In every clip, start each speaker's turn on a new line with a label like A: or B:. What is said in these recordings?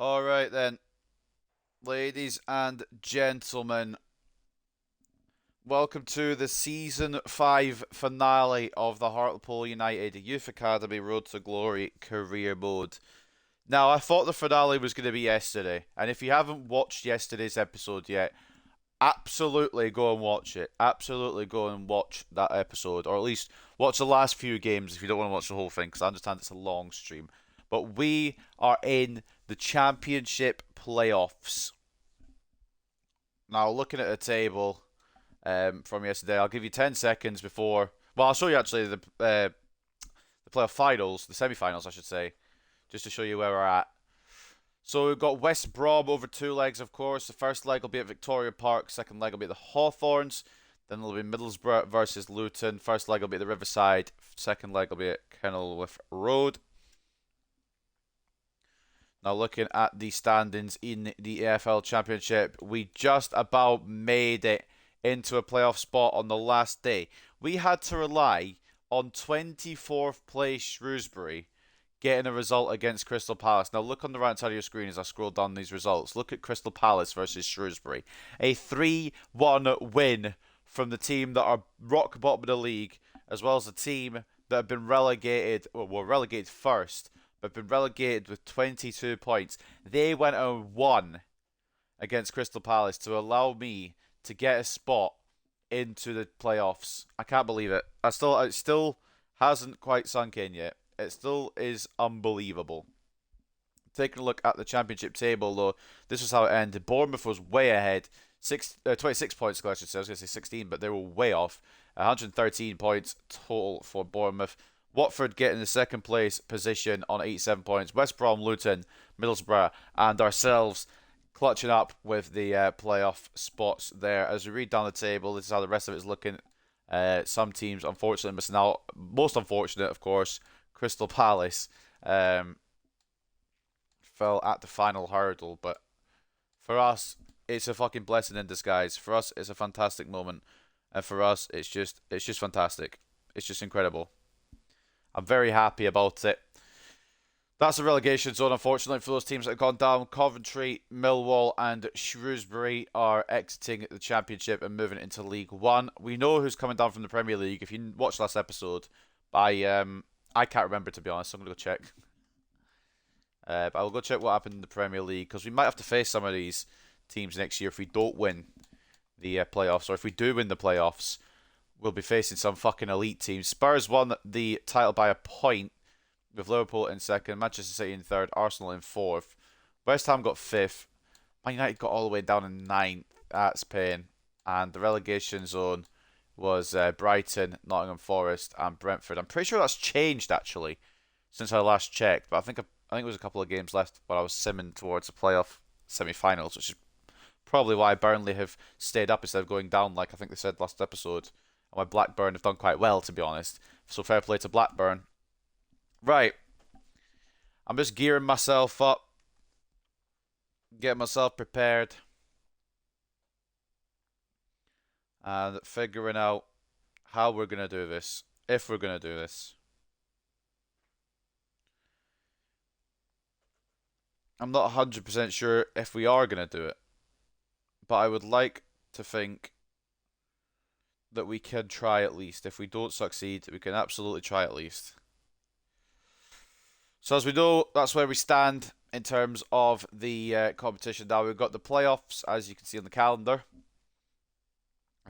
A: Alright then, ladies and gentlemen, welcome to the Season 5 finale of the Hartlepool United Youth Academy Road to Glory Career Mode. Now, I thought the finale was going to be yesterday, and if you haven't watched yesterday's episode yet, absolutely go and watch it. Absolutely go and watch that episode, or at least watch the last few games if you don't want to watch the whole thing, because I understand it's a long stream. But we are in the Championship playoffs. Now, looking at the table from yesterday, I'll give you 10 seconds before. Well, I'll show you actually the playoff finals, the semi-finals, I should say, just to show you where we're at. So we've got West Brom over 2 legs, of course. The first leg will be at Victoria Park. Second leg will be at the Hawthorns. Then it'll be Middlesbrough versus Luton. First leg will be at the Riverside. Second leg will be at Kenilworth Road. Now looking at the standings in the AFL Championship, we just about made it into a playoff spot on the last day. We had to rely on 24th place Shrewsbury getting a result against Crystal Palace. Now look on the right side of your screen as I scroll down these results. Look at Crystal Palace versus Shrewsbury. A 3-1 win from the team that are rock bottom of the league, as well as the team that have been relegated, well, were relegated first, but been relegated with 22 points. They went and won against Crystal Palace to allow me to get a spot into the playoffs. I can't believe it. It still hasn't quite sunk in yet. It still is unbelievable. Taking a look at the Championship table, though, this was how it ended. Bournemouth was way ahead. 26 points, I should say. I was going to say 16, but they were way off. 113 points total for Bournemouth. Watford getting the second place position on 87 points. West Brom, Luton, Middlesbrough, and ourselves clutching up with the playoff spots there. As we read down the table, this is how the rest of it is looking. Some teams, unfortunately, missing out. Most unfortunate, of course, Crystal Palace fell at the final hurdle. But for us, it's a fucking blessing in disguise. For us, it's a fantastic moment. And for us, it's just fantastic. It's just incredible. I'm very happy about it. That's the relegation zone, unfortunately, for those teams that have gone down. Coventry, Millwall, and Shrewsbury are exiting the Championship and moving into League One. We know who's coming down from the Premier League. If you watched last episode, I can't remember, to be honest. So I'm going to go check. But I'll go check what happened in the Premier League, because we might have to face some of these teams next year if we don't win the playoffs, or if we do win the playoffs. We'll be facing some fucking elite teams. Spurs won the title by a point, with Liverpool in second, Manchester City in third, Arsenal in fourth. West Ham got fifth. Man United got all the way down in ninth. That's pain. And the relegation zone was Brighton, Nottingham Forest, and Brentford. I'm pretty sure that's changed actually since I last checked, but I think it was a couple of games left, but I was simming towards the playoff semi-finals, which is probably why Burnley have stayed up instead of going down, like I think they said last episode. And why Blackburn have done quite well, to be honest. So fair play to Blackburn. Right. I'm just gearing myself up. Getting myself prepared. And figuring out how we're going to do this. If we're going to do this. I'm not 100% sure if we are going to do it. But I would like to think that we can try at least. If we don't succeed, we can absolutely try at least. So as we know, that's where we stand in terms of the competition. Now we've got the playoffs, as you can see on the calendar.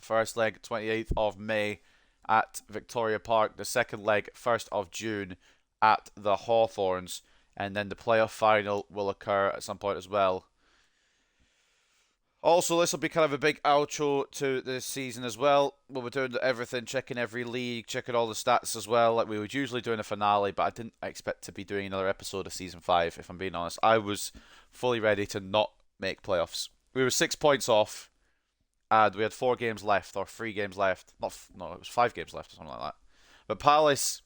A: First leg, 28th of May at Victoria Park. The second leg, 1st of June at the Hawthorns. And then the playoff final will occur at some point as well. Also, this will be kind of a big outro to this season as well. We'll be doing everything, checking every league, checking all the stats as well, like we would usually do in a finale, but I didn't expect to be doing another episode of Season 5, if I'm being honest. I was fully ready to not make playoffs. We were 6 points off, and we had 4 games left, or 3 games left. No, it was 5 games left, or something like that. But Palace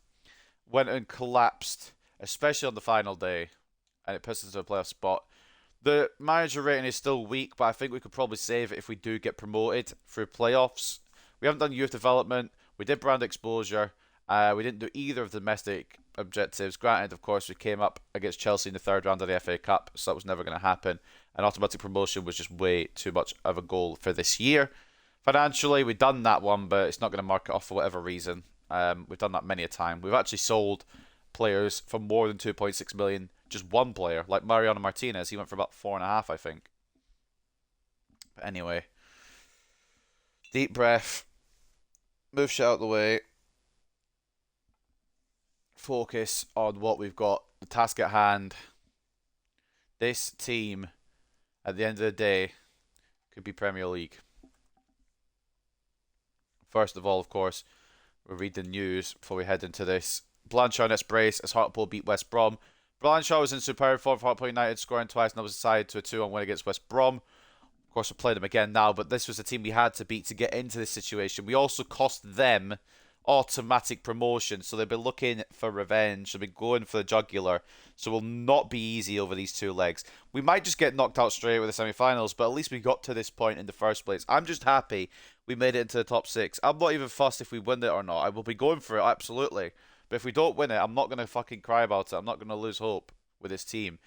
A: went and collapsed, especially on the final day, and it puts us into a playoff spot. The manager rating is still weak, but I think we could probably save it if we do get promoted through playoffs. We haven't done youth development. We did brand exposure, We didn't do either of the domestic objectives. Granted, of course, we came up against Chelsea in the third round of the FA Cup, so that was never going to happen. And automatic promotion was just way too much of a goal for this year. Financially, we've done that one, but it's not going to mark it off for whatever reason. We've done that many a time. We've actually sold players for more than 2.6 million. Just one player, like Mariano Martinez, he went for about 4.5, I think. But anyway, deep breath, move shit out of the way, focus on what we've got, the task at hand. This team, at the end of the day, could be Premier League. First of all, of course, we'll read the news before we head into this. Blanchard next brace as Hartlepool beat West Brom. Blanchard was in superb form for Hartlepool United, scoring twice and was decided to a 2-1 win against West Brom. Of course, we'll play them again now, but this was the team we had to beat to get into this situation. We also cost them automatic promotion, so they've been looking for revenge. They've been going for the jugular, so it will not be easy over these two legs. We might just get knocked out straight with the semi-finals, but at least we got to this point in the first place. I'm just happy we made it into the top 6. I'm not even fussed if we win it or not. I will be going for it, absolutely. But if we don't win it, I'm not going to fucking cry about it. I'm not going to lose hope with this team.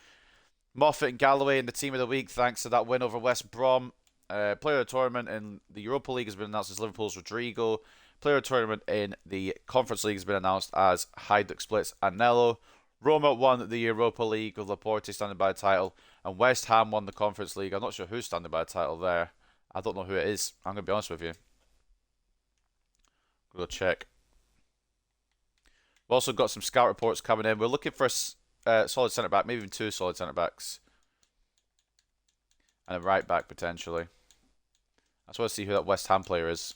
A: Moffat and Galloway in the team of the week thanks to that win over West Brom. Player of the tournament in the Europa League has been announced as Liverpool's Rodrigo. Player of the tournament in the Conference League has been announced as Hajduk Split's Anello. Roma won the Europa League with Laporte standing by the title. And West Ham won the Conference League. I'm not sure who's standing by the title there. I don't know who it is. I'm going to be honest with you. Go check. We've also got some scout reports coming in. We're looking for a solid centre-back, maybe even two solid centre-backs. And a right-back, potentially. I just want to see who that West Ham player is.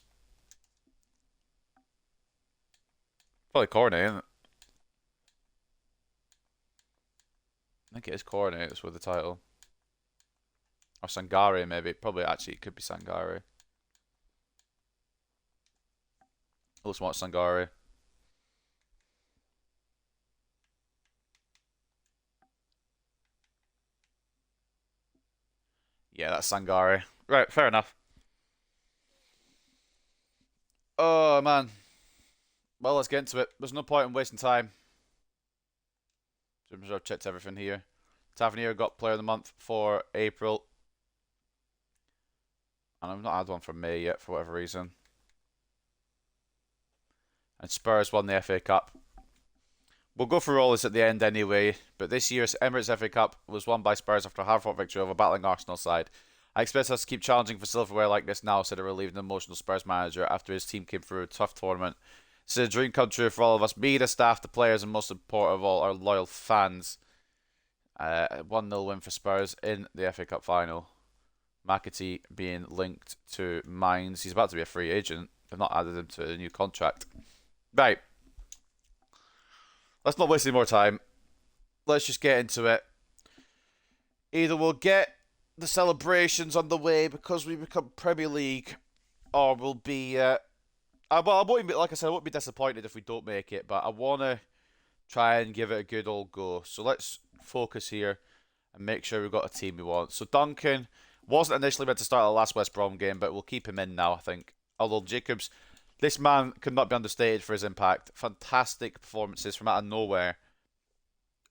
A: Probably Cornet, isn't it? I think it is Cornet that's with the title. Or Sangare, maybe. Probably, actually, it could be Sangare. Let's watch Sangare. Yeah, that's Sangare. Right, fair enough. Oh, man. Well, let's get into it. There's no point in wasting time. So I've checked everything here. Tavernier got Player of the Month for April. And I've not had one for May yet, for whatever reason. And Spurs won the FA Cup. We'll go through all this at the end anyway, but this year's Emirates FA Cup was won by Spurs after a hard-fought victory over a battling Arsenal side. I expect us to keep challenging for silverware like this now, said a relieved and emotional Spurs manager after his team came through a tough tournament. It's a dream come true for all of us, me, the staff, the players, and most important of all, our loyal fans. 1-0 win for Spurs in the FA Cup final. McAtee being linked to Mainz. He's about to be a free agent. They've not added him to a new contract. Right. Let's not waste any more time. Let's just get into it. Either we'll get the celebrations on the way because we become Premier League, or we'll be... I won't be, like I said, I won't be disappointed if we don't make it, but I want to try and give it a good old go. So let's focus here and make sure we've got a team we want. So Duncan wasn't initially meant to start the last West Brom game, but we'll keep him in now, I think. Although Jacobs... This man could not be understated for his impact. Fantastic performances from out of nowhere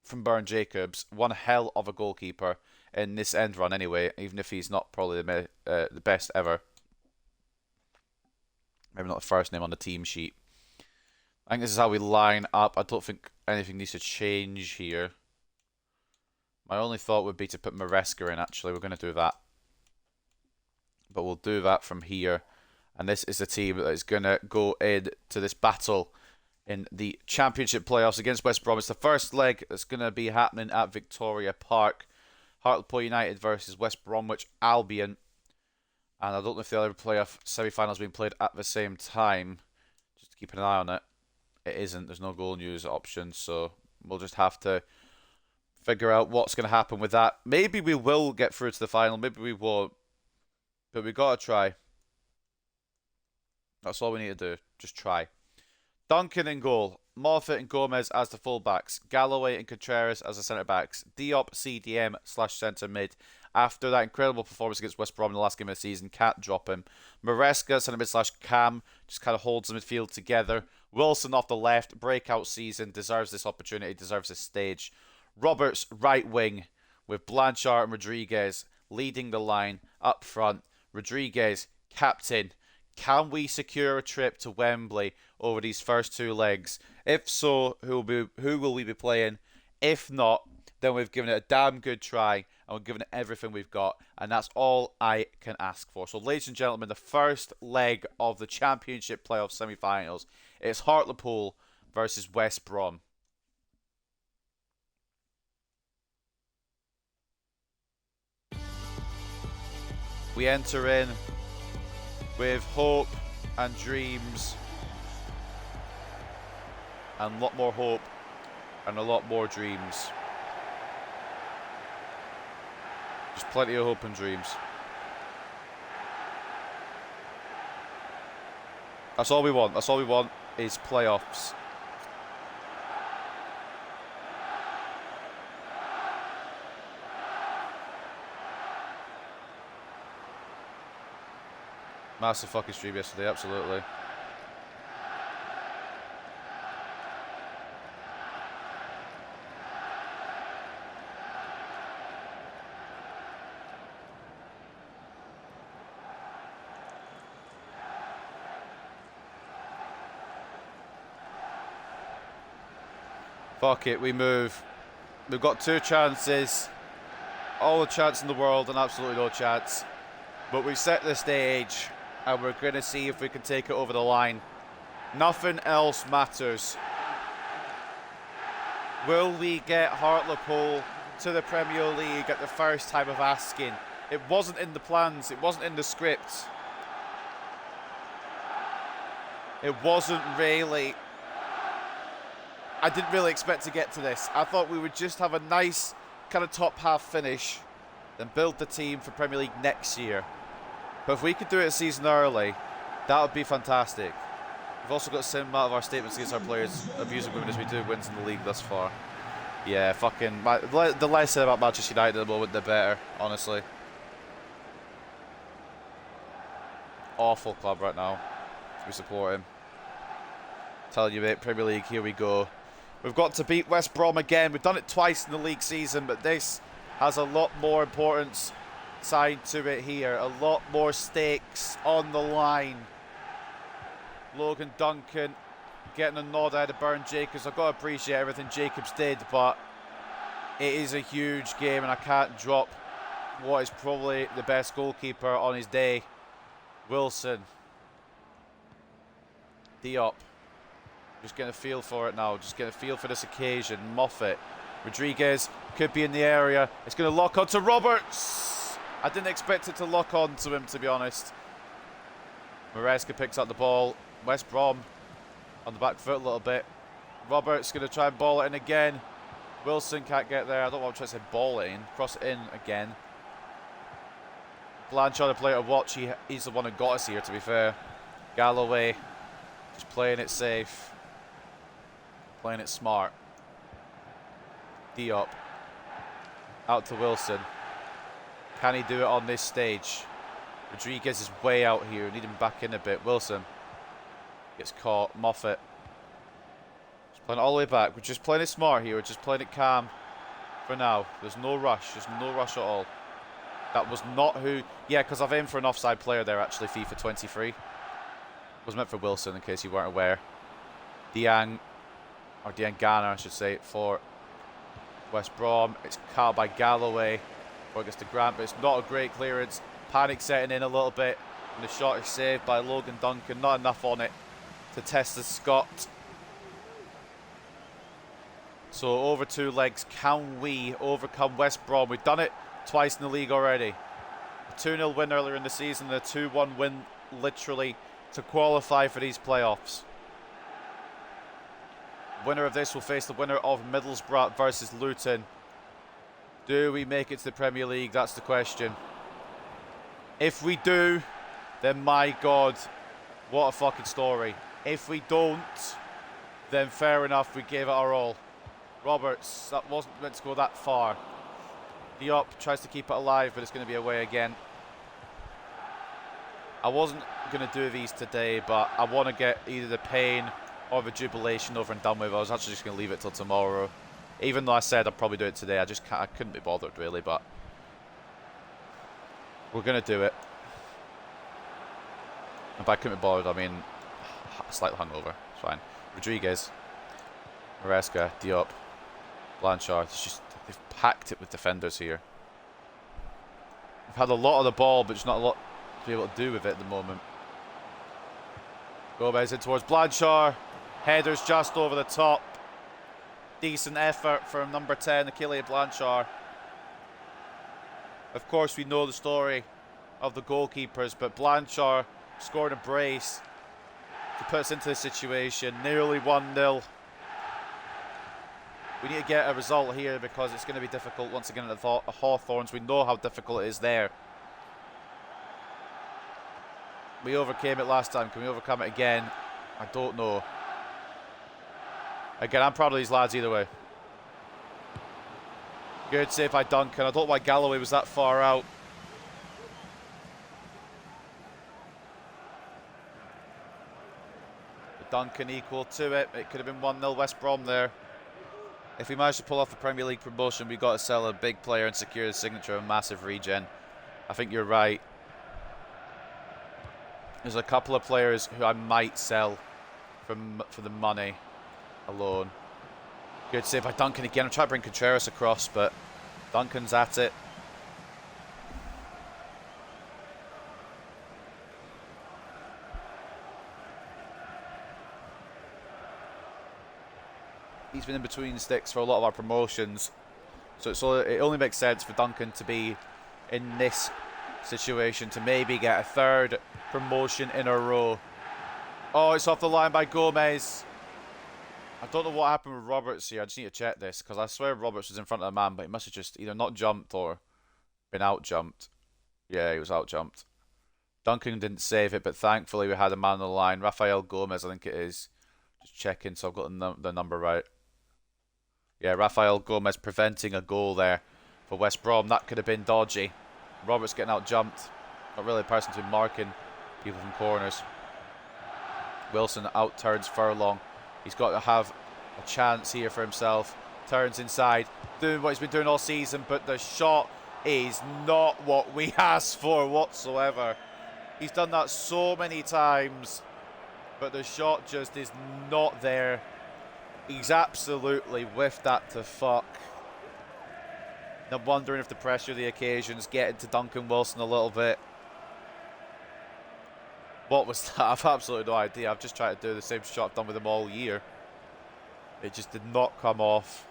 A: from Burn Jacobs. One hell of a goalkeeper in this end run anyway, even if he's not probably the best ever. Maybe not the first name on the team sheet. I think this is how we line up. I don't think anything needs to change here. My only thought would be to put Maresca in, actually. We're going to do that. But we'll do that from here. And this is a team that is going to go into this battle in the Championship playoffs against West Brom. It's the first leg that's going to be happening at Victoria Park. Hartlepool United versus West Bromwich Albion. And I don't know if the other playoff semi-finals being played at the same time. Just to keep an eye on it. It isn't. There's no goal news option. So we'll just have to figure out what's going to happen with that. Maybe we will get through to the final. Maybe we won't. But we've got to try. That's all we need to do. Just try. Duncan in goal. Moffat and Gomez as the fullbacks. Galloway and Contreras as the centre-backs. Diop, CDM /centre mid. after that incredible performance against West Brom in the last game of the season. Can't drop him. Maresca, centre mid / Cam, just kind of holds the midfield together. Wilson off the left, breakout season, deserves this opportunity, deserves this stage. Roberts, right wing, with Blanchard and Rodriguez leading the line up front. Rodriguez, captain. Can we secure a trip to Wembley over these first two legs? If so, who will we be playing? If not, then we've given it a damn good try and we've given it everything we've got, and that's all I can ask for. So, ladies and gentlemen, the first leg of the Championship playoff semi-finals. It's Hartlepool versus West Brom. We enter in with hope and dreams, and a lot more hope and a lot more dreams. Just plenty of hope and dreams. That's all we want. That's all we want is playoffs. Massive fucking stream yesterday, absolutely. Fuck it, we move. We've got two chances. All the chance in the world and absolutely no chance. But we've set the stage and we're going to see if we can take it over the line. Nothing else matters. Will we get Hartlepool to the Premier League at the first time of asking? It wasn't in the plans. It wasn't in the script. It wasn't really... I didn't really expect to get to this. I thought we would just have a nice kind of top half finish, then build the team for Premier League next year. But if we could do it a season early, that would be fantastic. We've also got the same amount of our statements against our players abusing women as we do wins in the league thus far. Yeah, fucking... the less said about Manchester United at the moment, the better, honestly. Awful club right now. We support him. Telling you, mate, Premier League, here we go. We've got to beat West Brom again. We've done it twice in the league season, but this has a lot more importance side to it here. A lot more stakes on the line. Logan Duncan getting a nod out of Burn Jacobs. I've got to appreciate everything Jacobs did, but it is a huge game and I can't drop what is probably the best goalkeeper on his day. Wilson. Diop. Just getting a feel for it now. Just getting a feel for this occasion. Moffat. Rodriguez could be in the area. It's going to lock on to Roberts. I didn't expect it to lock on to him, to be honest. Maresca picks up the ball. West Brom on the back foot a little bit. Roberts going to try and ball it in again. Wilson can't get there. I don't want to try to say ball it in. Cross it in again. Blanchard, the player to watch. He's the one who got us here, to be fair. Galloway just playing it safe. Playing it smart. Diop. Out to Wilson. Can he do it on this stage? Rodriguez is way out here. Need him back in a bit. Wilson gets caught. Moffat. Just playing it all the way back. We're just playing it smart here. We're just playing it calm for now. There's no rush. There's no rush at all. That was not who... Yeah, because I've aimed for an offside player there, actually, FIFA 23. It was meant for Wilson, in case you weren't aware. Diangana, I should say, for West Brom. It's caught by Galloway. Or it gets to Grant, but it's not a great clearance. Panic setting in a little bit. And the shot is saved by Logan Duncan. Not enough on it to test the Scot. So over two legs, can we overcome West Brom? We've done it twice in the league already. A 2-0 win earlier in the season, a 2-1 win literally to qualify for these playoffs. Winner of this will face the winner of Middlesbrough versus Luton. Do we make it to the Premier League? That's the question. If we do, then my God, what a fucking story. If we don't, then fair enough, we gave it our all. Roberts, that wasn't meant to go that far. Diop tries to keep it alive, but it's going to be away again. I wasn't going to do these today, but I want to get either the pain or the jubilation over and done with. I was actually just going to leave it till tomorrow. Even though I said I'd probably do it today, I couldn't be bothered really, but we're going to do it. And by couldn't be bothered, I mean slightly hungover. It's fine. Rodriguez, Maresca, Diop, Blanchard. It's just, they've packed it with defenders here. We've had a lot of the ball, but just not a lot to be able to do with it at the moment. Gomez in towards Blanchard. Headers just over the top. Decent effort from number 10, Achille Blanchard. Of course, we know the story of the goalkeepers, but Blanchard scored a brace to put us into this situation. Nearly 1-0. We need to get a result here because it's going to be difficult once again at the Hawthorns. We know how difficult it is there. We overcame it last time. Can we overcome it again? I don't know. Again, I'm proud of these lads either way. Good save by Duncan. I don't know why Galloway was that far out. Duncan equal to it. It could have been 1-0 West Brom there. If we manage to pull off the Premier League promotion, we've got to sell a big player and secure the signature of a massive regen. I think you're right. There's a couple of players who I might sell for the money alone. Good save by Duncan again. I'm trying to bring Contreras across, but Duncan's at it. He's been in between sticks for a lot of our promotions, so it only makes sense for Duncan to be in this situation to maybe get a third promotion in a row. Oh, it's off the line by Gomez. I don't know what happened with Roberts here. I just need to check this because I swear Roberts was in front of the man, but he must have just either not jumped or been out jumped. Yeah, he was out jumped. Duncan didn't save it, but thankfully we had a man on the line. Rafael Gomez, I think it is. Just checking, so I've got the number right. Yeah, Rafael Gomez preventing a goal there for West Brom. That could have been dodgy. Roberts getting out jumped. Not really a person to be marking people from corners. Wilson out turns Furlong. He's got to have a chance here for himself. Turns inside, doing what he's been doing all season, but the shot is not what we asked for whatsoever. He's done that so many times, but the shot just is not there. He's absolutely whiffed that to fuck. And I'm wondering if the pressure of the occasion's getting to Duncan Wilson a little bit. What was that? I've absolutely no idea. I've just tried to do the same shot I've done with him all year. It just did not come off.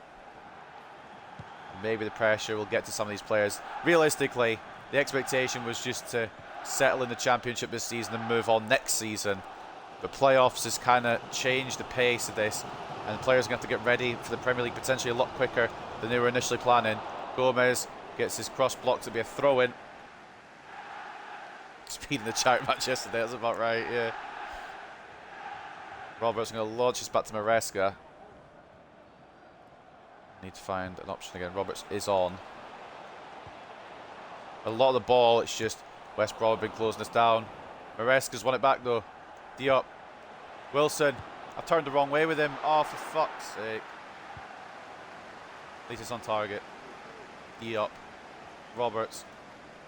A: Maybe the pressure will get to some of these players. Realistically, the expectation was just to settle in the Championship this season and move on next season. The playoffs has kind of changed the pace of this, and the players are going to have to get ready for the Premier League potentially a lot quicker than they were initially planning. Gomez gets his cross block to be a throw-in. Speed in the charity match yesterday, that's about right, yeah. Roberts going to launch this back to Maresca. Need to find an option again. Roberts is on. A lot of the ball, it's just West Brom have been closing us down. Maresca's won it back though. Diop. Wilson. I've turned the wrong way with him. Oh, for fuck's sake. At least it's on target. Diop. Roberts.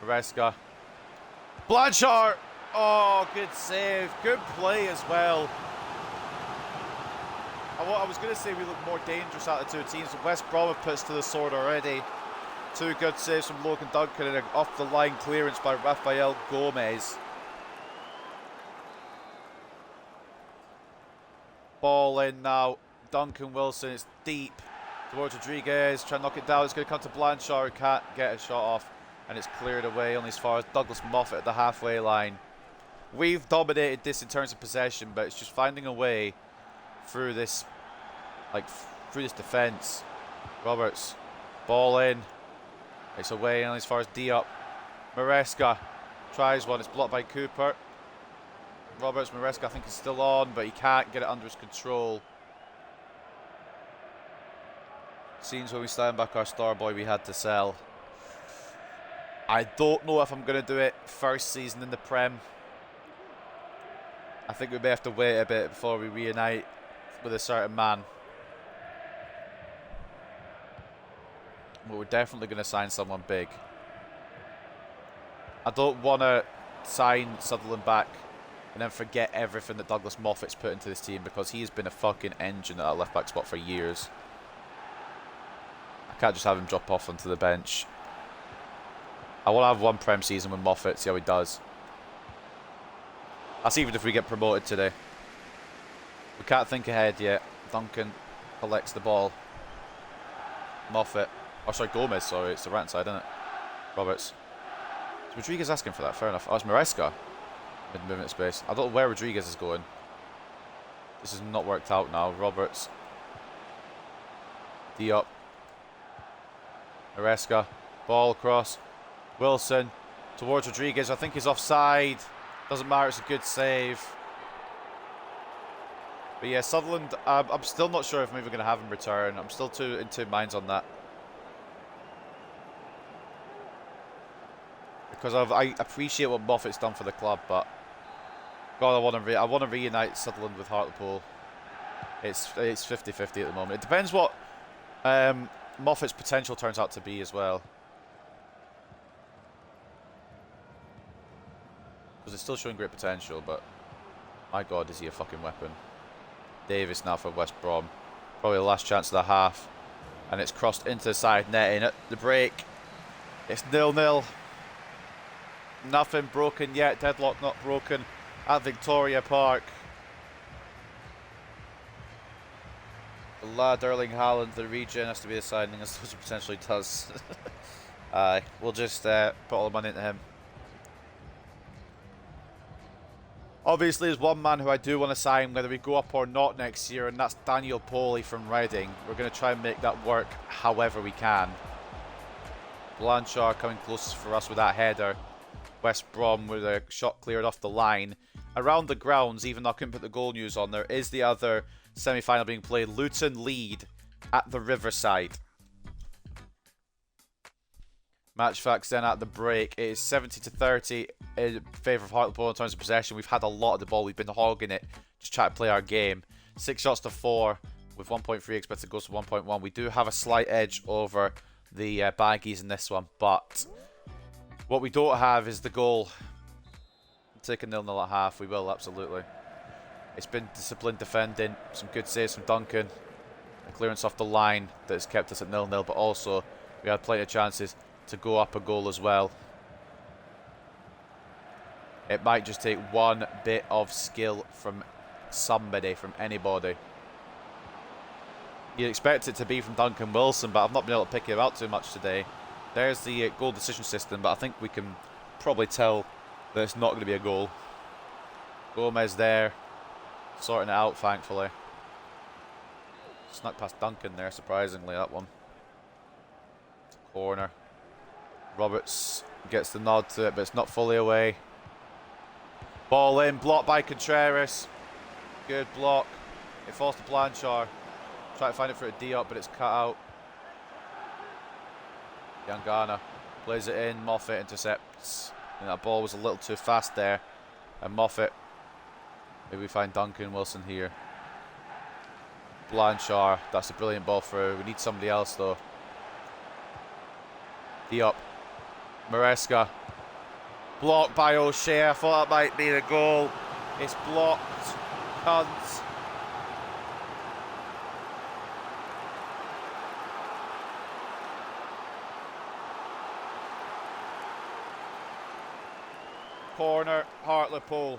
A: Maresca. Blanchard! Oh, good save. Good play as well. I was going to say we look more dangerous out of the two teams, but West Brom have put us to the sword already. Two good saves from Logan Duncan and an off-the-line clearance by Rafael Gomez. Ball in now. Duncan Wilson, it's deep towards Rodriguez. Trying to knock it down. It's going to come to Blanchard, who can't get a shot off. And it's cleared away only as far as Douglas Moffat at the halfway line. We've dominated this in terms of possession, but it's just finding a way through this, through this defence. Roberts, ball in. It's away only as far as Diop. Maresca tries one. It's blocked by Cooper. Roberts, Maresca I think is still on, but he can't get it under his control. Seems when we stand back our star boy we had to sell. I don't know if I'm going to do it first season in the Prem. I think we may have to wait a bit before we reunite with a certain man. But we're definitely going to sign someone big. I don't want to sign Sutherland back and then forget everything that Douglas Moffat's put into this team, because he has been a fucking engine at our left back spot for years. I can't just have him drop off onto the bench. I want to have one Prem season with Moffat, see how he does. That's even if we get promoted today. We can't think ahead yet. Duncan collects the ball. Moffat. Oh, sorry, Gomez, sorry. It's the right side, isn't it? Roberts. Is Rodriguez asking for that? Fair enough. Oh, it's Maresca. Mid-movement space. I don't know where Rodriguez is going. This has not worked out now. Roberts. Diop. Maresca. Ball across. Wilson. Towards Rodriguez. I think he's offside. Doesn't matter. It's a good save. But yeah, Sutherland, I'm still not sure if I'm even going to have him return. I'm still in two minds on that. Because I appreciate what Moffat's done for the club, but God, I want to reunite Sutherland with Hartlepool. It's 50-50 at the moment. It depends what Moffat's potential turns out to be as well. Because it's still showing great potential, but my God, is he a fucking weapon. Davis now for West Brom. Probably the last chance of the half. And it's crossed into the side netting at the break. It's 0-0. Nothing broken yet. Deadlock not broken at Victoria Park. The lad Erling Haaland, the regen, has to be the signing, as he potentially does. We'll just put all the money into him. Obviously, there's one man who I do want to sign, whether we go up or not next year, and that's Daniel Poli from Reading. We're going to try and make that work however we can. Blanchard coming closest for us with that header. West Brom with a shot cleared off the line. Around the grounds, even though I couldn't put the goal news on, there is the other semi-final being played. Luton lead at the Riverside. Match facts then at the break. It is 70-30 in favour of Hartlepool in terms of possession. We've had a lot of the ball. We've been hogging it. Just try to play our game. 6 shots to 4 with 1.3 expected goals to 1.1. We do have a slight edge over the Baggies in this one, but what we don't have is the goal. Taking 0-0 at half. We will, absolutely. It's been disciplined defending. Some good saves from Duncan. A clearance off the line that has kept us at 0-0, but also we had plenty of chances to go up a goal as well. It might just take one bit of skill from somebody, from anybody. You'd expect it to be from Duncan Wilson, but I've not been able to pick him out too much today. There's the goal decision system, but I think we can probably tell that it's not going to be a goal. Gomez there, sorting it out, thankfully. Snuck past Duncan there, surprisingly, that one. Corner. Roberts gets the nod to it, but it's not fully away. Ball in, blocked by Contreras. Good block. It falls to Blanchard. Try to find it for a Diop, but it's cut out. Yangana plays it in. Moffat intercepts. And that ball was a little too fast there. And Moffat. Maybe we find Duncan Wilson here. Blanchard. That's a brilliant ball through. We need somebody else though. Diop. Maresca. Blocked by O'Shea. I thought that might be the goal. It's blocked. Cunt. Corner, Hartlepool.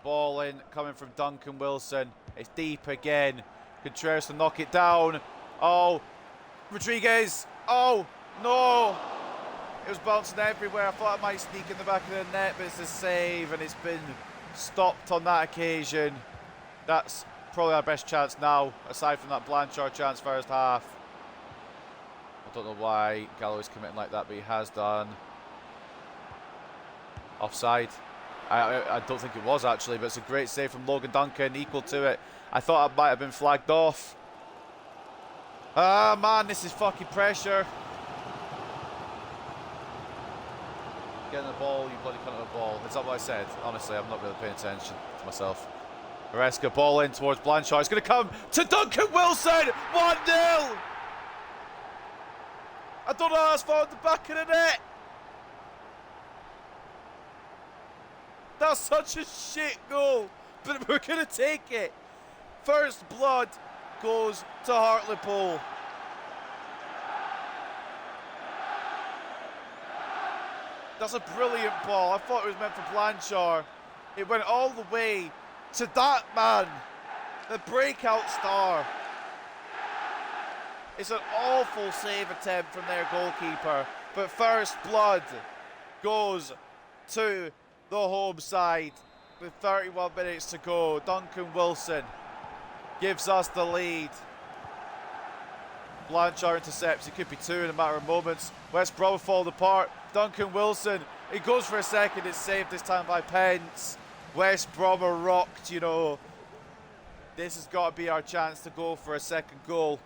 A: Ball in, coming from Duncan Wilson. It's deep again. Contreras to knock it down. Oh, Rodriguez. Oh, no. It was bouncing everywhere. I thought it might sneak in the back of the net, but it's a save, and it's been stopped on that occasion. That's probably our best chance now, aside from that Blanchard chance first half. I don't know why Galloway's committing like that, but he has done. Offside. I don't think it was actually, but it's a great save from Logan Duncan, equal to it. I thought it might have been flagged off. Ah, man, this is fucking pressure. Getting the ball, you bloody cunt of a ball. Is that what I said? Honestly, I'm not really paying attention to myself. Maresca ball in towards Blanchard. It's going to come to Duncan Wilson. 1-0. I don't know how that's found the back of the net. That's such a shit goal, but we're going to take it. First blood goes to Hartlepool. That's a brilliant ball. I thought it was meant for Blanchard. It went all the way to that man, the breakout star. It's an awful save attempt from their goalkeeper, but first blood goes to the home side with 31 minutes to go. Duncan Wilson gives us the lead. Blanchard intercepts. It could be two in a matter of moments. West Brom fall apart. Duncan Wilson, he goes for a second. It's saved this time by Pence. West Brom are rocked, you know. This has got to be our chance to go for a second goal.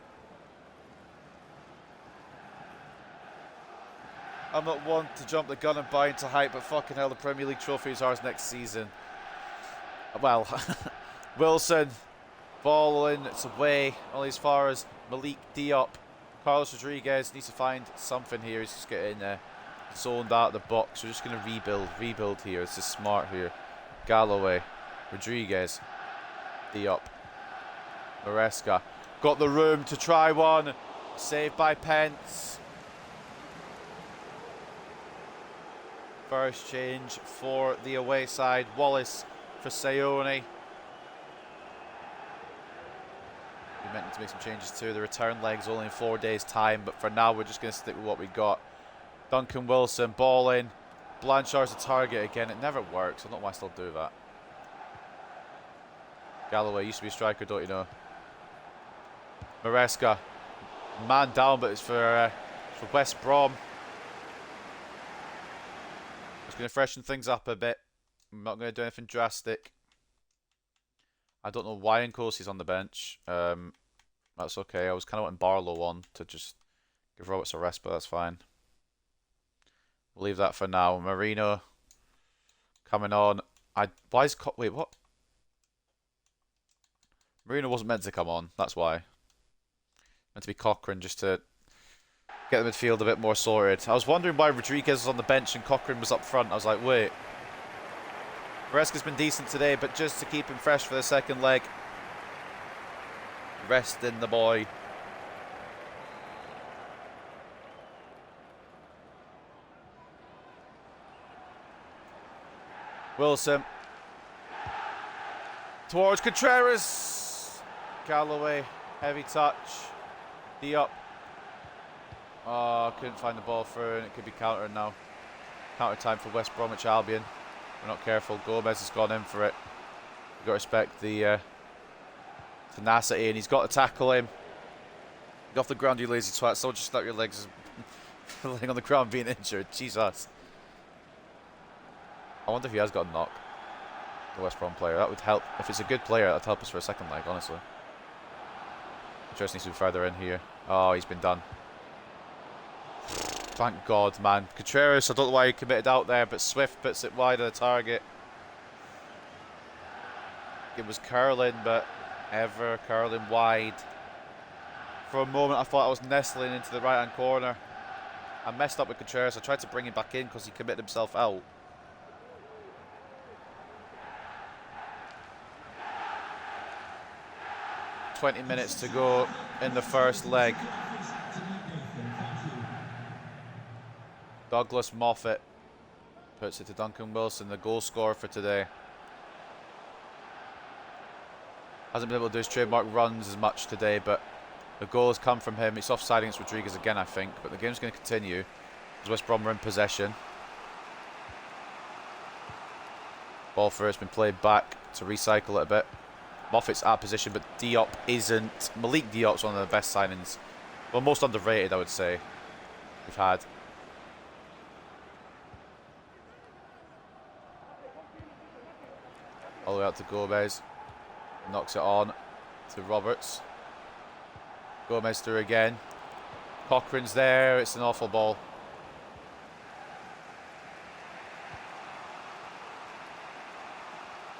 A: I'm not one to jump the gun and buy into hype, but fucking hell, the Premier League trophy is ours next season. Well, Wilson, ball in, it's away, only as far as Malik Diop. Carlos Rodriguez needs to find something here. He's just getting zoned out of the box. We're just going to rebuild here. This is smart here. Galloway, Rodriguez, Diop, Maresca. Got the room to try one. Saved by Pence. First change for the away side. Wallace for Sayoni. We meant to make some changes too. The return leg's only in 4 days' time, but for now we're just going to stick with what we got. Duncan Wilson, ball in. Blanchard's a target again. It never works. I don't know why I still do that. Galloway used to be a striker, don't you know? Maresca, man down, but it's for West Brom. Just going to freshen things up a bit. I'm not going to do anything drastic. I don't know why Nkosi's on the bench. That's okay. I was kind of wanting Barlow on to just give Roberts a rest, but that's fine. We'll leave that for now. Marino coming on. Wait, what? Marino wasn't meant to come on. That's why. Meant to be Cochrane just to get the midfield a bit more sorted. I was wondering why Rodriguez was on the bench and Cochrane was up front. I was like, wait. Maresca's been decent today, but just to keep him fresh for the second leg. Resting the boy. Wilson. Towards Contreras. Galloway. Heavy touch. Diop. Oh, couldn't find the ball through, and it could be counter now. Counter time for West Bromwich Albion. We're not careful. Gomez has gone in for it. You've got to respect the tenacity, and he's got to tackle him. Get off the ground, you lazy twat. Someone just stuck your legs laying on the ground being injured. Jesus. I wonder if he has got a knock. The West Brom player. That would help. If it's a good player, that would help us for a second leg, honestly. Just needs to be further in here. Oh, he's been done. Thank God, man. Contreras, I don't know why he committed out there, but Swift puts it wide of the target. It was curling, but ever curling wide. For a moment, I thought I was nestling into the right-hand corner. I messed up with Contreras. I tried to bring him back in because he committed himself out. "20 minutes to go in the first leg. Douglas Moffat puts it to Duncan Wilson, the goal scorer for today. Hasn't been able to do his trademark runs as much today, but the goal has come from him. It's offside against Rodriguez again, I think, but the game's going to continue as West Brom are in possession. Ball first been played back to recycle it a bit. Moffat's out of position, but Diop isn't. Malik Diop's one of the best signings, well, most underrated, I would say, we've had. All the way out to Gomez. Knocks it on to Roberts. Gomez through again. Cochrane's there. It's an awful ball.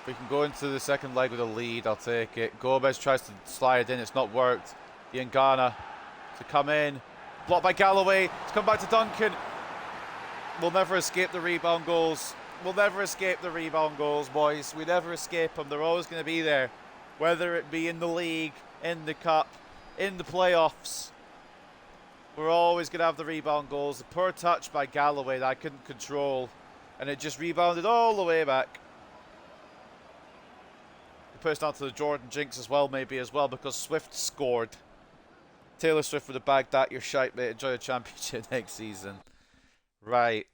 A: If we can go into the second leg with a lead, I'll take it. Gomez tries to slide in, it's not worked. Ian Garner to come in. Blocked by Galloway. It's come back to Duncan. We'll never escape the rebound goals. We'll never escape the rebound goals, boys. We never escape them. They're always going to be there. Whether it be in the league, in the cup, in the playoffs. We're always going to have the rebound goals. The poor touch by Galloway that I couldn't control. And it just rebounded all the way back. It puts down to the Jordan jinx as well, maybe as well, because Swift scored. Taylor Swift would have bagged that. You're shite, mate. Enjoy the championship next season. Right.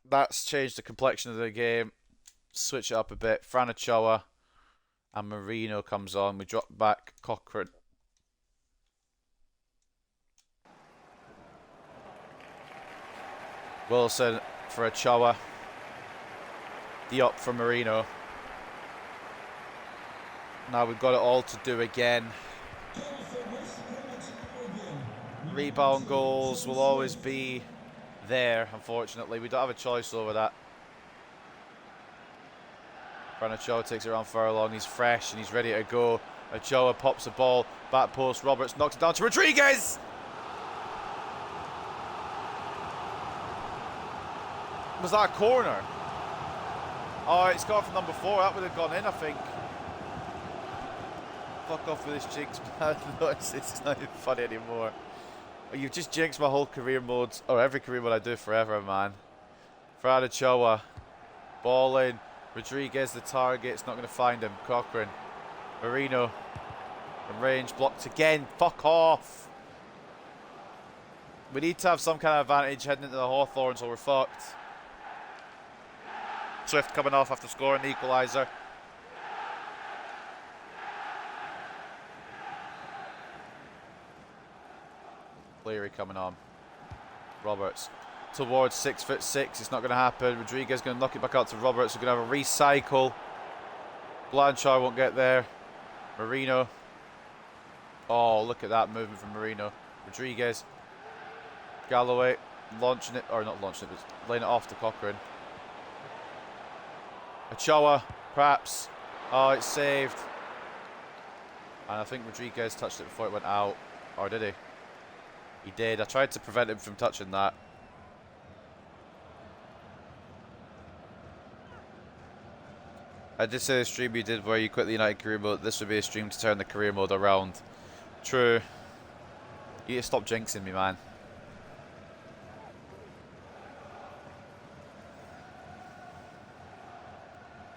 A: That's changed the complexion of the game. Switch it up a bit. Fran Ochoa and Marino comes on. We drop back Cochrane. Wilson for Ochoa. Diop for Marino. Now we've got it all to do again. Rebound goals will always be there, unfortunately. We don't have a choice over that. Fran Ochoa takes it around Furlong. He's fresh and he's ready to go. Ochoa pops the ball. Back post. Roberts knocks it down to Rodriguez. Was that a corner? Oh, it's gone from number 4. That would have gone in, I think. Fuck off with this jinx, man. No, it's not even funny anymore. You've just jinxed my whole career mode, or every career mode I do forever, man. Fran Ochoa. Ball in. Rodriguez the target. It's not going to find him. Cochrane. Marino. From range. Blocked again. Fuck off. We need to have some kind of advantage heading into the Hawthorns or we're fucked. Swift coming off after scoring the equaliser. Cleary coming on. Roberts towards 6'6". It's not going to happen. Rodriguez going to knock it back out to Roberts. We're going to have a recycle. Blanchard won't get there. Marino. Oh, look at that movement from Marino. Rodriguez. Galloway launching it, or not launching it, but laying it off to Cochrane. Ochoa, perhaps. Oh, it's saved. And I think Rodriguez touched it before it went out. Or did he? He did. I tried to prevent him from touching that. I did say the stream you did where you quit the United career mode. This would be a stream to turn the career mode around. True. You need to stop jinxing me, man.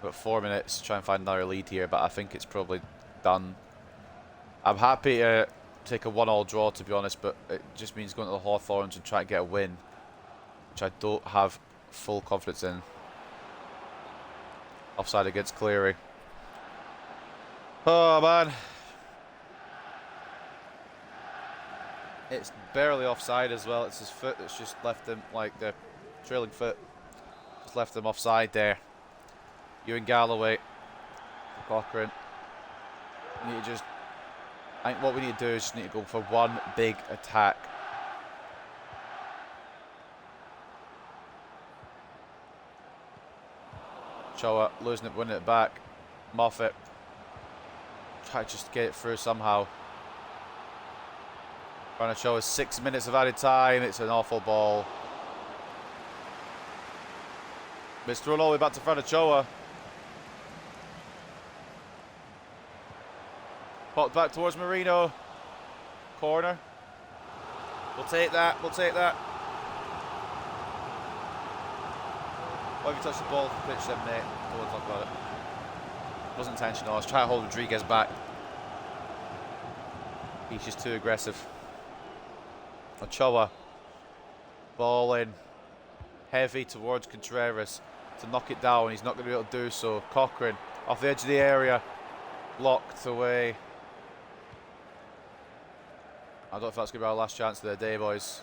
A: Got 4 minutes to try and find another lead here, but I think it's probably done. I'm happy to take a 1-1 draw, to be honest, but it just means going to the Hawthorns and try to get a win, which I don't have full confidence in. Offside against Cleary. Oh, man. It's barely offside as well. It's his foot that's just left him, like the trailing foot. Just left him offside there. Ewan Galloway. Cochrane. We need to just... I think what we need to do is just need to go for one big attack. Choa losing it, winning it back. Moffat. Try to just get it through somehow. Trying to show us 6 minutes of added time. It's an awful ball. It's thrown all the way back to Fran Ochoa. Popped back towards Marino. Corner. We'll take that. We'll take that. Why have you touched the ball off the pitch then, mate? Don't want to talk about it. Wasn't intentional. I was trying to hold Rodriguez back. He's just too aggressive. Ochoa. Ball in. Heavy towards Contreras to knock it down. He's not going to be able to do so. Cochrane off the edge of the area. Blocked away. I don't know if that's going to be our last chance of the day, boys.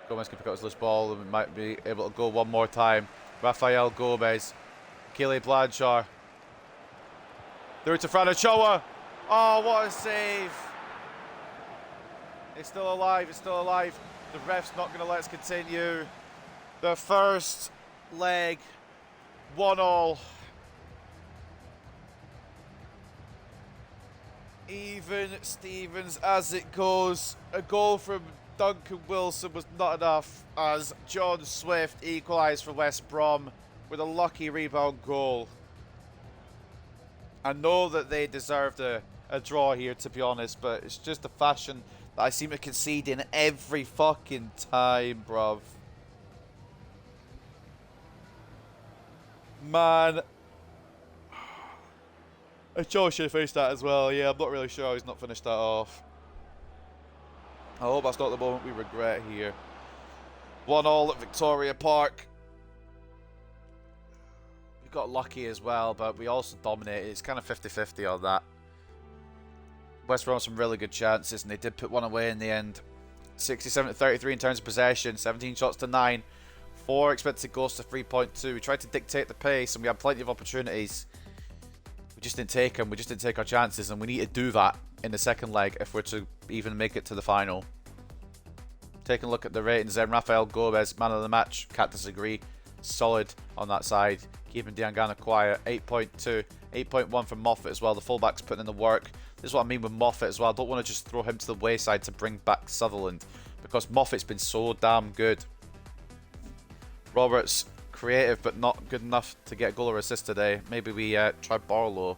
A: Gomez can pick up his loose ball and we might be able to go one more time. Rafael Gomez. Keely Blanchard. Through to Fran Ochoa. Oh, what a save. It's still alive, it's still alive. The ref's not going to let us continue. The first leg 1-1. Even Stevens as it goes. A goal from Duncan Wilson was not enough as John Swift equalised for West Brom with a lucky rebound goal. I know that they deserved a draw here, to be honest, but it's just a fashion that I seem to concede in every fucking time, bruv. Man. Joe should have finished that as well. Yeah, I'm not really sure how he's not finished that off. I hope that's not the moment we regret here. 1-1 at Victoria Park. We got lucky as well, but we also dominated. It's kind of 50-50 on that. West Brom had some really good chances, and they did put one away in the end. 67-33 in terms of possession, 17 shots to 9. 4 expected goals to 3.2. We tried to dictate the pace, and we had plenty of opportunities. We just didn't take them. We just didn't take our chances, and we need to do that in the second leg if we're to even make it to the final. Taking a look at the ratings then, Rafael Gomez, man of the match. Can't disagree. Solid on that side. Keeping Diangana quiet. 8.2. 8.1 from Moffat as well. The fullback's putting in the work. This is what I mean with Moffat as well. I don't want to just throw him to the wayside to bring back Sutherland, because Moffat's been so damn good. Roberts, creative but not good enough to get a goal or assist today. Maybe we try Barlow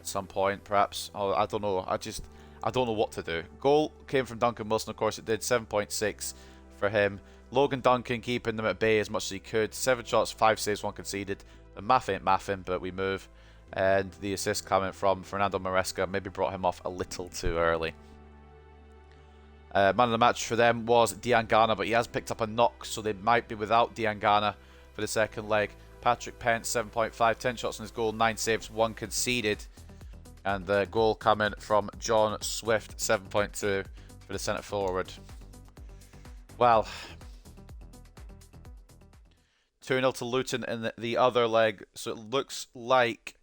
A: at some point, perhaps. Oh, I don't know. I don't know what to do. Goal came from Duncan Wilson, of course it did. 7.6 for him. Logan Duncan keeping them at bay as much as he could. 7 shots, 5 saves, 1 conceded. The math ain't mathing, but we move. And the assist coming from Fernando Maresca maybe brought him off a little too early. Man of the match for them was Diangana, but he has picked up a knock, so they might be without Diangana for the second leg. Patrick Pence, 7.5, 10 shots on his goal, 9 saves, 1 conceded. And the goal coming from John Swift, 7.2 for the centre forward. Well, 2-0 to Luton in the other leg, so it looks like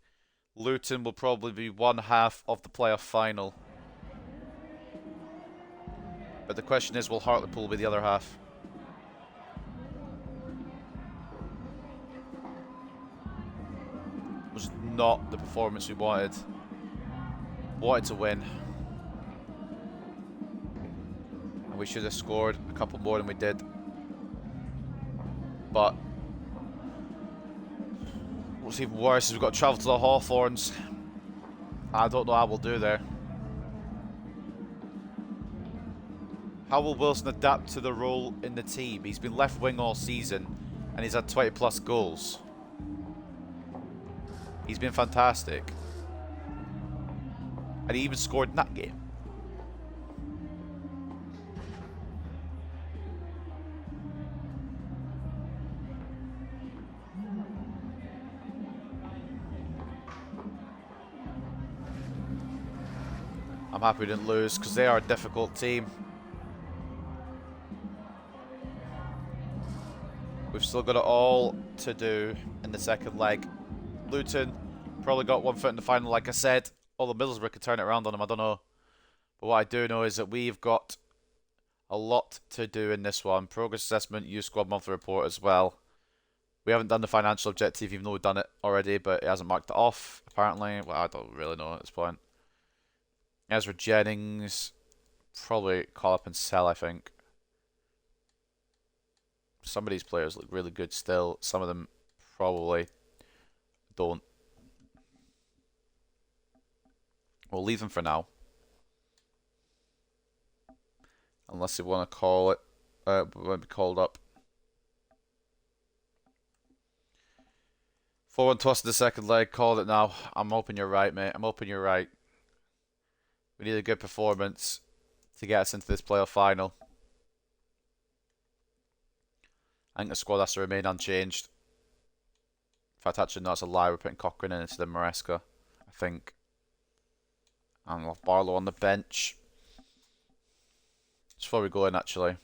A: Luton will probably be one half of the playoff final. But the question is, will Hartlepool be the other half? It was not the performance we wanted. Wanted to win. And we should have scored a couple more than we did. But what's even worse is we've got to travel to the Hawthorns. I don't know how we'll do there. How will Wilson adapt to the role in the team? He's been left wing all season and he's had 20 plus goals. He's been fantastic. And he even scored in that game. I'm happy we didn't lose because they are a difficult team. We've still got it all to do in the second leg. Luton probably got 1 foot in the final, like I said. Although Middlesbrough could turn it around on them, I don't know. But what I do know is that we've got a lot to do in this one. Progress assessment, youth squad monthly report as well. We haven't done the financial objective, even though we've done it already, but it hasn't marked it off, apparently. Well, I don't really know at this point. Ezra Jennings, probably call up and sell, I think. Some of these players look really good still. Some of them probably don't. We'll leave them for now. Unless they want to call it. Won't be called up. 4-1 to us in the second leg. Called it now. I'm hoping you're right, mate. I'm hoping you're right. We need a good performance to get us into this playoff final. I think the squad has to remain unchanged. In fact, actually, no, that's a lie. We're putting Cochrane in instead of Maresca, I think. And we'll have Barlow on the bench. Just before we go in, actually.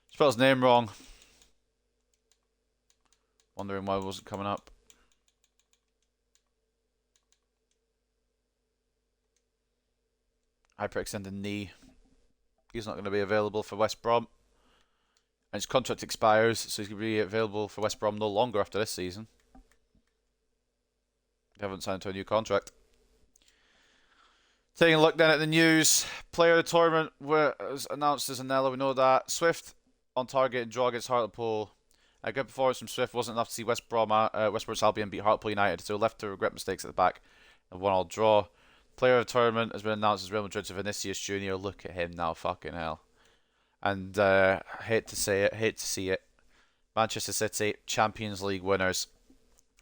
A: Spelled his name wrong. Wondering why it wasn't coming up. hyperextended knee. He's not going to be available for West Brom. And his contract expires, so he's going to be available for West Brom no longer after this season. They haven't signed to a new contract. Taking a look then at the news. Player of the tournament was announced as Anello, we know that. Swift on target and draw against Hartlepool. A good performance from Swift wasn't enough to see West Bromwich Albion beat Hartlepool United, so left to regret mistakes at the back. A 1-1 draw. Player of the tournament has been announced as Real Madrid's Vinicius Junior. Look at him now, fucking hell. And hate to say it, hate to see it. Manchester City, Champions League winners.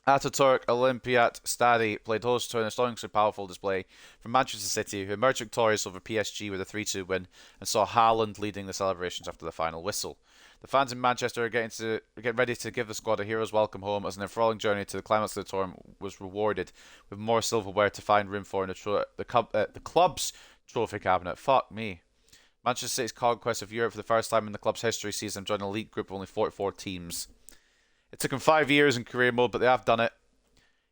A: Ataturk Olympiat Stadi played host to an astonishingly powerful display from Manchester City, who emerged victorious over PSG with a 3-2 win and saw Haaland leading the celebrations after the final whistle. The fans in Manchester are getting ready to give the squad a hero's welcome home as an enthralling journey to the climax of the tournament was rewarded with more silverware to find room for in the club's trophy cabinet. Fuck me. Manchester City's conquest of Europe for the first time in the club's history sees them join an elite group of only 44 teams. It took them 5 years in career mode, but they have done it.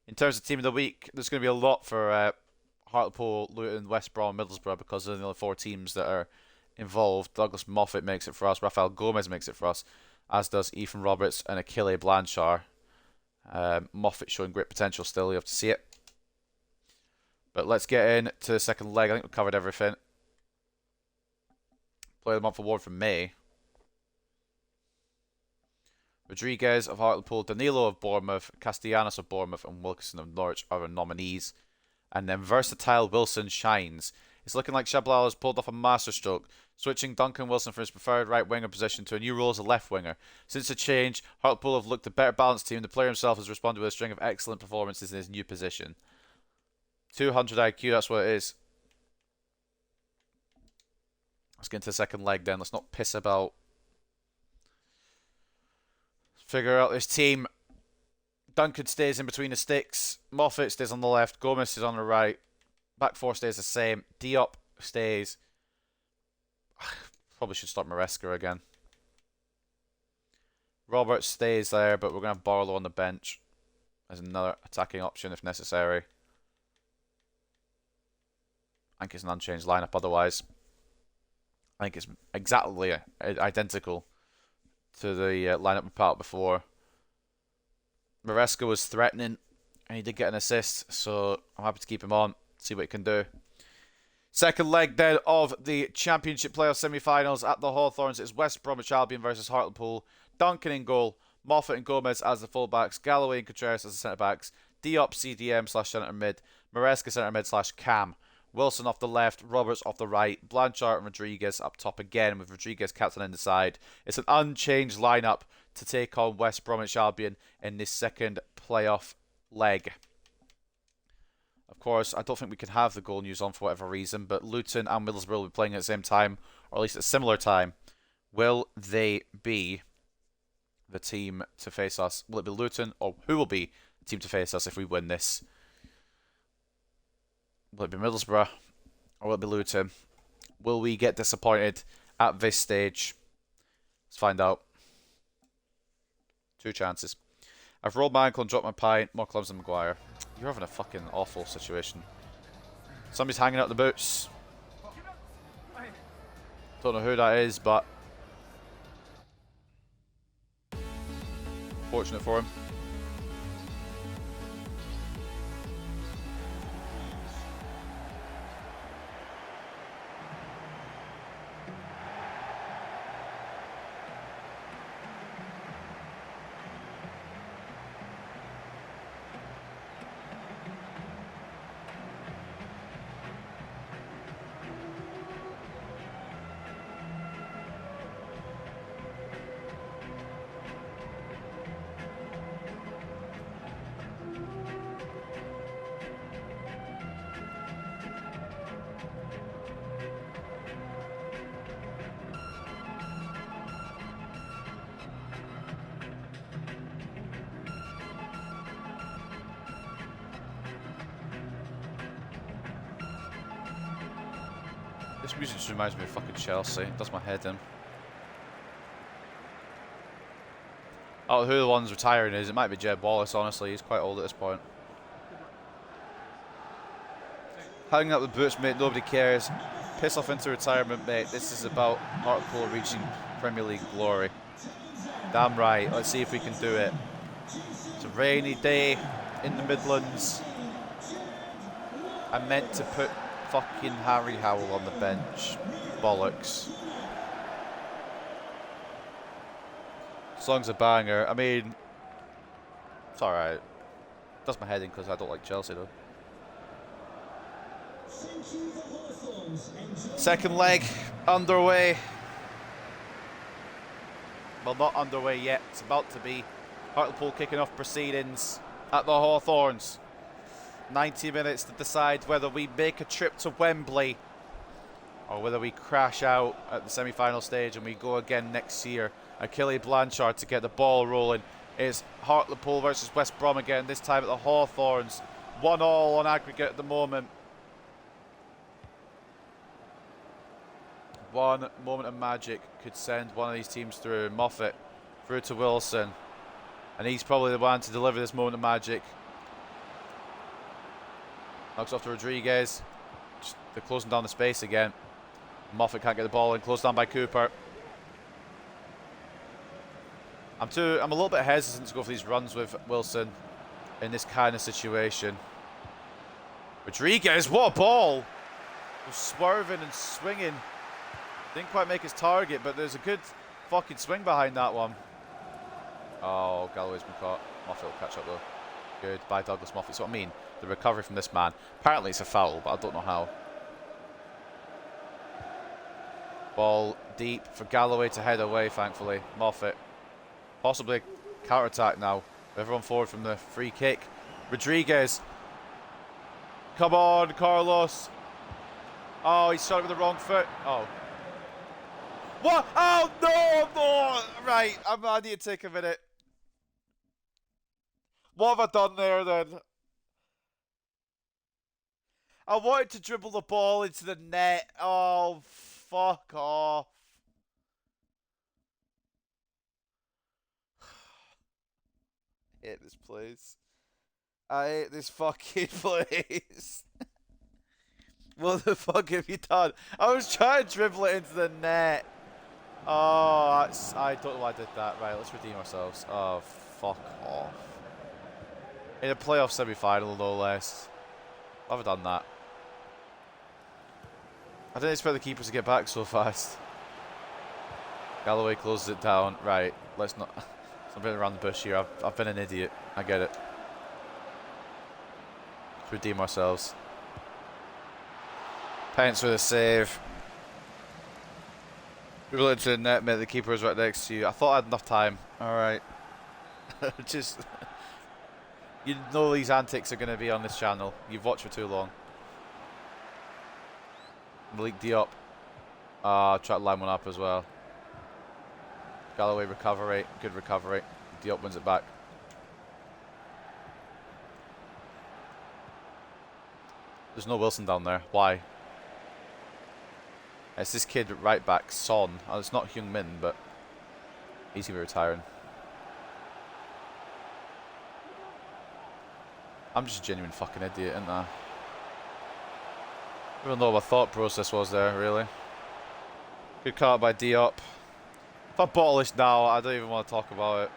A: In terms of team of the week, there's going to be a lot for Hartlepool, Luton, West Brom, Middlesbrough because they're the only 4 teams that are involved. Douglas Moffat makes it for us. Rafael Gomez makes it for us, as does Ethan Roberts and Achille Blanchard. Moffat showing great potential still. You have to see it. But let's get into the second leg. I think we've covered everything. Player of the Month award from May. Rodriguez of Hartlepool, Danilo of Bournemouth, Castellanos of Bournemouth, and Wilkinson of Norwich are our nominees. And then versatile Wilson shines. It's looking like Chabalala has pulled off a masterstroke, switching Duncan Wilson from his preferred right winger position to a new role as a left winger. Since the change, Hartlepool have looked a better balanced team. The player himself has responded with a string of excellent performances in his new position. 200 IQ, that's what it is. Let's get into the second leg then. Let's not piss about. Figure out this team. Duncan stays in between the sticks. Moffat stays on the left. Gomez is on the right. Back four stays the same. Diop stays. Probably should start Maresca again. Roberts stays there, but we're going to have Barlow on the bench as another attacking option if necessary. I think it's an unchanged lineup otherwise. I think it's exactly identical to the lineup we put out before. Maresca was threatening and he did get an assist, so I'm happy to keep him on, see what he can do. Second leg then of the Championship playoff semi-finals at the Hawthorns is West Bromwich Albion versus Hartlepool. Duncan in goal, Moffat and Gomez as the fullbacks, Galloway and Contreras as the centre-backs, Diop CDM/centre mid, Maresca centre mid/cam. Wilson off the left, Roberts off the right, Blanchard and Rodriguez up top again with Rodriguez captain in the side. It's an unchanged lineup to take on West Bromwich Albion in this second playoff leg. Of course, I don't think we can have the goal news on for whatever reason, but Luton and Middlesbrough will be playing at the same time, or at least at a similar time. Will they be the team to face us? Will it be Luton, or who will be the team to face us if we win this? Will it be Middlesbrough or will it be Luton? Will we get disappointed at this stage? Let's find out. 2 chances. I've rolled my ankle and dropped my pint. More clubs than Maguire. You're having a fucking awful situation. Somebody's hanging out the boots. Don't know who that is, but fortunate for him. This music just reminds me of fucking Chelsea. It does my head in. Oh, who the one's retiring is? It might be Jed Wallace, honestly. He's quite old at this point. Hanging up the boots, mate. Nobody cares. piss off into retirement, mate. This is about Hartlepool reaching Premier League glory. Damn right. Let's see if we can do it. It's a rainy day in the Midlands. I meant to put fucking Harry Howell on the bench. Bollocks. Song's a banger. I mean, it's alright. Does my head in because I don't like Chelsea though. Second leg underway. Well, not underway yet. It's about to be. Hartlepool kicking off proceedings at the Hawthorns. 90 minutes to decide whether we make a trip to Wembley or whether we crash out at the semi-final stage and we go again next year. Achille Blanchard to get the ball rolling. It's Hartlepool versus West Brom again, this time at the Hawthorns. 1-1 on aggregate at the moment. One moment of magic could send one of these teams through. Moffat through to Wilson. And he's probably the one to deliver this moment of magic. Knocks off to Rodriguez. They're closing down the space again. Moffat can't get the ball in. Closed down by Cooper. I'm a little bit hesitant to go for these runs with Wilson in this kind of situation. Rodriguez, what a ball! Was swerving and swinging. Didn't quite make his target, but there's a good fucking swing behind that one. Oh, Galloway's been caught. Moffat will catch up though. Good by Douglas Moffat. So I mean, the recovery from this man. Apparently it's a foul, but I don't know how. Ball deep for Galloway to head away, thankfully. Moffat. Possibly counter-attack now. Everyone forward from the free kick. Rodriguez. Come on, Carlos. Oh, he started with the wrong foot. Oh. What? Oh, no! Right, I need to take a minute. What have I done there, then? I wanted to dribble the ball into the net. Oh, fuck off. I hate this place. I hate this fucking place. What the fuck have you done? I was trying to dribble it into the net. Oh, I don't know why I did that. Right, let's redeem ourselves. Oh, fuck off. In a playoff semi-final, no less. Why have I done that? I didn't expect the keepers to get back so fast. Galloway closes it down. Right, let's not... I'm running around the bush here. I've been an idiot. I get it. Let's redeem ourselves. Pence with a save. Dribble into the net, mate. The keeper is right next to you. I thought I had enough time. Alright. Just... You know these antics are going to be on this channel. You've watched for too long. Malik Diop. Try to line one up as well. Galloway recovery. Good recovery. Diop wins it back. There's no Wilson down there. Why? It's this kid right back, Son. Oh, it's not Hyung Min, but he's going to be retiring. I'm just a genuine fucking idiot, ain't I? I don't know what my thought process was there, really. Good cut by Diop. If I bottle this now, I don't even want to talk about it.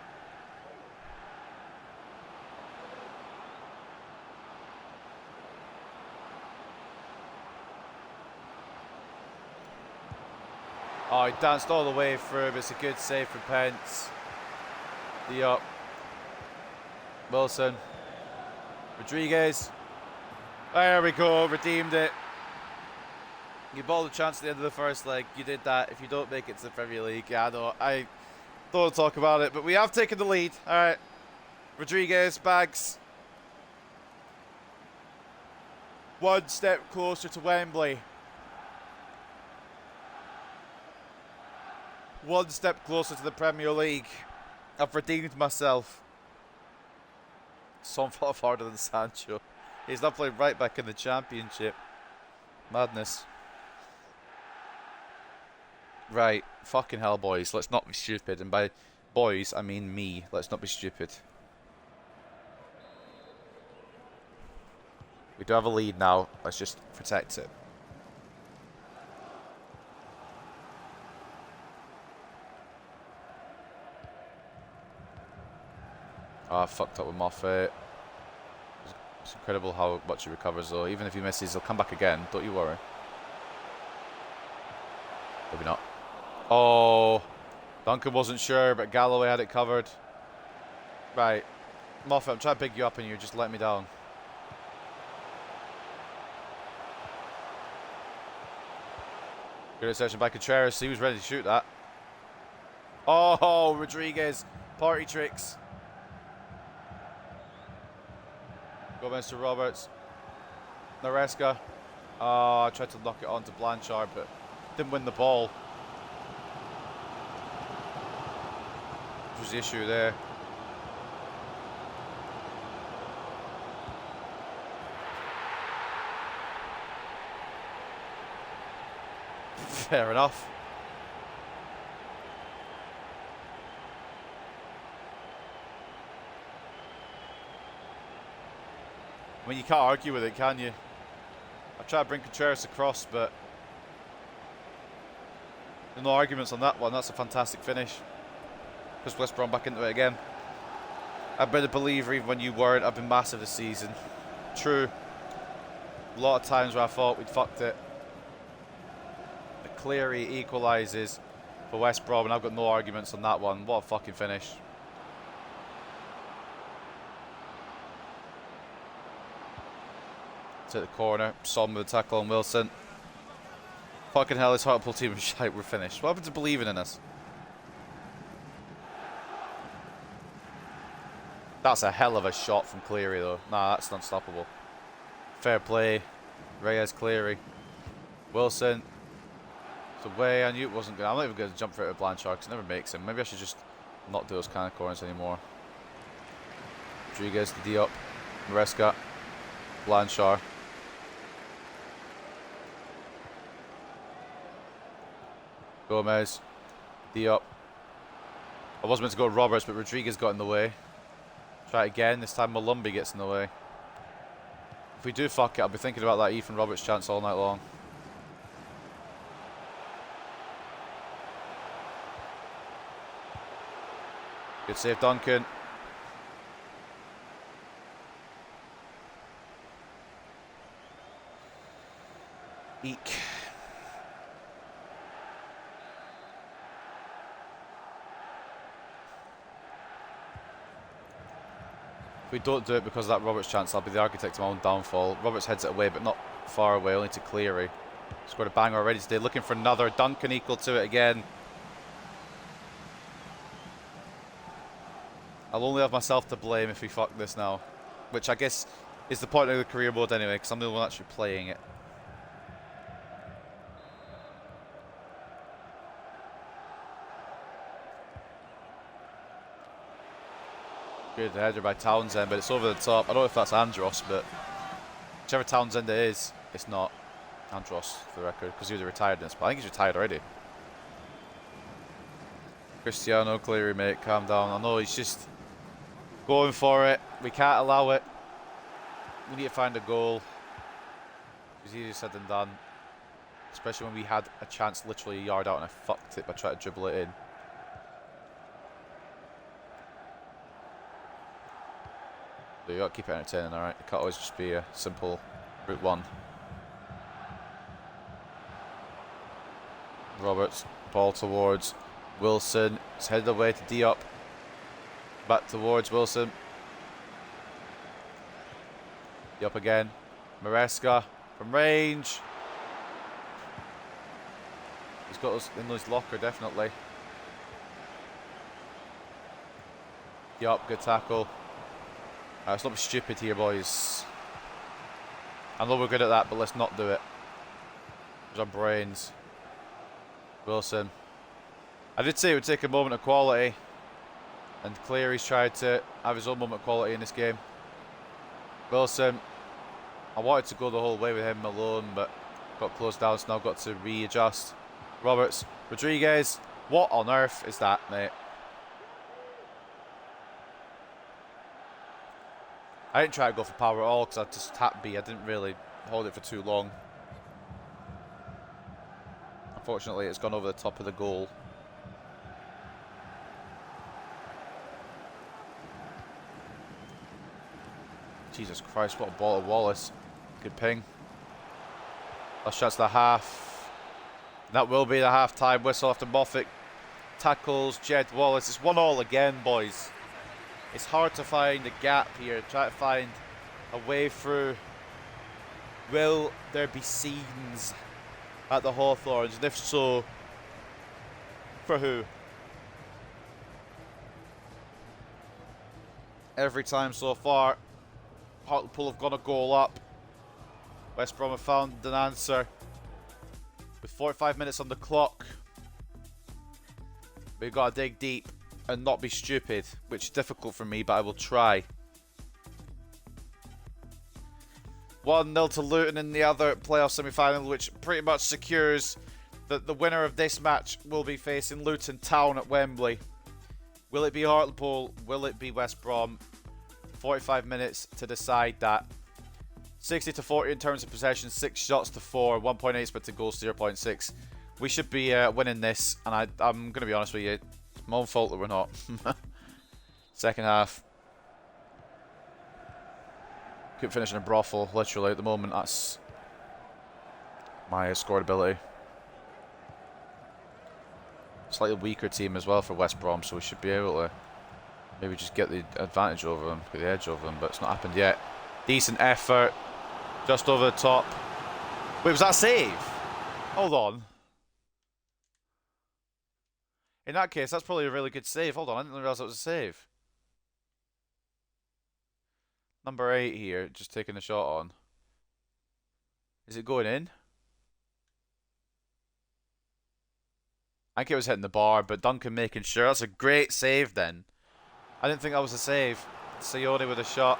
A: Oh, he danced all the way through, but it's a good save from Pence. Diop. Wilson. Rodriguez. There we go, redeemed it. You balled a chance at the end of the first leg. You did that. If you don't make it to the Premier League, yeah, I know. I don't want to talk about it, but we have taken the lead. All right. Rodriguez, Bags. One step closer to Wembley. One step closer to the Premier League. I've redeemed myself. Son fought harder than Sancho. He's not playing right back in the Championship. Madness. Right, fucking hell, boys. Let's not be stupid. And by boys, I mean me. Let's not be stupid. We do have a lead now. Let's just protect it. Oh, I fucked up with Moffat. It's incredible how much he recovers though. Even if he misses, he'll come back again. Don't you worry. Maybe not. Oh, Duncan wasn't sure, but Galloway had it covered. Right. Moffat, I'm trying to pick you up and you just let me down. Good interception by Contreras. He was ready to shoot that. Oh, Rodriguez. Party tricks. Gomez to Roberts. Naresca. Oh, I tried to knock it onto Blanchard, but didn't win the ball. Which was the issue there. Fair enough. I mean, you can't argue with it, can you? I tried to bring Contreras across, but there's no arguments on that one. That's a fantastic finish. Puts West Brom back into it again. I've been a believer even when you weren't. I've been massive this season. True. A lot of times where I thought we'd fucked it. But Cleary equalises for West Brom, and I've got no arguments on that one. What a fucking finish. At the corner, Son with a tackle on Wilson. Fucking hell, this Hartlepool team is shite. We're finished. What happened to believing in us? That's a hell of a shot from Cleary, though. Nah, that's unstoppable. Fair play. Reyes, Cleary. Wilson. It's away. I knew it wasn't good. I'm not even going to jump for it with Blanchard because it never makes him. Maybe I should just not do those kind of corners anymore. Rodriguez to Diop. Maresca. Blanchard. Gomez, Diop. I was meant to go Roberts, but Rodriguez got in the way. Try it again. This time Malumbi gets in the way. If we do fuck it, I'll be thinking about that Ethan Roberts chance all night long. Good save, Duncan. Eek. If we don't do it because of that Roberts chance, I'll be the architect of my own downfall. Roberts heads it away, but not far away, only to Cleary. Scored a banger already today, looking for another. Duncan equal to it again. I'll only have myself to blame if we fuck this now. Which I guess is the point of the career mode anyway, because I'm the one actually playing it. Good header by Townsend, but it's over the top. I don't know if that's Andros, but whichever Townsend it is, it's not Andros for the record, because he was retired in this, but I think he's retired already. Cristiano, Cleary, mate, calm down. I know he's just going for it. We can't allow it. We need to find a goal. It's easier said than done, especially when we had a chance literally a yard out and I fucked it by trying to dribble it in. So you got to keep it entertaining, alright? It can't always just be a simple route one. Roberts, ball towards Wilson. It's headed away to Diop. Back towards Wilson. Diop again. Maresca from range. He's got us in his locker, definitely. Diop, good tackle. Let's not be stupid here, boys. I know we're good at that, but let's not do it. There's our brains. Wilson. I did say it would take a moment of quality, and Cleary's tried to have his own moment of quality in this game. Wilson. I wanted to go the whole way with him alone, but got closed down, so now I've got to readjust. Roberts. Rodriguez. What on earth is that, mate? I didn't try to go for power at all because I just tapped B. I didn't really hold it for too long. Unfortunately, it's gone over the top of the goal. Jesus Christ, what a ball of Wallace. Good ping. Last shot's the half. That will be the half-time whistle after Moffat tackles Jed Wallace. It's 1-1 again, boys. It's hard to find a gap here. Try to find a way through. Will there be scenes at the Hawthorns? And if so, for who? Every time so far, Hartlepool have gone a goal up. West Brom have found an answer. With 45 minutes on the clock, we've got to dig deep and not be stupid, which is difficult for me, but I will try. 1-0 to Luton in the other playoff semi-final, which pretty much secures that the winner of this match will be facing Luton Town at Wembley. Will it be Hartlepool? Will it be West Brom? 45 minutes to decide that. 60-40 in terms of possession, 6 shots to 4, 1.8 expected goals, 0.6. We should be winning this, and I'm going to be honest with you, it's my own fault that we're not. Second half. Couldn't finish in a brothel, literally, at the moment. That's my scored ability. Slightly weaker team as well for West Brom, so we should be able to maybe just get the advantage over them, get the edge over them, but it's not happened yet. Decent effort. Just over the top. Wait, was that a save? Hold on. In that case, that's probably a really good save. Hold on, I didn't realise that was a save. Number 8 here, just taking the shot on. Is it going in? I think it was hitting the bar, but Duncan making sure. That's a great save then. I didn't think that was a save. Sione with a shot.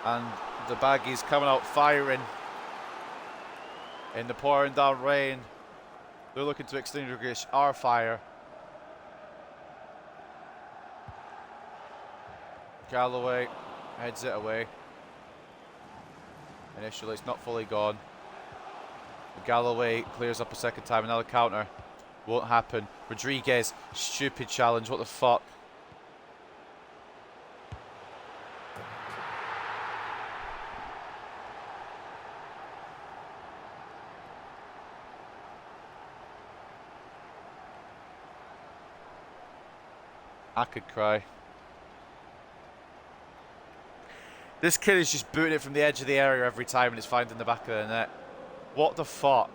A: And the Baggies coming out firing in the pouring down rain. They're looking to extinguish our fire. Galloway heads it away. Initially, it's not fully gone. But Galloway clears up a second time. Another counter. Won't happen. Rodriguez, stupid challenge. What the fuck? I could cry. This kid is just booting it from the edge of the area every time and it's finding the back of the net. What the fuck?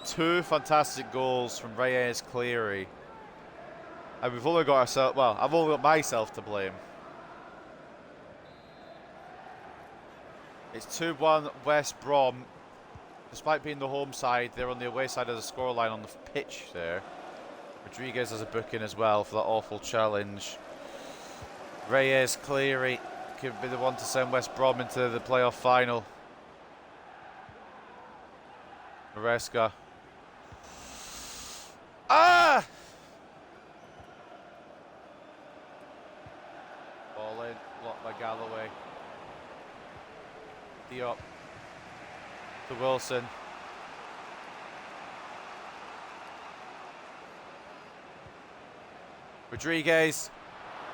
A: 2 fantastic goals from Reyes Cleary. And we've only got ourselves, well, I've only got myself to blame. It's 2-1 West Brom. Despite being the home side, they're on the away side of the scoreline on the pitch there. Rodriguez has a booking as well for that awful challenge. Reyes Cleary could be the one to send West Brom into the playoff final. Maresca. Ah! Ball in, blocked by Galloway. Diop to Wilson. Rodriguez.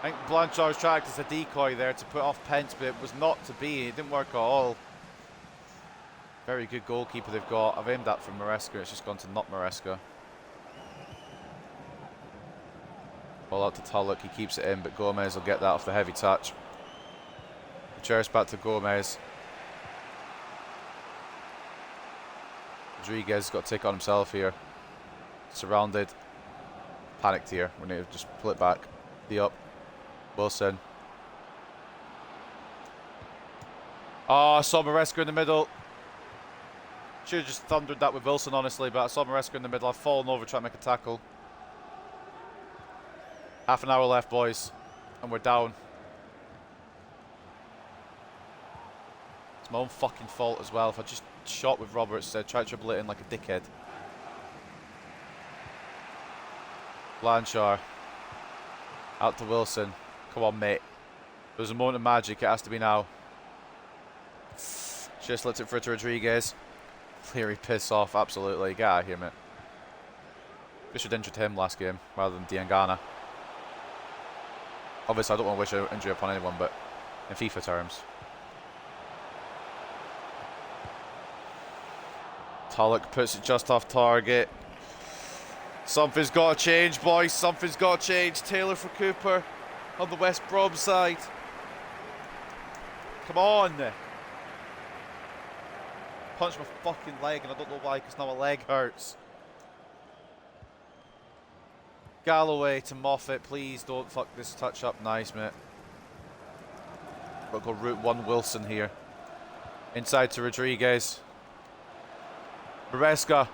A: I think Blanchard's tried as a decoy there to put off Pence, but it was not to be. It didn't work at all. Very good goalkeeper they've got. I've aimed that for Maresca. It's just gone to not Maresca. Ball out to Tulloch. He keeps it in, but Gomez will get that off the heavy touch. Cherish back to Gomez. Rodriguez got to take on himself here. Surrounded. Panicked here. We need to just pull it back. Diop. Wilson. Oh, I saw Maresca in the middle. Should have just thundered that with Wilson, honestly, but I saw Maresca in the middle. I've fallen over trying to make a tackle. Half an hour left, boys, and we're down. It's my own fucking fault as well. If I just shot with Roberts, tried to dribble it in like a dickhead. Blanchard. Out to Wilson. Come on, mate. There's a moment of magic. It has to be now. Just lets it through to Rodriguez. Cleary piss off. Absolutely. Get out of here, mate. They should have injured him last game rather than Diangana. Obviously, I don't want to wish an injury upon anyone, but in FIFA terms. Tulloch puts it just off target. Something's got to change, boys. Something's got to change. Taylor for Cooper on the West Brom side. Come on. Punched my fucking leg, and I don't know why, because now my leg hurts. Galloway to Moffat. Please don't fuck this touch up. Nice, mate. Got to go route one Wilson here. Inside to Rodriguez. Maresca.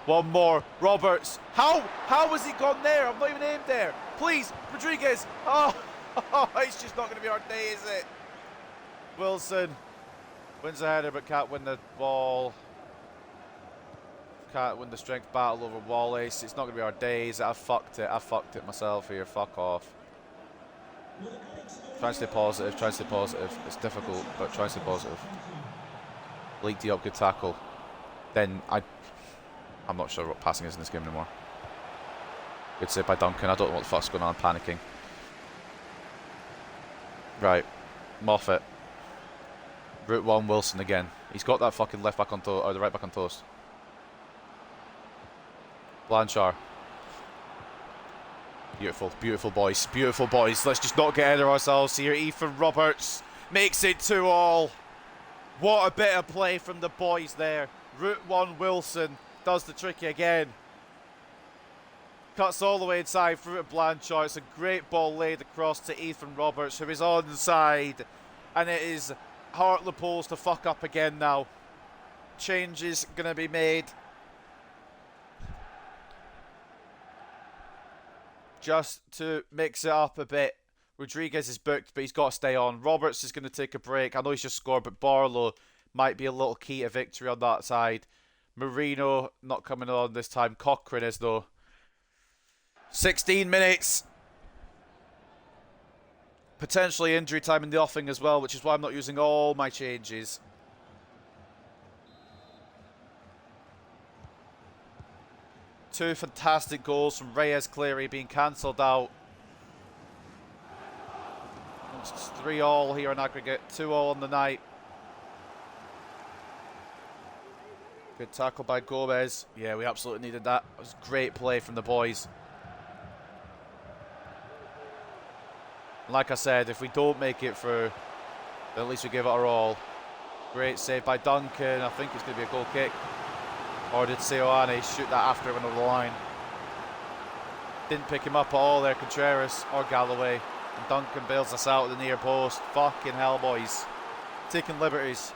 A: One more. Roberts. How has he gone there? I'm not even aimed there. Please, Rodriguez. Oh, it's just not going to be our day, is it? Wilson wins the header, but can't win the ball. Can't win the strength battle over Wallace. It's not going to be our days. I fucked it. I fucked it myself here. Fuck off. Try and stay positive. Try and stay positive. It's difficult, but try and stay positive. Leak D up, good tackle. Then I'm not sure what passing is in this game anymore. Good save by Duncan. I don't know what the fuck's going on. I'm panicking. Right. Moffat. Route 1 Wilson again. He's got that fucking left back on toast, or the right back on toast. Blanchard. Beautiful, beautiful boys. Beautiful boys. Let's just not get ahead of ourselves here. Ethan Roberts makes it 2-2. What a bit of play from the boys there. Route 1 Wilson does the tricky again. Cuts all the way inside through to Blanchard. It's a great ball laid across to Ethan Roberts, who is onside. And it is Hartlepool's to fuck up again now. Change is going to be made. Just to mix it up a bit. Rodriguez is booked, but he's got to stay on. Roberts is going to take a break. I know he's just scored, but Barlow might be a little key to victory on that side. Marino not coming on this time. Cochrane is, though. 16 minutes. Potentially injury time in the offing as well, which is why I'm not using all my changes. Two fantastic goals from Reyes Cleary being cancelled out. It's 3-3 here in aggregate. 2-2 on the night. Good tackle by Gomez. Yeah, we absolutely needed that. It was great play from the boys. Like I said, if we don't make it through, then at least we give it our all. Great save by Duncan. I think it's going to be a goal kick. Or did Seoane shoot that after it went over the line? Didn't pick him up at all there, Contreras or Galloway. And Duncan bails us out at the near post. Fucking hell, boys. Taking liberties.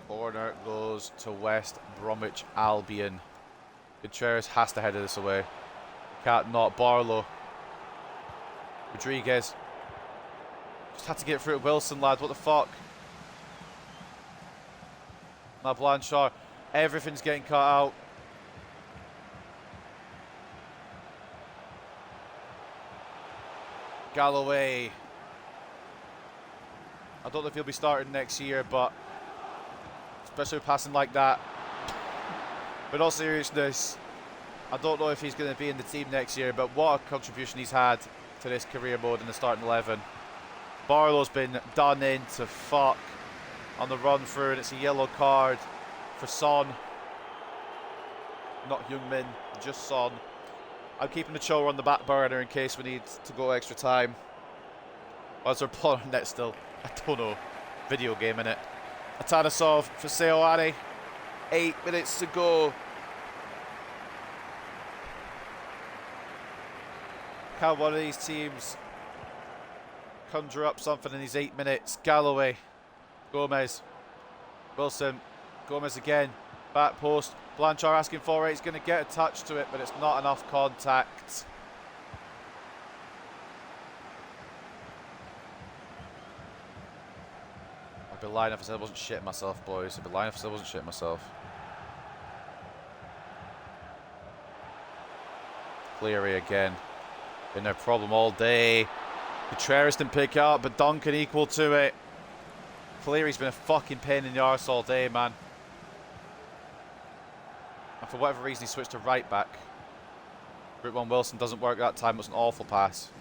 A: Corner goes to West Bromwich Albion. Contreras has to header this away. Can't not. Barlow. Rodriguez. Just had to get through to Wilson, lad. What the fuck? Now Blanchard. Everything's getting cut out. Galloway. I don't know if he'll be starting next year, but especially with passing like that. But in all seriousness, I don't know if he's going to be in the team next year, but what a contribution he's had to this career mode in the starting 11. Barlow's been done in to fuck on the run through, and it's a yellow card for Son. Not Heung-min, just Son. I'm keeping the Cho on the back burner in case we need to go extra time. Why's there plot on net still? I don't know. Video game, innit? Atanasov for Seoane. 8 minutes to go. Can one of these teams conjure up something in these 8 minutes? Galloway. Gomez. Wilson. Gomez again. Back post. Blanchard asking for it. He's going to get a touch to it, but it's not enough contact. I'd be lying if I said I wasn't shitting myself, boys. I'd be lying if I said I wasn't shitting myself. Cleary again. Been their problem all day. Contreras didn't pick up, but Duncan equal to it. Cleary's been a fucking pain in the arse all day, man. And for whatever reason, he switched to right back. Group 1 Wilson doesn't work that time. It was an awful pass.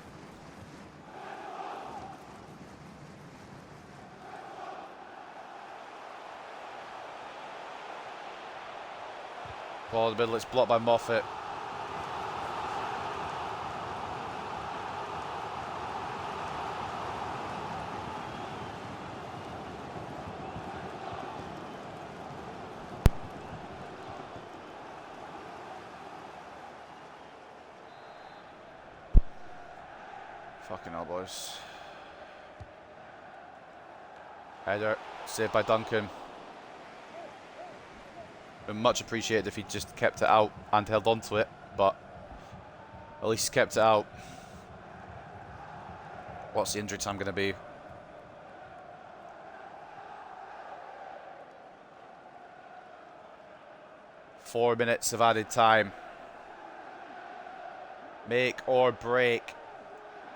A: Ball in the middle, it's blocked by Moffat. Fucking hell, boys. Header, saved by Duncan. Been much appreciated if he just kept it out and held on to it, but at least he kept it out. What's the injury time going to be? Four minutes of added time. Make or break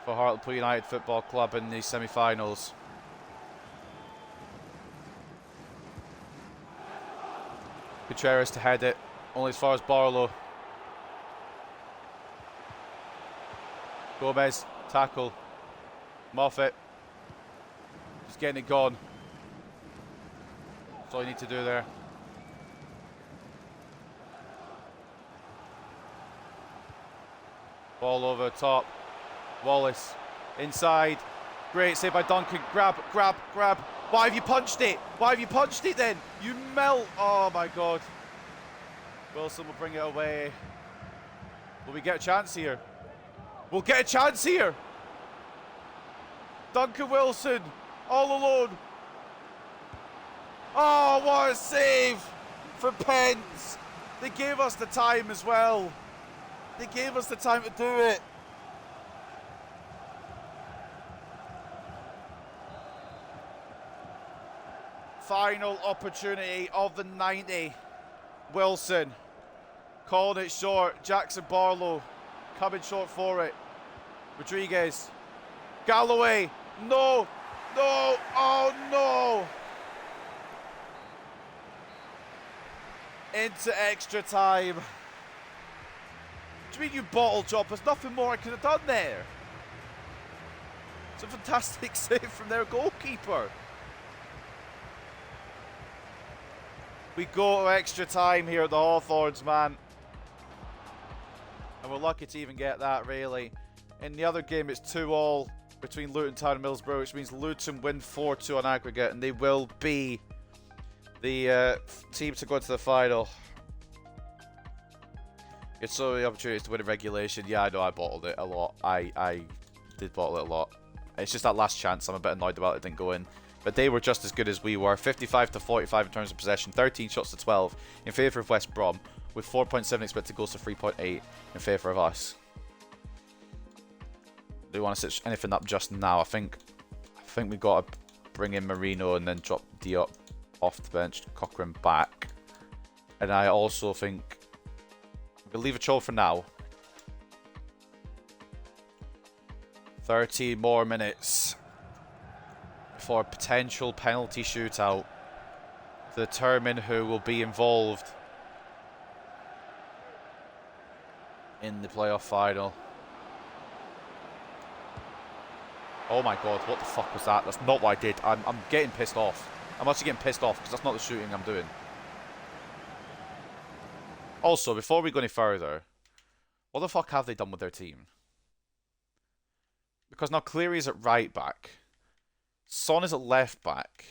A: for Hartlepool United Football Club in the semi-finals. Gutierrez to head it, only as far as Barlow. Gomez, tackle. Moffat, just getting it gone. That's all you need to do there. Ball over top. Wallace, inside. Great save by Duncan. Grab, grab, grab. Why have you punched it? Why have you punched it then? You melt. Oh my God. Wilson will bring it away. Will we get a chance here? We'll get a chance here. Duncan Wilson, all alone. Oh, what a save for Pence. They gave us the time as well. They gave us the time to do it. Final opportunity of the 90. Wilson calling it short. Jackson Barlow coming short for it. Rodriguez. Galloway. No. No. Oh no. Into extra time. What do you mean you bottle job? There's nothing more I could have done there. It's a fantastic save from their goalkeeper. We go to extra time here at the Hawthorns, man. And we're lucky to even get that, really. In the other game, it's 2-2 between Luton Town and Middlesbrough, which means Luton win 4-2 on aggregate, and they will be the team to go to the final. It's so many opportunities to win in regulation. Yeah, I know I bottled it a lot. I did bottle it a lot. It's just that last chance I'm a bit annoyed about it didn't go in. But they were just as good as we were. 55 to 45 in terms of possession. 13 shots to 12 in favour of West Brom. With 4.7 expected goals to 3.8 in favour of us. Do you want to stitch anything up just now? I think we've got to bring in Marino and then drop Diop off the bench. Cochrane back. And I also think we'll leave a Cho for now. 30 more minutes for a potential penalty shootout to determine who will be involved in the playoff final. Oh my God, what the fuck was that? That's not what I did. I'm getting pissed off. I'm actually getting pissed off because that's not the shooting I'm doing. Also, before we go any further, what the fuck have they done with their team? Because now Cleary's at right back. Son is at left back.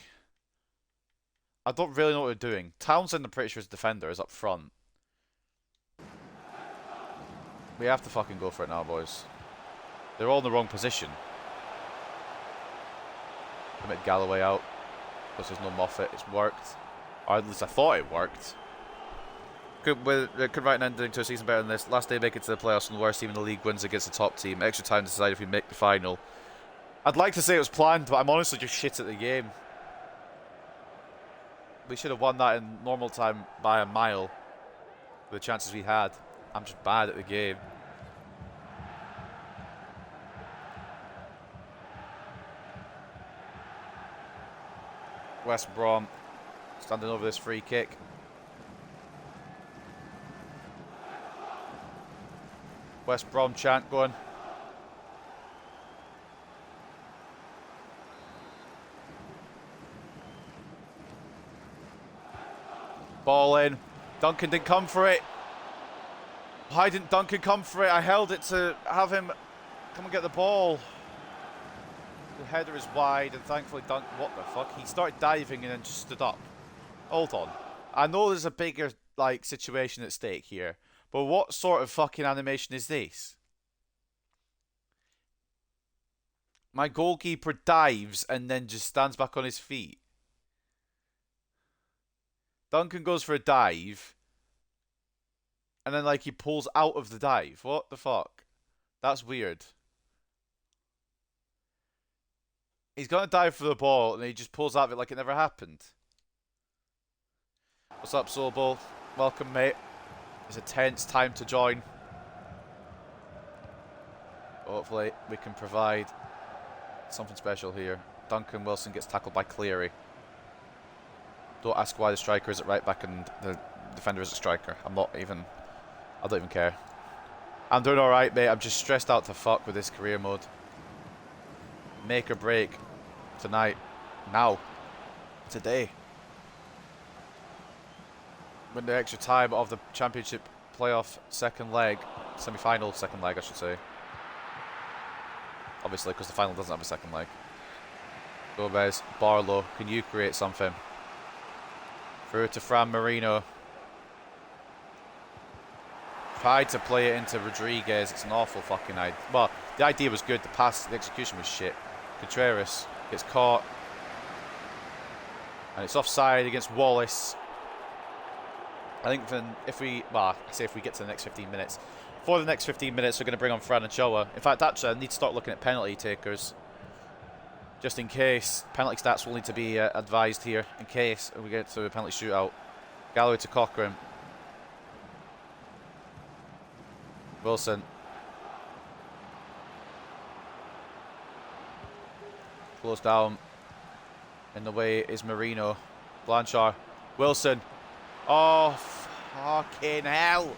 A: I don't really know what they're doing. Townsend, I'm pretty sure, is defender, is up front. We have to fucking go for it now, boys. They're all in the wrong position. Commit Galloway out. Because there's no Moffat. It's worked. Or at least I thought it worked. Could write an ending to a season better than this. Last day make it to the playoffs and the worst team in the league wins against the top team. Extra time to decide if we make the final. I'd like to say it was planned, but I'm honestly just shit at the game. We should have won that in normal time by a mile. With the chances we had. I'm just bad at the game. West Brom standing over this free kick. West Brom chant going. Ball in. Duncan didn't come for it. Why didn't Duncan come for it? I held it to have him come and get the ball. The header is wide, and thankfully Duncan... What the fuck? He started diving and then just stood up. Hold on. I know there's a bigger, like, situation at stake here, but what sort of fucking animation is this? My goalkeeper dives and then just stands back on his feet. Duncan goes for a dive, and then, like, he pulls out of the dive. What the fuck? That's weird. He's going to dive for the ball, and he just pulls out of it like it never happened. What's up, Sobol? Welcome, mate. It's a tense time to join. Hopefully, we can provide something special here. Duncan Wilson gets tackled by Cleary. Don't ask why the striker is at right back and the defender is a striker. I don't even care. I'm doing alright, mate. I'm just stressed out to fuck with this career mode. Make or break tonight. Now. Today. Win the extra time of the championship playoff second leg. Semi-final second leg, I should say. Obviously, because the final doesn't have a second leg. Gomez, Barlow, can you create something? Through to Fran Marino. Tried to play it into Rodriguez. It's an awful fucking idea. Well, the idea was good. The execution was shit. Contreras gets caught. And it's offside against Wallace. I think if we get to the next 15 minutes. For the next 15 minutes, we're going to bring on Fran Ochoa. In fact, actually, I need to start looking at penalty takers. Just in case. Penalty stats will need to be advised here. In case we get to a penalty shootout. Galloway to Cochrane. Wilson. Close down. In the way is Marino. Blanchard. Wilson. Oh, fucking hell.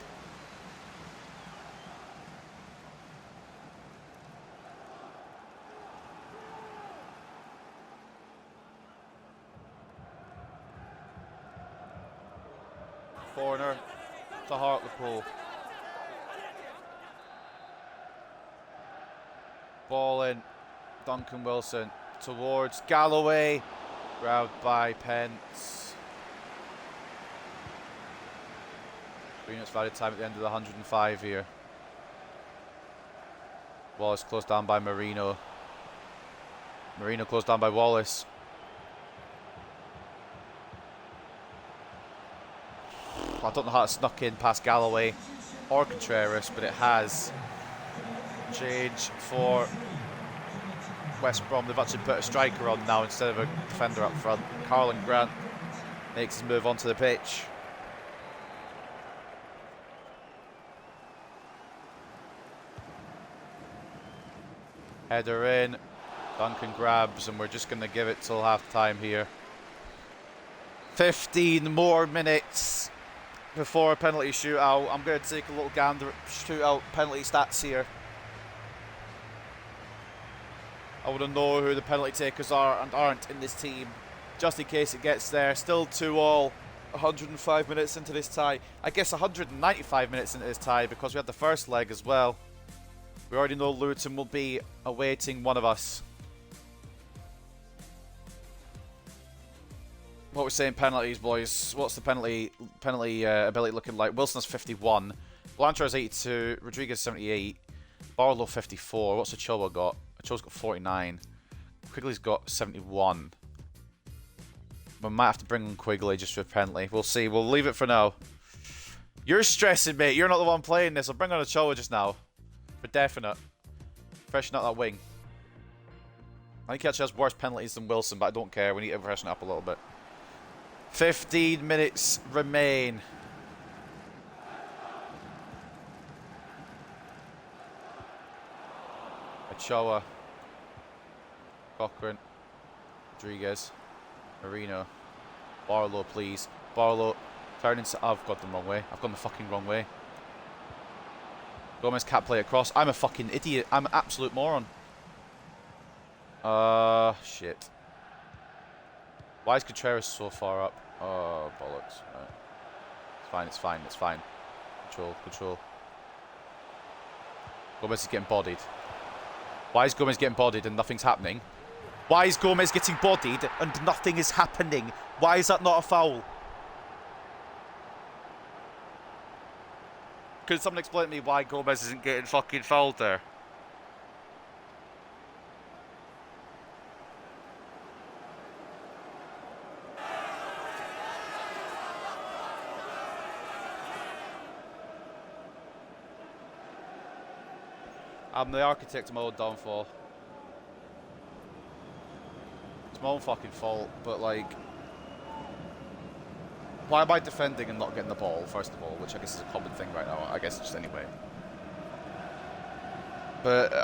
A: Corner to Hartlepool. Ball in. Duncan Wilson towards Galloway. Grabbed by Pence. 3 minutes valid time at the end of the 105 here. Wallace closed down by Marino. Marino closed down by Wallace. I don't know how it snuck in past Galloway or Contreras, but it has. Change for West Brom. They've actually put a striker on now instead of a defender up front. Carlin Grant makes his move onto the pitch. Header in. Duncan grabs, and we're just going to give it till half time here. 15 more minutes before a penalty shootout. I'm going to take a little gander at shootout penalty stats here. I want to know who the penalty takers are and aren't in this team, just in case it gets there. Still 2-2, 105 minutes into this tie. I guess 195 minutes into this tie because we had the first leg as well. We already know Luton will be awaiting one of us. What we're saying penalties, boys. What's the penalty ability looking like? Wilson's 51, Blanchard's 82, Rodriguez 78, Barlow 54. What's Ochoa got? Ochoa's got 49. Quigley's got 71. We might have to bring on Quigley just for a penalty. We'll see. We'll leave it for now. You're stressing, mate. You're not the one playing this. I'll bring on Ochoa just now. For definite. Freshen up that wing. I think he actually has worse penalties than Wilson, but I don't care. We need to freshen up a little bit. 15 minutes remain. Ochoa. Cochrane. Rodriguez. Marino. Barlow, please. Barlow. Turn into... I've got the wrong way. I've gone the fucking wrong way. Gomez can't play across. I'm a fucking idiot. I'm an absolute moron. Shit. Why is Contreras so far up? Oh, bollocks. Right. It's fine, it's fine, it's fine. Control, control. Gomez is getting bodied. Why is Gomez getting bodied and nothing's happening? Why is Gomez getting bodied and nothing is happening? Why is that not a foul? Could someone explain to me why Gomez isn't getting fucking fouled there? I'm the architect of my own downfall. It's my own fucking fault, but like... Why am I defending and not getting the ball, first of all, which I guess is a common thing right now, I guess just anyway. But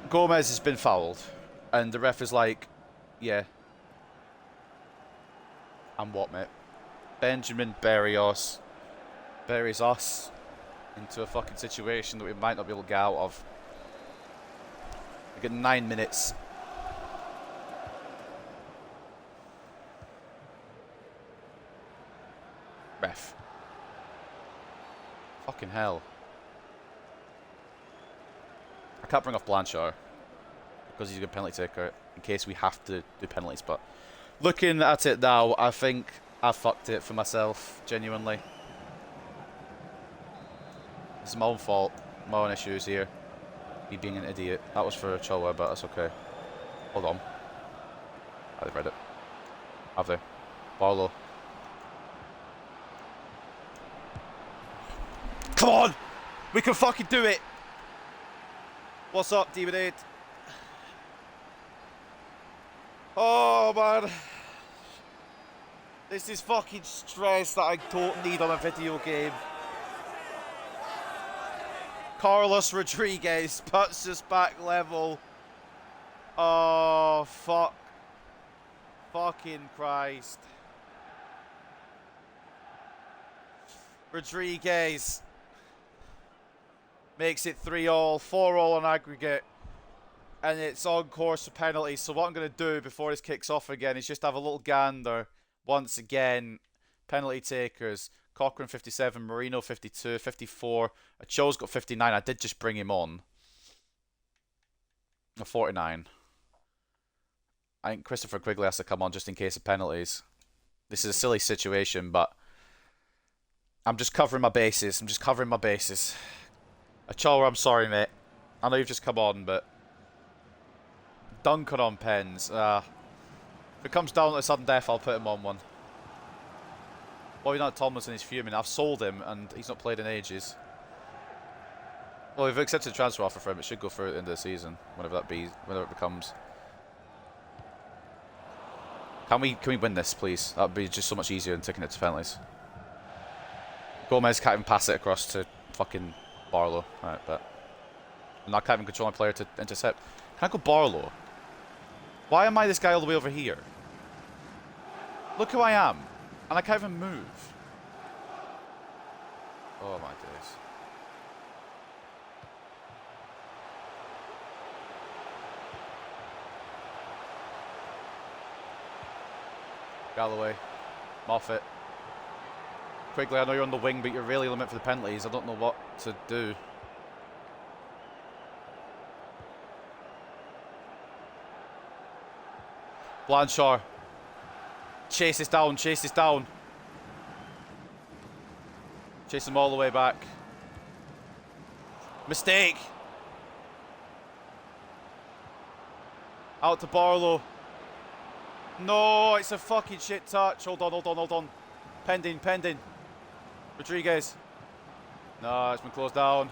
A: Gomez has been fouled, and the ref is like, yeah. And what, mate? Benjamin buries us into a fucking situation that we might not be able to get out of. We get 9 minutes. Ref. Fucking hell. I can't bring off Blanchard because he's a good penalty taker in case we have to do penalties, but looking at it now, I think I fucked it for myself, genuinely. It's my own fault, my own issues here. Me being an idiot. That was for Chowa, but that's okay. Hold on. I've read it. Have they? Barlow. Come on! We can fucking do it! What's up, D8? Oh, man. This is fucking stress that I don't need on a video game. Carlos Rodriguez puts us back level. Oh, fuck. Fucking Christ. Rodriguez makes it 3-all, 4-all on aggregate, and it's on course for penalties. So what I'm going to do before this kicks off again is just have a little gander once again. Penalty takers: Cochran 57, Marino 52, 54. Acho's got 59. I did just bring him on. 49. I think Christopher Quigley has to come on just in case of penalties. This is a silly situation, but I'm just covering my bases. I'm just covering my bases. Achoa, I'm sorry, mate. I know you've just come on, but Duncan on pens. If it comes down to sudden death, I'll put him on one. Well, you know, Tomlinson is fuming. I've sold him, and he's not played in ages. Well, we've accepted a transfer offer for him. It should go through at the end of the season, whenever it becomes. Can we win this, please? That would be just so much easier than taking it to penalties. Gomez can't even pass it across to fucking Barlow. Alright, but and I can't even control my player to intercept. Can I go Barlow? Why am I this guy all the way over here? Look who I am. And I can't even move. Oh my days. Galloway. Moffat. Quigley, I know you're on the wing, but you're really limit for the penalties. I don't know what to do. Blanchard. Chase this down, chase this down. Chase him all the way back. Mistake. Out to Barlow. No, it's a fucking shit touch. Hold on, hold on, hold on. Pending, pending. Rodriguez. No, it's been closed down.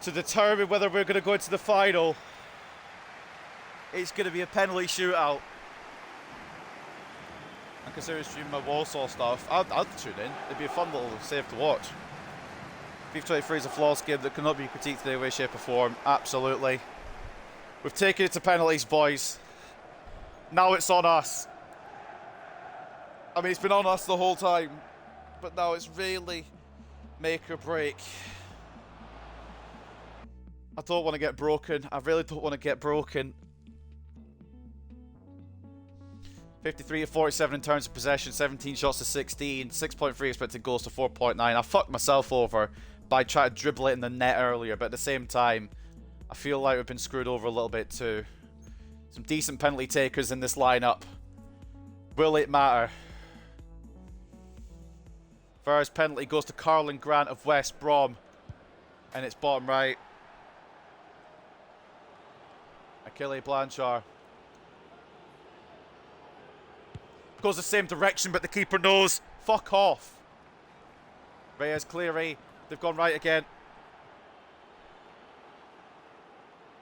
A: To determine whether we're going to go into the final, it's going to be a penalty shootout. I'm considering streaming my Warsaw stuff. I'd tune in. It'd be a fun little save to watch. FIFA 23 is a flawless game that cannot be critiqued in any way, shape or form. Absolutely. We've taken it to penalties, boys. Now it's on us. I mean, it's been on us the whole time, but now it's really make or break. I don't want to get broken. I really don't want to get broken. 53 to 47 in terms of possession, 17 shots to 16, 6.3 expected goals to 4.9. I fucked myself over by trying to dribble it in the net earlier, but at the same time, I feel like we've been screwed over a little bit too. Some decent penalty takers in this lineup. Will it matter? First penalty goes to Carlin Grant of West Brom, and it's bottom right. Achille Blanchard. Goes the same direction, but the keeper knows. Fuck off. Reyes Cleary. They've gone right again.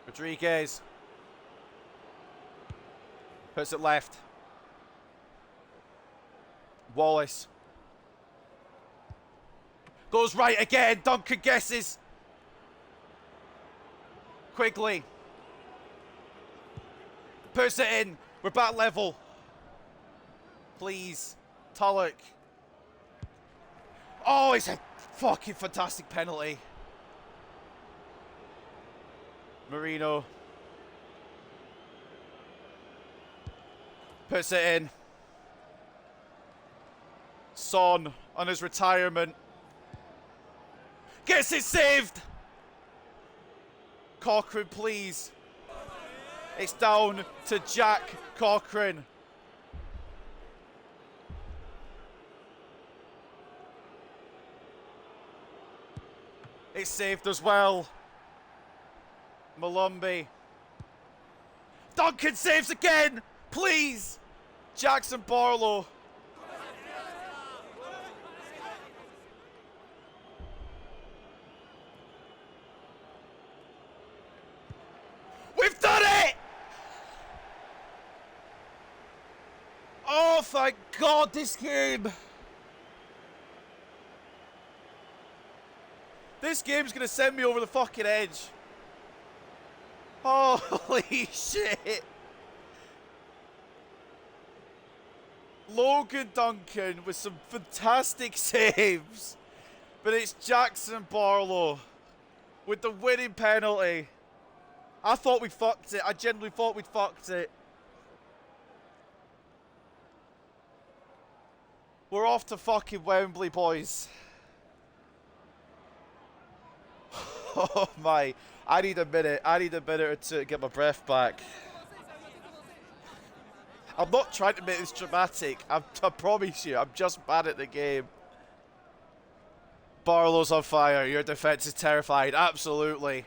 A: Rodriguez. Puts it left. Wallace. Goes right again. Duncan guesses. Quigley. Puts it in. We're back level. Please. Tulloch. Oh, it's a fucking fantastic penalty. Marino. Puts it in. Son on his retirement. Gets it saved. Cochrane, please. It's down to Jack Cochrane. It's saved as well. Malumbi. Duncan saves again. Please. Jackson Barlow. We've done it! Oh, thank God, this game. This game's gonna send me over the fucking edge. Holy shit. Logan Duncan with some fantastic saves. But it's Jackson Barlow with the winning penalty. I thought we fucked it. I genuinely thought we'd fucked it. We're off to fucking Wembley, boys. Oh my. I need a minute. I need a minute or two to get my breath back. I'm not trying to make this dramatic. I promise you. I'm just bad at the game. Barlow's on fire. Your defense is terrified. Absolutely.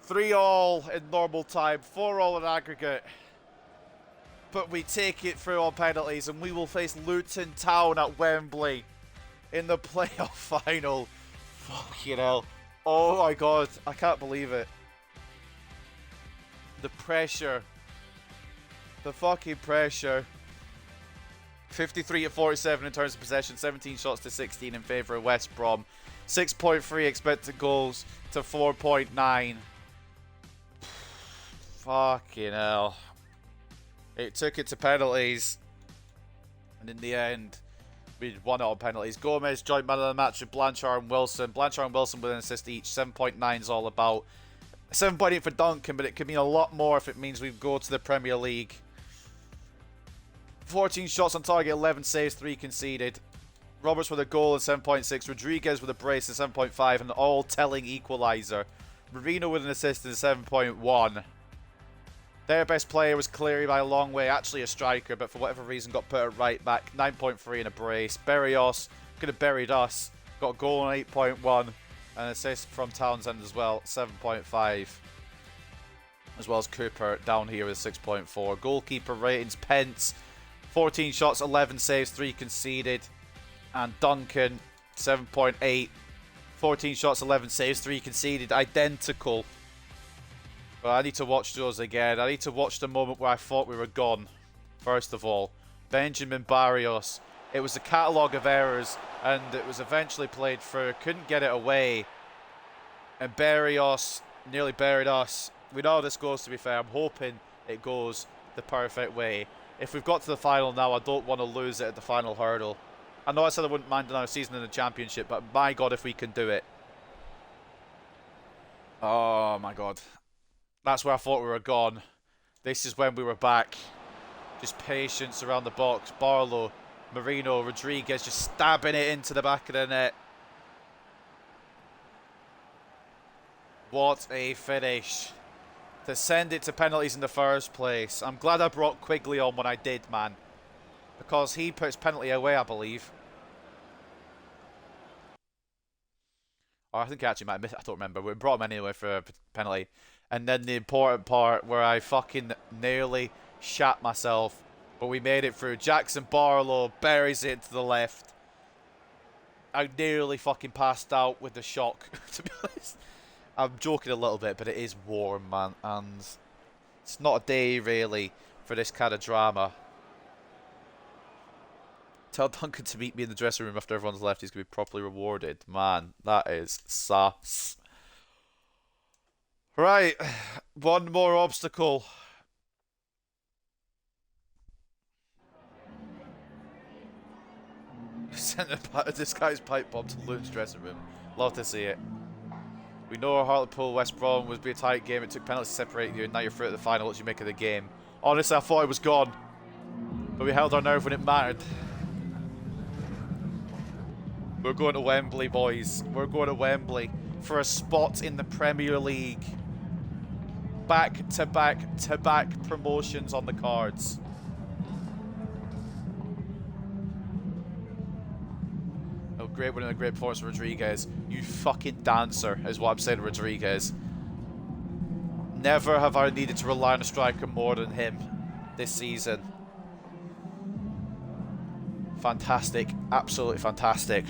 A: 3-all in normal time. 4-all in aggregate. But we take it through on penalties, and we will face Luton Town at Wembley in the playoff final. Fucking hell. Oh my God. I can't believe it. The pressure. The fucking pressure. 53 to 47 in terms of possession. 17 shots to 16 in favour of West Brom. 6.3 expected goals to 4.9. Fucking hell. It took it to penalties. And in the end, we won it on penalties. Gomez joint man of the match with Blanchard and Wilson. Blanchard and Wilson with an assist each. 7.9 is all about. 7.8 for Duncan, but it could mean a lot more if it means we go to the Premier League. 14 shots on target, 11 saves, 3 conceded. Roberts with a goal and 7.6. Rodriguez with a brace and 7.5. And all-telling equaliser. Marino with an assist and 7.1. Their best player was Cleary by a long way. Actually a striker, but for whatever reason got put at right back. 9.3 in a brace. Berrios could have buried us. Got a goal on 8.1. An assist from Townsend as well, 7.5. As well as Cooper down here with 6.4. Goalkeeper ratings, Pence. 14 shots, 11 saves, 3 conceded. And Duncan, 7.8. 14 shots, 11 saves, 3 conceded. Identical. But I need to watch those again. I need to watch the moment where I thought we were gone. First of all, Benjamin Barrios. It was a catalogue of errors, and it was eventually played through. Couldn't get it away. And Barrios nearly buried us. We know how this goes, to be fair. I'm hoping it goes the perfect way. If we've got to the final now, I don't want to lose it at the final hurdle. I know I said I wouldn't mind another season in the championship, but my God, if we can do it. Oh my God. That's where I thought we were gone. This is when we were back. Just patience around the box. Barlow, Marino, Rodriguez just stabbing it into the back of the net. What a finish. To send it to penalties in the first place. I'm glad I brought Quigley on when I did, man. Because he puts penalty away, I believe. Oh, I think I actually might have missed it. I don't remember. We brought him anyway for a penalty. And then the important part where I fucking nearly shat myself. But we made it through. Jackson Barlow buries it to the left. I nearly fucking passed out with the shock, to be honest. I'm joking a little bit, but it is warm, man. And it's not a day, really, for this kind of drama. Tell Duncan to meet me in the dressing room after everyone's left. He's going to be properly rewarded. Man, that is sus. Right, one more obstacle. Sent this guy's pipe bomb to Luton's dressing room. Love to see it. We know Hartlepool West Brom would be a tight game. It took penalties to separate you, and now you're through at the final. What do you make of the game? Honestly, I thought I was gone, but we held our nerve when it mattered. We're going to Wembley, boys. We're going to Wembley for a spot in the Premier League. Back-to-back promotions on the cards. Oh, great win and a great performance from Rodriguez. You fucking dancer, is what I'm saying to Rodriguez. Never have I needed to rely on a striker more than him this season. Fantastic. Absolutely fantastic.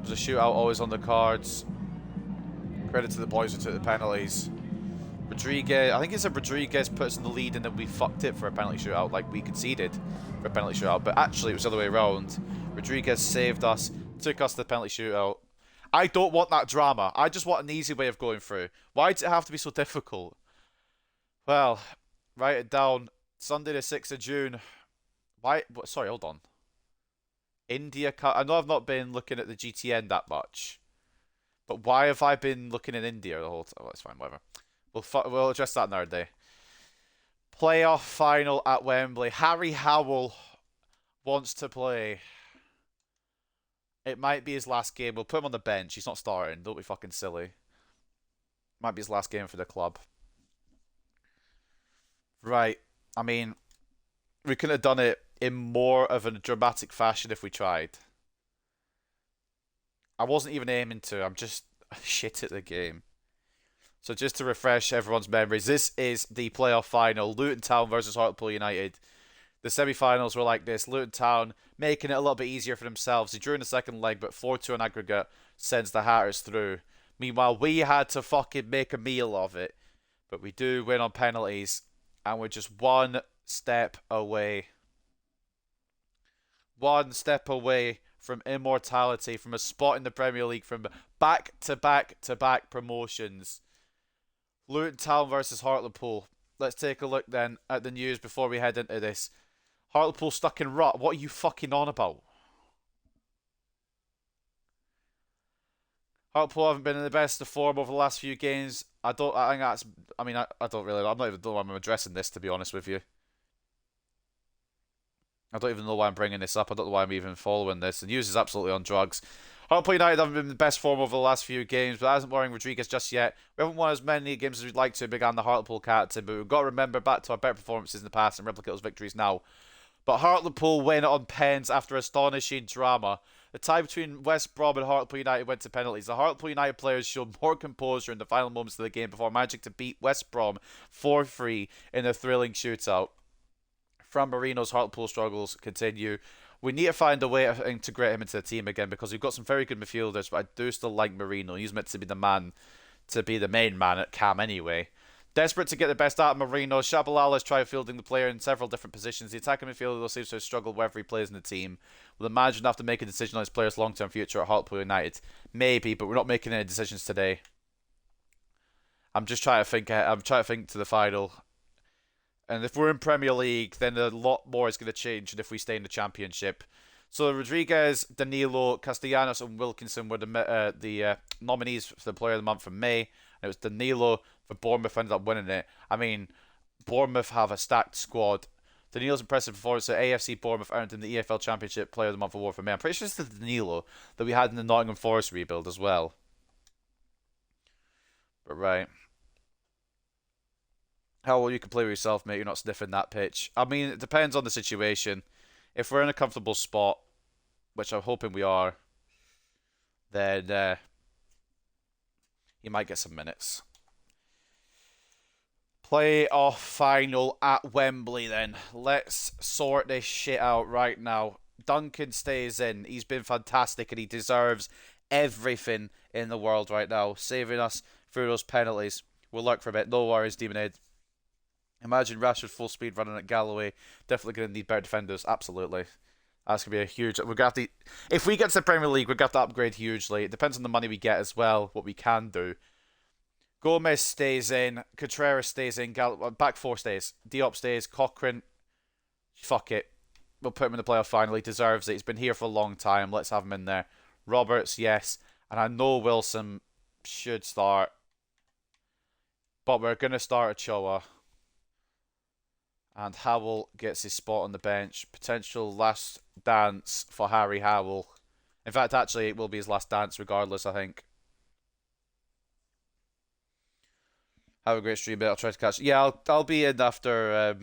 A: There's a shootout always on the cards. Credit to the boys who took the penalties. Rodriguez, I think it's a Rodriguez puts in the lead and then we fucked it for a penalty shootout, like we conceded for a penalty shootout, but actually it was the other way around. Rodriguez saved us, took us to the penalty shootout. I don't want that drama. I just want an easy way of going through. Why does it have to be so difficult? Well, write it down. Sunday the 6th of June. Why? Sorry, hold on. India Cup. I know I've not been looking at the GTN that much, but why have I been looking in India the whole time? Oh, it's fine, whatever. We'll address that another day. Playoff final at Wembley. Harry Howell wants to play. It might be his last game. We'll put him on the bench. He's not starting. Don't be fucking silly. Might be his last game for the club. Right. I mean, we could have done it in more of a dramatic fashion if we tried. I wasn't even aiming to. I'm just shit at the game. So just to refresh everyone's memories, this is the playoff final. Luton Town versus Hartlepool United. The semi-finals were like this. Luton Town making it a little bit easier for themselves. They drew in the second leg, but 4-2 on aggregate sends the Hatters through. Meanwhile, we had to fucking make a meal of it. But we do win on penalties. And we're just one step away. One step away from immortality, from a spot in the Premier League, from back-to-back-to-back promotions. Luton Town versus Hartlepool. Let's take a look then at the news before we head into this. Hartlepool stuck in rut. What are you fucking on about? Hartlepool haven't been in the best of form over the last few games. I don't really know. I'm not even know why I'm addressing this, to be honest with you. I don't even know why I'm bringing this up. I don't know why I'm even following this. The news is absolutely on drugs. Hartlepool United haven't been in the best form over the last few games, but that isn't worrying Rodriguez just yet. We haven't won as many games as we'd like to, began the Hartlepool captain, but we've got to remember back to our better performances in the past and replicate those victories now. But Hartlepool win on pens after astonishing drama. The tie between West Brom and Hartlepool United went to penalties. The Hartlepool United players showed more composure in the final moments of the game before managing to beat West Brom 4-3 in a thrilling shootout. From Marino's Hartlepool struggles continue. We need to find a way to integrate him into the team again because we've got some very good midfielders, but I do still like Marino. He's meant to be the man, to be the main man at Cam anyway. Desperate to get the best out of Marino, Shabalala has tried fielding the player in several different positions. The attacking midfielder seems to have struggled wherever he plays in the team. Will the manager have to make a decision on his player's long-term future at Hartlepool United? Maybe, but we're not making any decisions today. I'm just trying to think. I'm trying to think to the final. And if we're in Premier League, then a lot more is going to change than if we stay in the Championship. So Rodriguez, Danilo, Castellanos, and Wilkinson were the nominees for the Player of the Month for May. And it was Danilo for Bournemouth ended up winning it. I mean, Bournemouth have a stacked squad. Danilo's impressive performance at AFC Bournemouth earned him the EFL Championship Player of the Month award for May. I'm pretty sure it's the Danilo that we had in the Nottingham Forest rebuild as well. But right. How well you can play with yourself, mate. You're not sniffing that pitch. I mean, it depends on the situation. If we're in a comfortable spot, which I'm hoping we are, then you might get some minutes. Playoff final at Wembley then. Let's sort this shit out right now. Duncan stays in. He's been fantastic and he deserves everything in the world right now. Saving us through those penalties. We'll lurk for a bit. No worries, Demon Head. Imagine Rashford full speed running at Galloway. Definitely going to need better defenders. Absolutely. That's going to be a huge... We're going to have to, if we get to the Premier League, we're going to have to upgrade hugely. It depends on the money we get as well, what we can do. Gomez stays in. Contreras stays in. Back four stays. Diop stays. Cochrane. Fuck it. We'll put him in the playoff final. He deserves it. He's been here for a long time. Let's have him in there. Roberts, yes. And I know Wilson should start. But we're going to start Ochoa. And Howell gets his spot on the bench. Potential last dance for Harry Howell. In fact, actually, it will be his last dance regardless, I think. Have a great stream, mate. I'll try to catch... Yeah, I'll be in after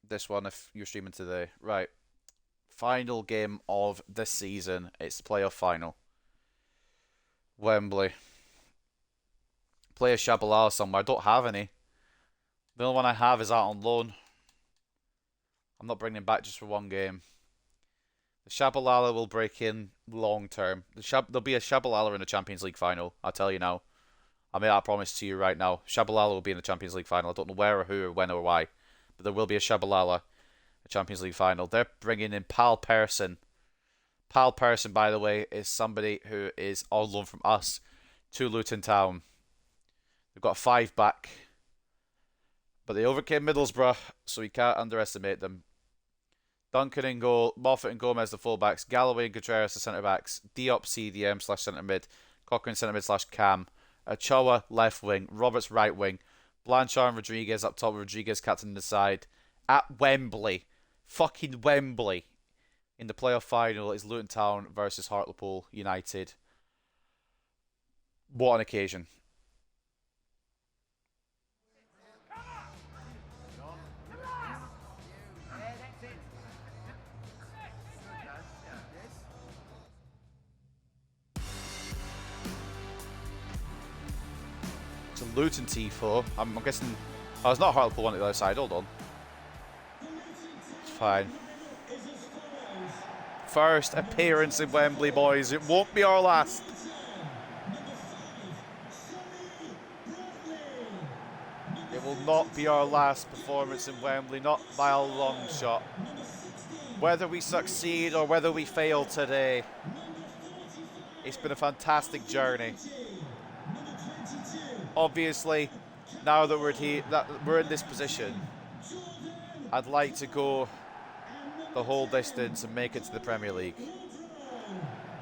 A: this one if you're streaming today. Right. Final game of the season. It's the playoff final. Wembley. Play a Shabalala somewhere. I don't have any. The only one I have is out on loan. I'm not bringing him back just for one game. The Shabalala will break in long term. There'll be a Shabalala in the Champions League final. I'll tell you now. I made that promise to you right now. Shabalala will be in the Champions League final. I don't know where or who or when or why. But there will be a Shabalala a Champions League final. They're bringing in Pal Person. Pal Person, by the way, is somebody who is on loan from us to Luton Town. They've got a 5 back. But they overcame Middlesbrough, so we can't underestimate them. Duncan in goal. Moffat and Gomez the fullbacks. Galloway and Contreras the centre-backs. Diop CDM / centre-mid. Cochrane centre-mid / cam. Ochoa left wing, Roberts right wing, Blanchard and Rodriguez up top, Rodriguez captain the side. At Wembley, fucking Wembley, in the playoff final is Luton Town versus Hartlepool United. What an occasion. It's a Luton T4. I'm guessing... Oh, it's not Hartlepool one at the other side. Hold on. It's fine. First appearance in Wembley, boys. It won't be our last. It will not be our last performance in Wembley. Not by a long shot. Whether we succeed or whether we fail today, it's been a fantastic journey. Obviously, now that we're in this position, I'd like to go the whole distance and make it to the Premier League.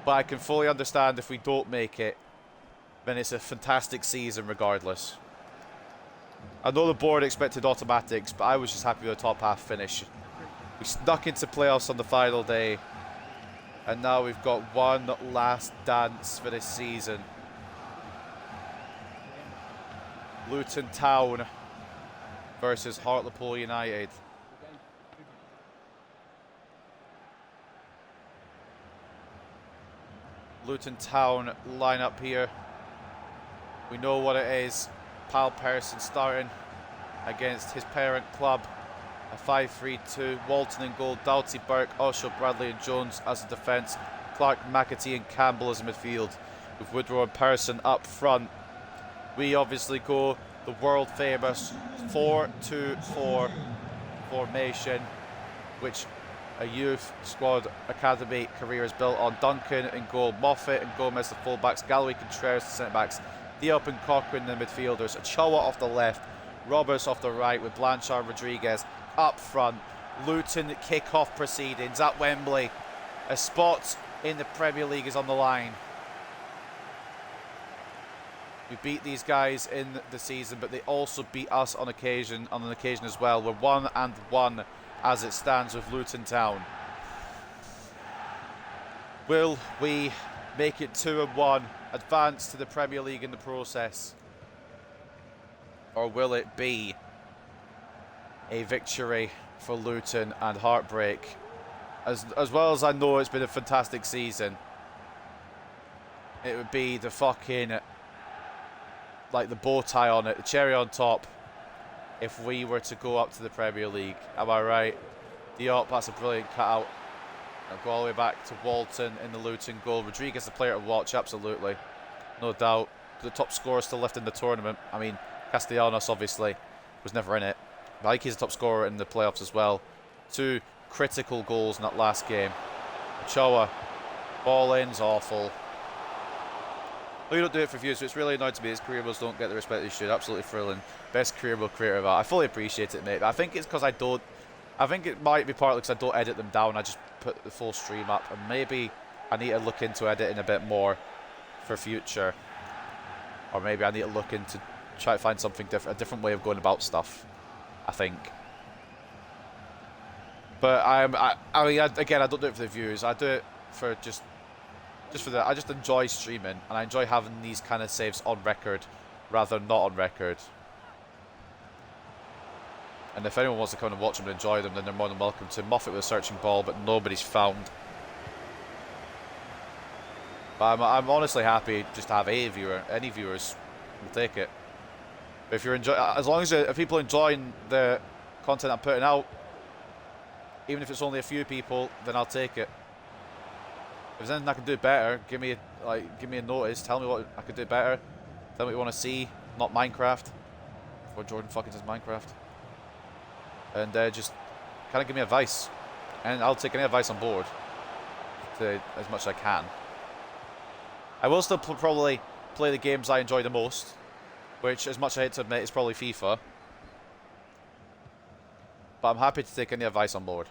A: But I can fully understand if we don't make it, then it's a fantastic season regardless. I know the board expected automatics, but I was just happy with the top half finish. We snuck into playoffs on the final day, and now we've got one last dance for this season. Luton Town versus Hartlepool United. Luton Town line up here. We know what it is. Pal Person starting against his parent club. A 5-3-2. Walton in goal. Doughty, Burke, Osho, Bradley and Jones as a defence. Clark, McAtee and Campbell as a midfield. With Woodrow and Person up front. We obviously go the world famous 4-2-4 formation, which a youth squad academy career is built on. Duncan in goal, Moffat and Gomez the fullbacks, Galloway, Contreras the centre-backs, Diop and Cochrane, the midfielders. Ochoa off the left. Roberts off the right with Blanchard Rodriguez up front. Luton kick-off proceedings at Wembley. A spot in the Premier League is on the line. We beat these guys in the season, but they also beat us on an occasion as well. We're 1-1 as it stands with Luton Town. Will we make it 2-1, advance to the Premier League in the process? Or will it be a victory for Luton and heartbreak? As well as I know it's been a fantastic season, it would be the fucking, like the bow tie on it, the cherry on top, if we were to go up to the Premier League. Am I right? Diop, that's a brilliant cutout. I'll go all the way back to Walton in the Luton goal. Rodriguez, the player to watch, absolutely. No doubt. The top scorer still left in the tournament. I mean, Castellanos obviously was never in it. But I think he's the top scorer in the playoffs as well. 2 critical goals in that last game. Ochoa, ball in's awful. Well, you don't do it for views, so it's really annoying to me. His career modes don't get the respect they should. Absolutely thrilling. Best career mode creator ever. I fully appreciate it, mate. But I think it's because I don't. I think it might be partly because I don't edit them down. I just put the full stream up, and maybe I need to look into editing a bit more for future, or maybe I need to look into try to find something different, a different way of going about stuff. I think. But I mean, again, I don't do it for the views. I do it for just for the. I just enjoy streaming, and I enjoy having these kind of saves on record, rather than not on record. And if anyone wants to come and watch them and enjoy them, then they're more than welcome to. Moffat with a searching ball, but nobody's found. But I'm honestly happy just to have any viewers will take it. But if you're as long as if people are enjoying the content I'm putting out, even if it's only a few people, then I'll take it. If there's anything I can do better, give me a notice. Tell me what I could do better. Tell me what you want to see, not Minecraft. Before Jordan fucking says Minecraft. And just kind of give me advice, and I'll take any advice on board as much as I can. I will still probably play the games I enjoy the most, which, as much as I hate to admit, is probably FIFA. But I'm happy to take any advice on board.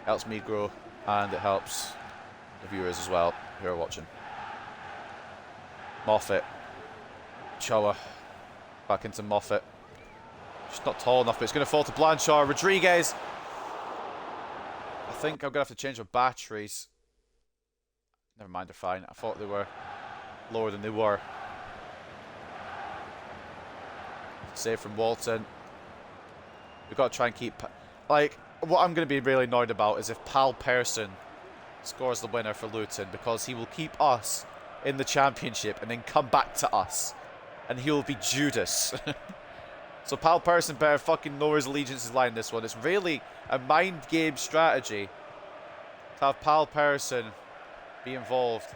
A: Helps me grow, and it helps the viewers as well who are watching. Moffat, Choa. Back into Moffat. Just not tall enough, but it's going to fall to Blanchard. Rodriguez. I think I'm going to have to change my batteries. Never mind, they're fine. I thought they were lower than they were. Save from Walton. We've got to try and keep... Like, what I'm going to be really annoyed about is if Pal Person scores the winner for Luton, because he will keep us in the championship and then come back to us. And he'll be Judas. So Pal Person better fucking know his allegiances line in this one. It's really a mind game strategy to have Pal Person be involved.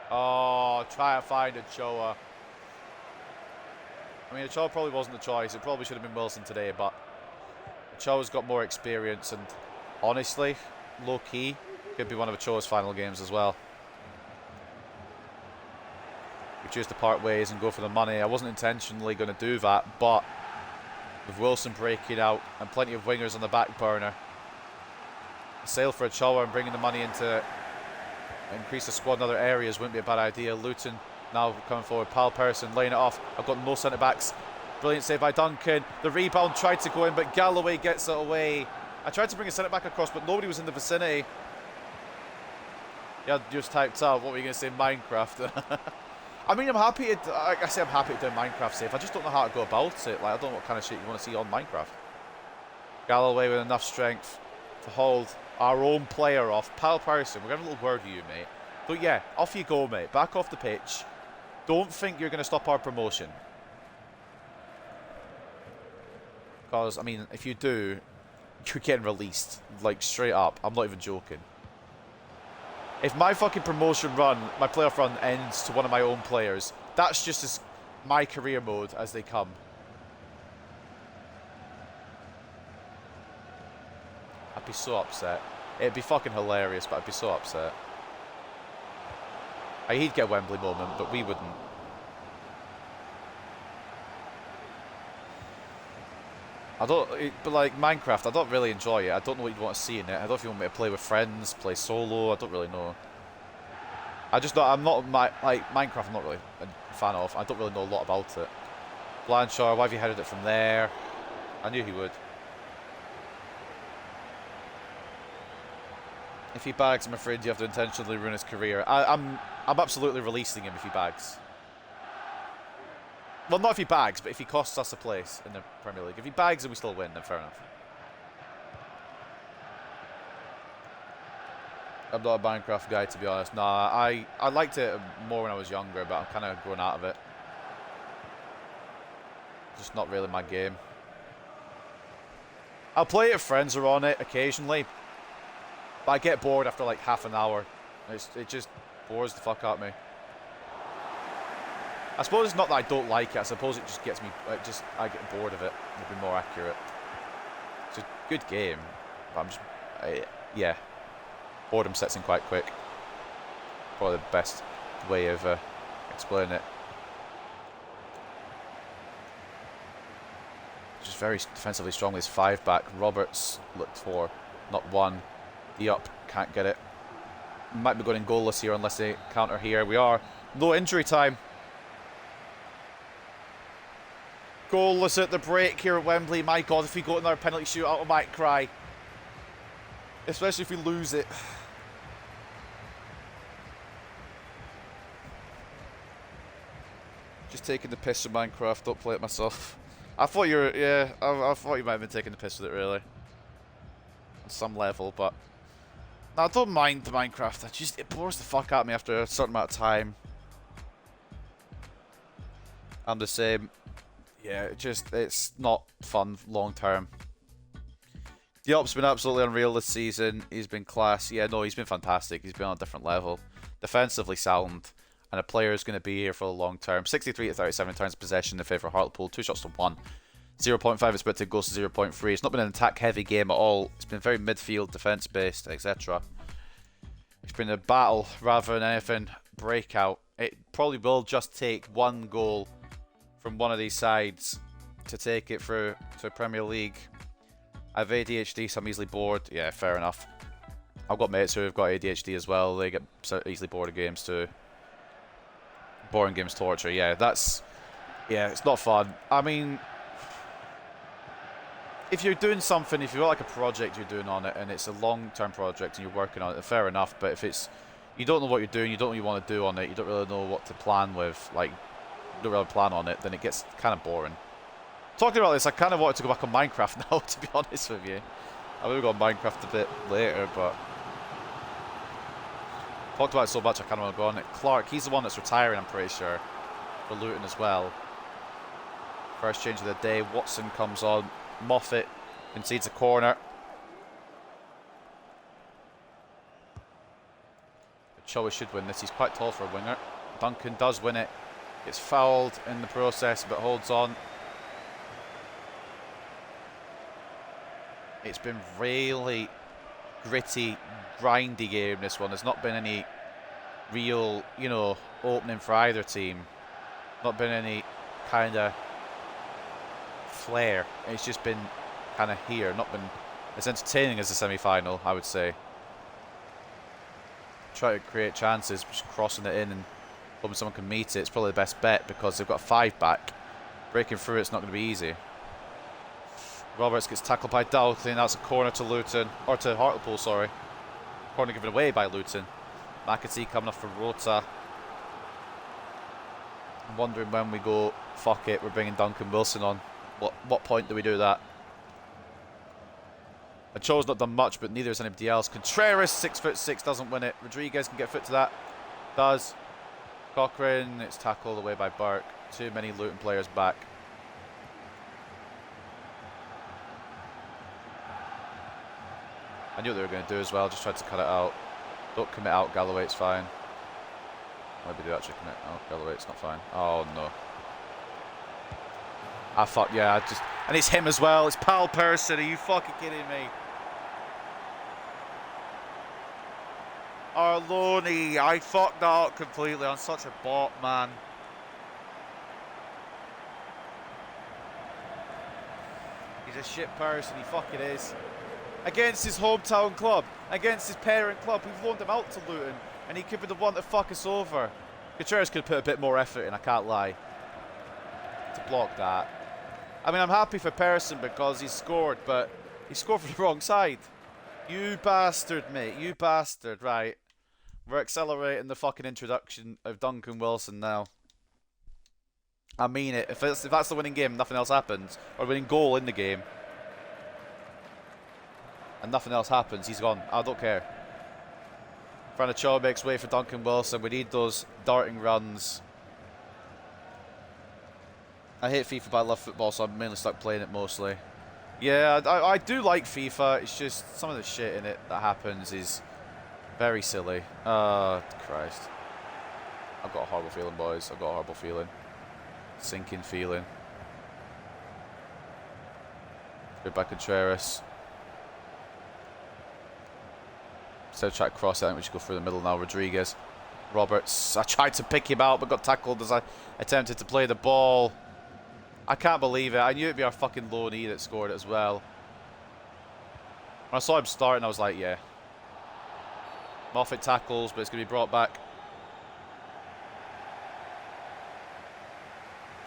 A: Oh, try to find Ochoa. I mean, Ochoa probably wasn't the choice. It probably should have been Wilson today, but Ochoa's got more experience, and honestly, low-key, could be one of Ochoa's final games as well. We choose to part ways and go for the money. I wasn't intentionally going to do that, but with Wilson breaking out and plenty of wingers on the back burner, a sale for Ochoa and bringing the money into increase the squad in other areas wouldn't be a bad idea. Luton now coming forward. Pal Person laying it off. I've got no centre backs. Brilliant save by Duncan. The rebound tried to go in, but Galloway gets it away. I tried to bring a centre back across, but nobody was in the vicinity. Yeah, just typed out, what were you going to say, Minecraft? I mean, I'm happy to, like I say, I'm happy to do a Minecraft save. I just don't know how to go about it. Like, I don't know what kind of shit you want to see on Minecraft. Galloway with enough strength to hold our own player off. Pal Person, we're going to have a little word with you, mate. But yeah, off you go, mate. Back off the pitch. Don't think you're going to stop our promotion. Because, I mean, if you do, you're getting released. Like, straight up. I'm not even joking. If my fucking promotion run, my playoff run ends to one of my own players, that's just as my career mode as they come. I'd be so upset. It'd be fucking hilarious, but I'd be so upset. He'd get a Wembley moment, but we wouldn't. But like Minecraft, I don't really enjoy it. I don't know what you'd want to see in it. I don't know if you want me to play with friends, play solo. I don't really know. I'm not Minecraft. I'm not really a fan of. I don't really know a lot about it. Blanchard, why have you headed it from there? I knew he would. If he bags, I'm afraid you have to intentionally ruin his career. I'm absolutely releasing him if he bags. Well, not if he bags, but if he costs us a place in the Premier League. If he bags and we still win, then fair enough. I'm not a Minecraft guy, to be honest. Nah, I liked it more when I was younger, but I'm kind of growing out of it. Just not really my game. I'll play it if friends are on it occasionally, but I get bored after like half an hour. It just bores the fuck out of me. I suppose it's not that I don't like it. I suppose it just gets me. I get bored of it. It'd be more accurate. It's a good game, but yeah. Boredom sets in quite quick. Probably the best way of explaining it. Just very defensively strong. This 5-back. Roberts looked for, not one. Diop can't get it. Might be going goalless here unless they counter here. We are. No injury time. Goalless at the break here at Wembley. My God, if we go to another penalty shootout, I might cry. Especially if we lose it. Just taking the piss from Minecraft. Don't play it myself. I thought you were, yeah, I thought you might have been taking the piss with it, really. On some level, but... No, I don't mind the Minecraft. It bores the fuck out of me after a certain amount of time. I'm the same. Yeah, it's not fun long term. Diop's been absolutely unreal this season. He's been class. Yeah, no, he's been fantastic. He's been on a different level. Defensively sound. And a player is going to be here for the long term. 63 to 37 turns possession in favour of Hartlepool. 2 shots to 1. 0.5 expected goals to 0.3. It's not been an attack-heavy game at all. It's been very midfield, defence-based, etc. It's been a battle rather than anything breakout. It probably will just take one goal from one of these sides to take it through to Premier League. I have ADHD, so I'm easily bored. Yeah, fair enough. I've got mates who have got ADHD as well. They get so easily bored of games too. Boring games torture. Yeah, it's not fun. I mean, if you're doing something, if you've got like a project you're doing on it and it's a long-term project and you're working on it, fair enough. But if you don't know what you're doing, you don't know what you want to do on it, you don't really know what to plan with, like, you don't really plan on it, then it gets kind of boring. Talking about this, I kind of wanted to go back on Minecraft now, to be honest with you. I would have gone Minecraft a bit later, but... Talked about it so much, I kind of want to go on it. Clark, he's the one that's retiring, I'm pretty sure. For Luton as well. First change of the day, Watson comes on. Moffat concedes a corner. Chowa should win this, he's quite tall for a winger. Duncan does win it. Gets fouled in the process, but holds on. It's been really gritty, grindy game, this one. There's not been any real, opening for either team. Not been any kind of flair. It's just been kind of here. Not been as entertaining as the semi-final, I would say. Try to create chances, just crossing it in and hoping someone can meet it. It's probably the best bet because they've got a 5-back. Breaking through it's not going to be easy. Roberts gets tackled by Doughty, and that's a corner to Luton, or to Hartlepool, sorry. Corner given away by Luton. McAtee coming off for Rota. I'm wondering when we go, fuck it, we're bringing Duncan Wilson on. What point do we do that? Ochoa's not done much, but neither has anybody else. Contreras, 6'6", doesn't win it. Rodriguez can get fit to that. Does. Cochrane, it's tackled away by Burke. Too many Luton players back. I knew what they were going to do as well, just tried to cut it out. Don't commit out, Galloway, it's fine. Maybe do actually commit out, Galloway, it's not fine. Oh no. Ah fuck, yeah, and it's him as well, it's Pal Person, are you fucking kidding me? Arloni, I fucked that up completely. I'm such a bot, man. He's a shit person, he fucking is. Against his hometown club, against his parent club, we've loaned him out to Luton, and he could be the one to fuck us over. Gutierrez could put a bit more effort in, I can't lie, to block that. I mean, I'm happy for Persson because he scored, but he scored for the wrong side. You bastard, mate, you bastard, right. We're accelerating the fucking introduction of Duncan Wilson now. I mean it. If that's the winning game, nothing else happens, or winning goal in the game, and nothing else happens, he's gone. I don't care. Franacho makes way for Duncan Wilson. We need those darting runs. I hate FIFA, but I love football, so I'm mainly stuck playing it mostly. Yeah, I do like FIFA. It's just some of the shit in it that happens is very silly. Oh, Christ. I've got a horrible feeling, boys. I've got a horrible feeling. Sinking feeling. Good by Contreras. Instead of trying to cross it, I think we should go through the middle now. Rodriguez. Roberts. I tried to pick him out, but got tackled as I attempted to play the ball. I can't believe it. I knew it'd be our fucking loanee that scored it as well. When I saw him starting, I was like, yeah. Moffat tackles, but it's going to be brought back.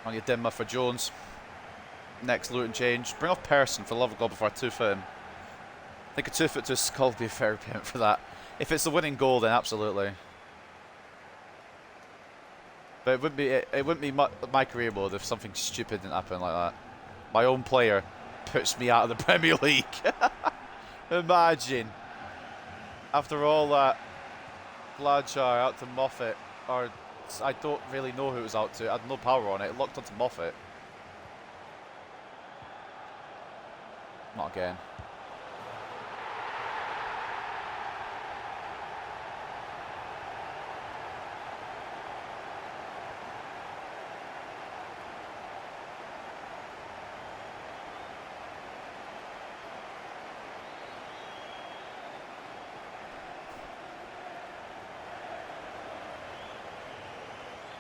A: On your dimmer for Jones. Next Luton change. Bring off Persson, for the love of God, before I 2-foot him. I think a 2-foot to a skull would be a fair payment for that. If it's the winning goal, then absolutely. But it wouldn't be my career mode if something stupid didn't happen like that. My own player puts me out of the Premier League. Imagine. After all that, Blanchard out to Moffat, or I don't really know who it was out to. I had no power on it. It locked onto Moffat. Not again.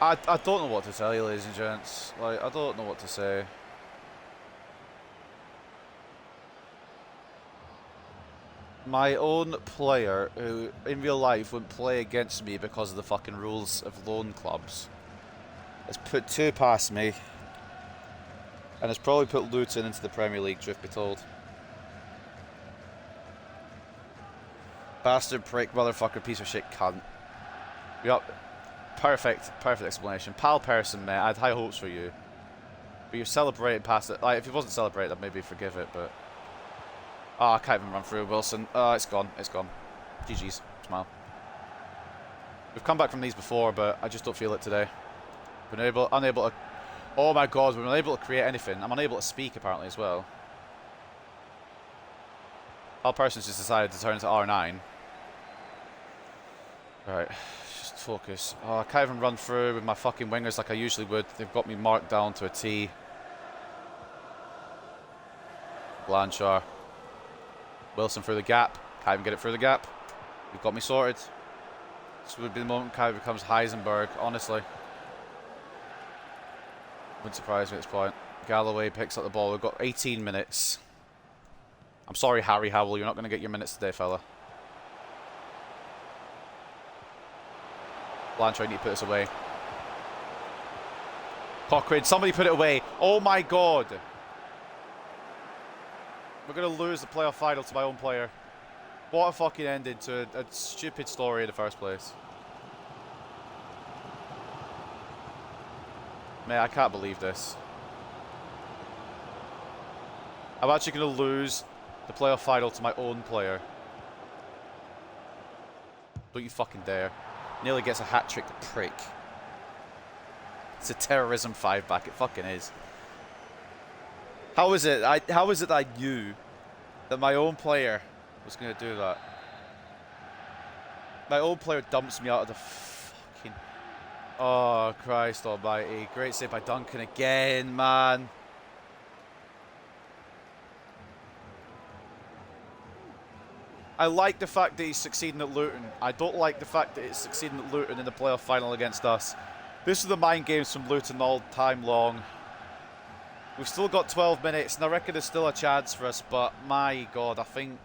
A: I don't know what to tell you, ladies and gents. Like, I don't know what to say. My own player, who in real life wouldn't play against me because of the fucking rules of loan clubs, has put 2 past me, and has probably put Luton into the Premier League, truth be told. Bastard, prick, motherfucker, piece of shit, cunt. Yup. Perfect explanation. Pal Persson, mate, I had high hopes for you. But you're celebrating past it. Like, if he wasn't celebrating, I'd maybe forgive it, but... Oh, I can't even run through Wilson. Oh, it's gone. It's gone. GG's. Smile. We've come back from these before, but I just don't feel it today. Been unable to... Oh my God, we're unable to create anything. I'm unable to speak, apparently, as well. Pal Person's just decided to turn into R9. Right. Focus. Oh, I can't even run through with my fucking wingers like I usually would. They've got me marked down to a T. Blanchard. Wilson through the gap. Can't even get it through the gap. You've got me sorted. This would be the moment Kai becomes Heisenberg, honestly. Wouldn't surprise me at this point. Galloway picks up the ball. We've got 18 minutes. I'm sorry, Harry Howell. You're not going to get your minutes today, fella. Blanchard, need to put this away. Cochrane, somebody put it away. Oh my God. We're going to lose the playoff final to my own player. What a fucking ending to a stupid story in the first place. Mate, I can't believe this. I'm actually going to lose the playoff final to my own player. Don't you fucking dare. Nearly gets a hat-trick, the prick. It's a terrorism 5-back, it fucking is. How is it that I knew that my own player was going to do that? My own player dumps me out of the fucking... Oh, Christ almighty. Great save by Duncan again, man. I like the fact that he's succeeding at Luton. I don't like the fact that he's succeeding at Luton in the playoff final against us. This is the mind games from Luton all time long. We've still got 12 minutes, and I reckon there's still a chance for us, but my God, I think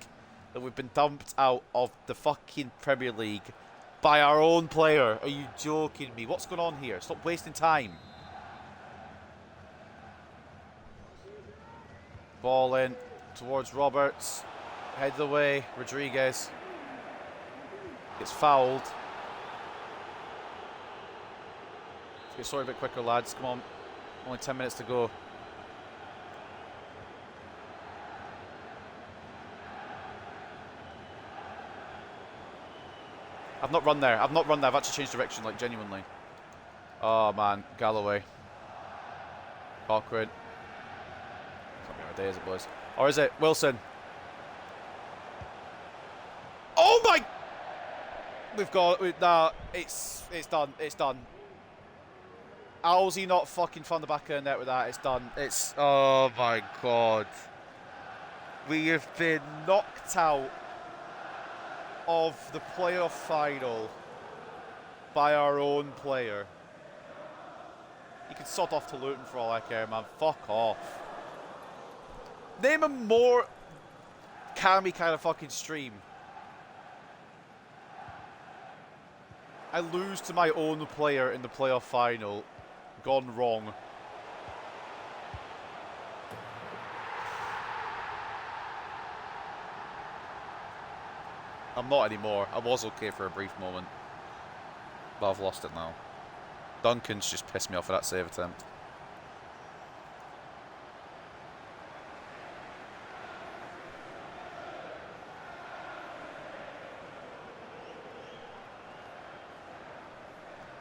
A: that we've been dumped out of the fucking Premier League by our own player. Are you joking me? What's going on here? Stop wasting time. Ball in towards Roberts. Heads away. Rodriguez gets fouled. Let's get sorted a bit quicker, lads. Come on. Only 10 minutes to go. I've not run there. I've not run there. I've actually changed direction, like, genuinely. Oh, man. Galloway. Awkward. It's not our day, is it, boys? Or is it? Wilson. Oh, my... We've got... Nah, it's done. It's done. How's he not fucking found the back of the net with that? It's done. It's... Oh, my God. We have been knocked out of the playoff final by our own player. You can sod off to Luton for all I care, man. Fuck off. Name a more calmy kind of fucking stream. I lose to my own player in the playoff final. Gone wrong. I'm not anymore. I was okay for a brief moment. But I've lost it now. Duncan's just pissed me off for that save attempt.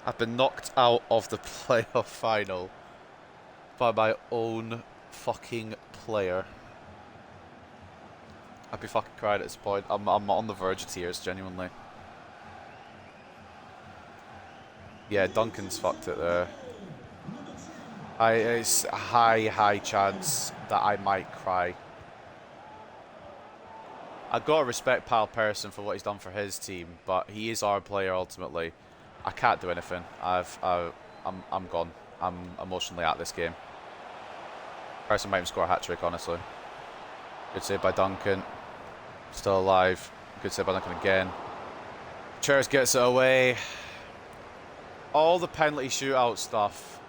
A: I've been knocked out of the playoff final by my own fucking player. I'd be fucking crying at this point. I'm on the verge of tears, genuinely. Yeah, Duncan's fucked it there. It's a high chance that I might cry. I've got to respect Pal Person for what he's done for his team, but he is our player ultimately. I can't do anything. I'm gone. I'm emotionally at this game. Person might even score a hat-trick, honestly. Good save by Duncan. Still alive. Good save by Duncan again. Chairs gets it away. All the penalty shootout stuff.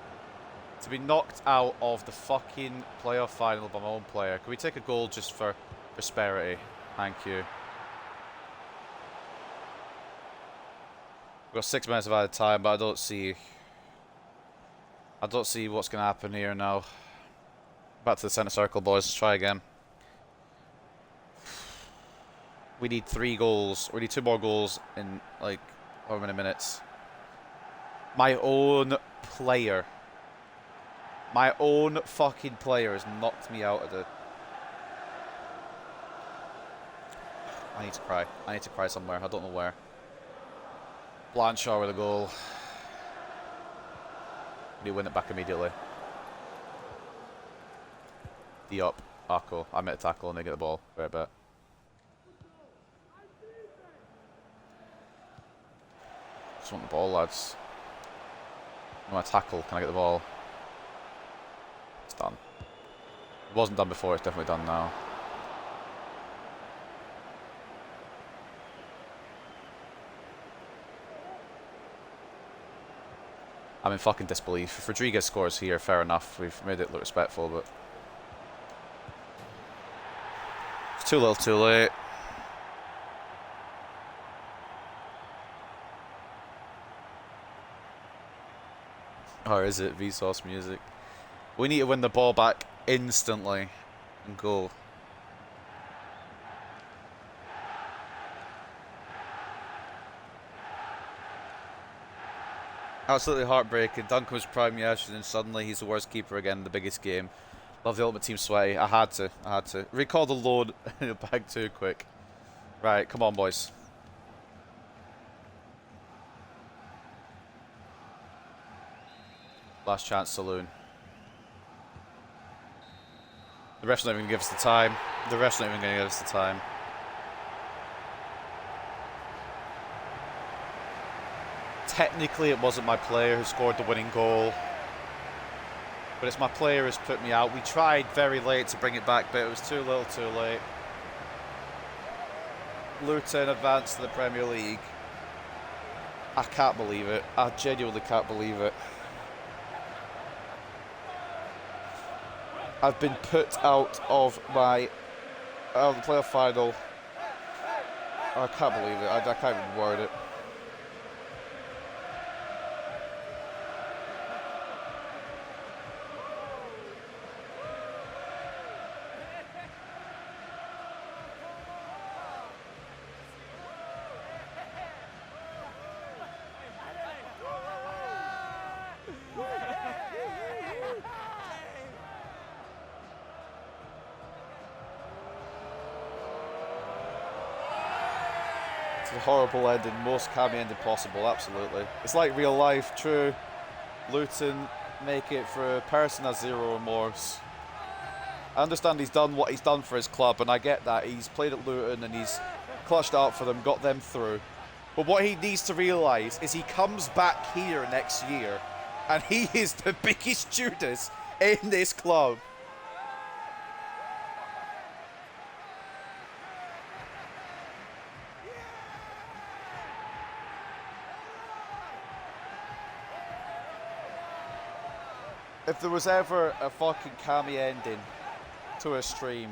A: To be knocked out of the fucking playoff final by my own player. Can we take a goal just for prosperity? Thank you. We've got 6 minutes of added time, but I don't see what's going to happen here now. Back to the centre circle, boys. Let's try again. We need 3 goals. We need 2 more goals in, like, however many minutes. My own player. My own fucking player has knocked me out of the... I need to cry. I need to cry somewhere. I don't know where. Blanchard with a goal. We win it back immediately. Diop. Arco. I made a tackle and they get the ball. Right back. Just want the ball, lads. I want to tackle. Can I get the ball? It's done. It wasn't done before. It's definitely done now. I'm in fucking disbelief. If Rodriguez scores here, fair enough. We've made it look respectful, but... It's too little too late. Or is it Vsauce music? We need to win the ball back instantly and go. Absolutely heartbreaking. Duncan was prime yesterday and suddenly he's the worst keeper again in the biggest game. Love the Ultimate Team sweaty. I had to. Recall the load in the bag too quick. Right, come on boys. Last chance saloon. The ref's not even going to give us the time. The ref's not even going to give us the time. technically it wasn't my player who scored the winning goal, but it's my player who's put me out. We tried very late to bring it back, but it was too little too late. Luton advanced to the Premier League. I can't believe it. I genuinely can't believe it. I've been put out of my the playoff final. I can't believe it. I can't even word it. It's a horrible ending, most cammy ending possible, absolutely. It's like real life, true. Luton make it through. Person has zero remorse. I understand he's done what he's done for his club, and I get that. He's played at Luton and he's clutched out for them, got them through. But what he needs to realise is he comes back here next year, and he is the biggest Judas in this club. If there was ever a fucking cammy ending to a stream,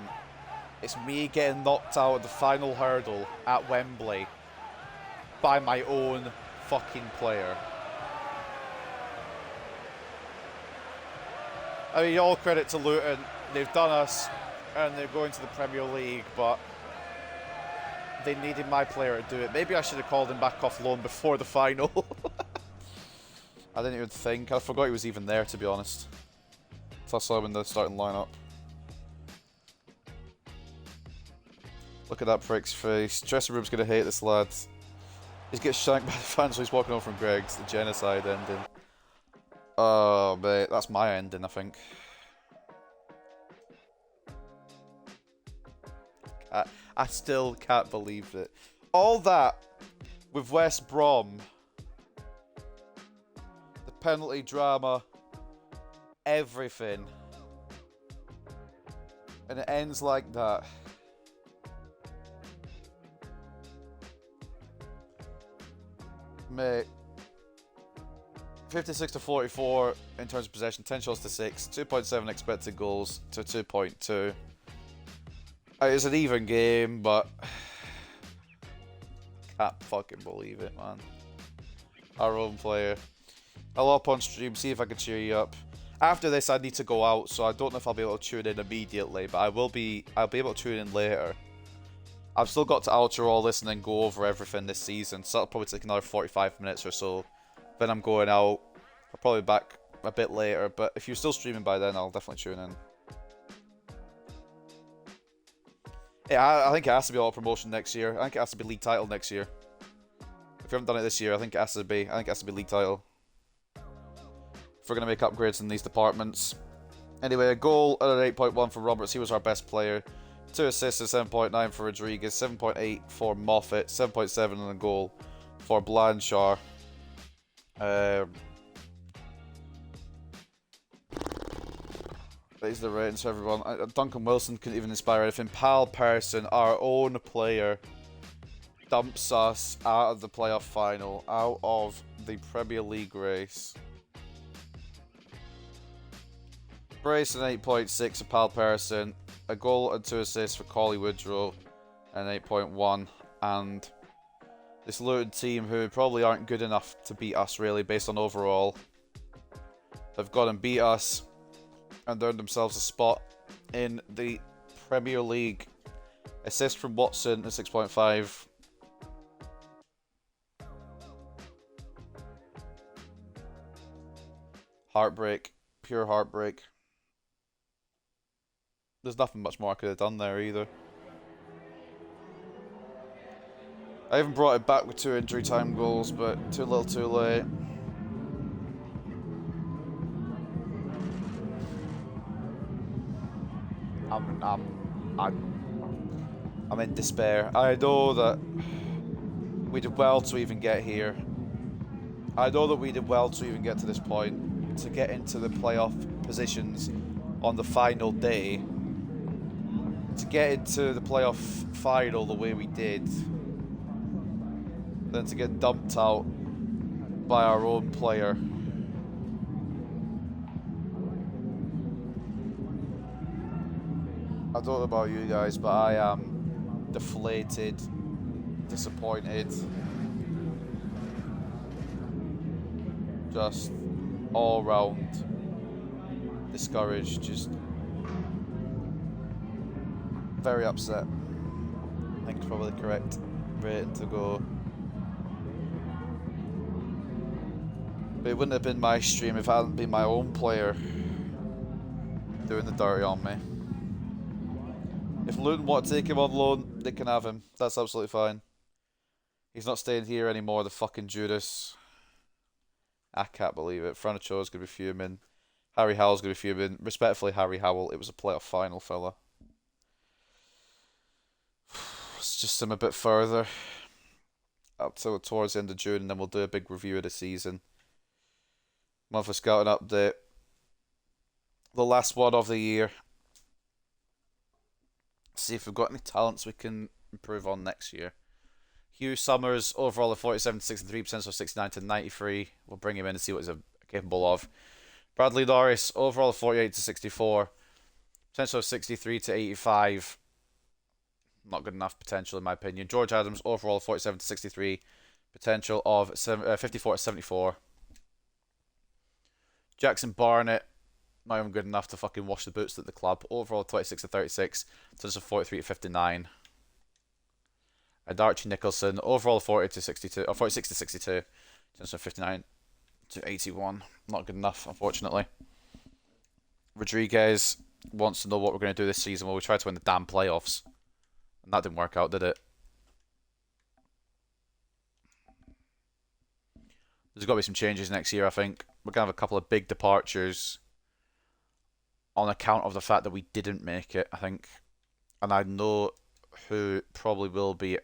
A: it's me getting knocked out of the final hurdle at Wembley by my own fucking player. I mean, all credit to Luton. They've done us and they're going to the Premier League, but they needed my player to do it. Maybe I should have called him back off loan before the final. I didn't even think. I forgot he was even there, to be honest. So I saw him in the starting lineup. Look at that prick's face. Dressing room's gonna hate this lad. He gets shanked by the fans, so he's walking on from Greg's. The genocide ending. Oh, mate. That's my ending, I think. I still can't believe it. All that with West Brom. Penalty drama, everything, and it ends like that. Mate, 56 to 44 in terms of possession, 10 shots to 6, 2.7 expected goals to 2.2. It's an even game, but can't fucking believe it, man. Our own player. I'll up on stream, see if I can cheer you up. After this, I need to go out, so I don't know if I'll be able to tune in immediately, but I'll be able to tune in later. I've still got to outro all this and then go over everything this season, so that'll probably take another 45 minutes or so. Then I'm going out. I'll probably be back a bit later, but if you're still streaming by then, I'll definitely tune in. Yeah, I think it has to be all promotion next year. I think it has to be league title next year. If we haven't done it this year, I think it has to be. I think it has to be league title. If we're going to make upgrades in these departments. Anyway, a goal at an 8.1 for Roberts. He was our best player. 2 assists at 7.9 for Rodriguez. 7.8 for Moffat. 7.7 on a goal for Blanchard. These are the ratings for everyone. Duncan Wilson couldn't even inspire anything. Pal Person, our own player, dumps us out of the playoff final, out of the Premier League race. Brace an 8.6 for Pal Person, a goal and 2 assists for Collie Woodrow, an 8.1, and this Luton team, who probably aren't good enough to beat us really based on overall, have gone and beat us and earned themselves a spot in the Premier League. Assist from Watson at 6.5. Heartbreak, pure heartbreak. There's nothing much more I could have done there either. I even brought it back with 2 injury time goals, but too little too late. I'm in despair. I know that we did well to even get here. I know that we did well to even get to this point, to get into the playoff positions on the final day, to get into the playoff final the way we did, then to get dumped out by our own player. I don't know about you guys, but I am deflated, disappointed, just all round discouraged, just very upset. I think it's probably the correct rating to go. But it wouldn't have been my stream if it hadn't been my own player doing the dirty on me. If Luton want to take him on loan, they can have him. That's absolutely fine. He's not staying here anymore, the fucking Judas. I can't believe it. Franacho's going to be fuming. Harry Howell's going to be fuming. Respectfully, Harry Howell, it was a playoff final, fella. Let's just sim a bit further. Up till towards the end of June, and then we'll do a big review of the season. Monthly scouting update. The last one of the year. See if we've got any talents we can improve on next year. Hugh Summers, overall of 47 to 63%, so 69 to 93. We'll bring him in and see what he's capable of. Bradley Norris, overall of 48 to 64. Potential of 63 to 85. Not good enough potential in my opinion. George Adams, overall of 47 to 63. Potential of 54 to 74. Jackson Barnett, not even good enough to fucking wash the boots at the club. Overall 26 to 36. Potential of 43 to 59. And Archie Nicholson, overall 40 to 62, or 46 to 62, potential of 59 to 81. Not good enough, unfortunately. Rodriguez wants to know what we're going to do this season. Well, we tried to win the damn playoffs. And that didn't work out, did it? There's got to be some changes next year, I think. We're going to have a couple of big departures on account of the fact that we didn't make it, I think. And I know who probably will be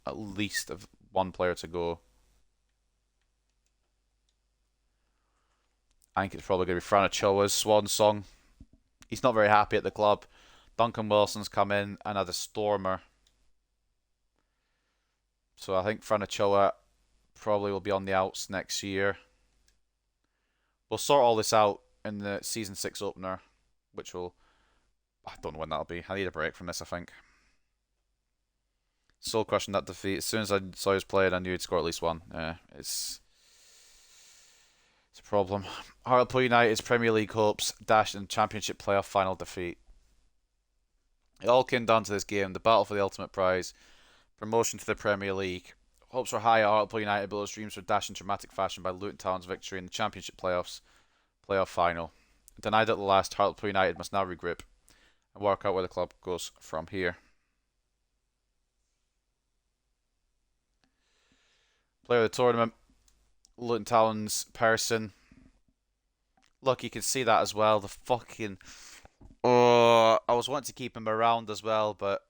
A: at least of one player to go. I think it's probably going to be Franachoa's swan song. He's not very happy at the club. Duncan Wilson's come in and had a stormer. So I think Franachoa probably will be on the outs next year. We'll sort all this out in the Season 6 opener, which will... I don't know when that'll be. I need a break from this, I think. Soul crushing that defeat. As soon as I saw he was playing, I knew he'd score at least one. Yeah, it's a problem. Hartlepool United's Premier League hopes dashed in Championship playoff final defeat. It all came down to this game, the battle for the ultimate prize, promotion to the Premier League. Hopes were high at Hartlepool United, but those dreams were dashed in dramatic fashion by Luton Town's victory in the Championship playoff final. Denied at the last, Hartlepool United must now regroup and work out where the club goes from here. Player of the tournament, Luton Town's person. Look, you can see that as well. The fucking... Oh, I was wanting to keep him around as well, but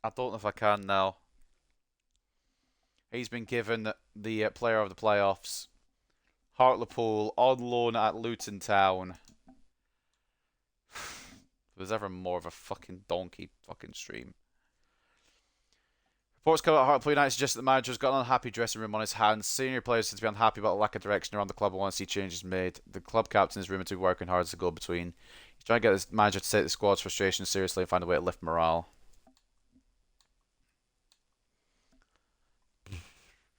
A: I don't know if I can now. He's been given the player of the playoffs. Hartlepool on loan at Luton Town. If there's ever more of a fucking donkey fucking stream. Reports come out Hartlepool United suggest that the manager has got an unhappy dressing room on his hands. Senior players seem to be unhappy about the lack of direction around the club and want to see changes made. The club captain is rumoured to be working hard as a go-between. He's trying to get his manager to take the squad's frustration seriously and find a way to lift morale.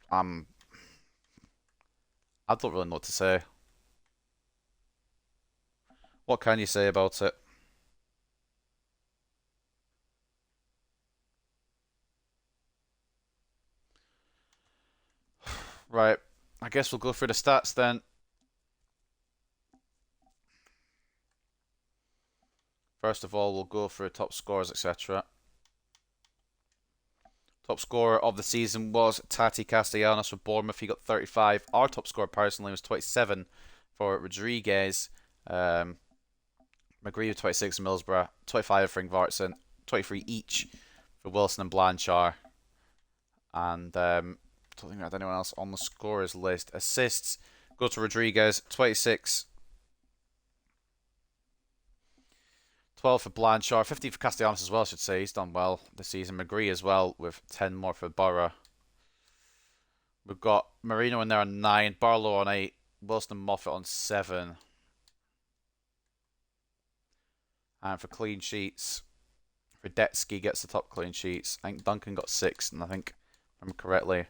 A: I don't really know what to say. What can you say about it? Right, I guess we'll go through the stats then. First of all, we'll go through top scores, etc. Top scorer of the season was Tati Castellanos for Bournemouth. He got 35. Our top scorer personally was 27 for Rodriguez. McGree with 26 Millsborough. 25 for Ingvartsen. 23 each for Wilson and Blanchard. And don't think we had anyone else on the scorers list. Assists go to Rodriguez, 26. 12 for Blanchard, 15 for Castellanos as well, I should say. He's done well this season. McGree as well with 10 more for Borough. We've got Marino in there on 9, Barlow on 8, Wilson and Moffat on 7. And for clean sheets, Radetsky gets the top clean sheets. I think Duncan got 6, and I think, if I remember correctly,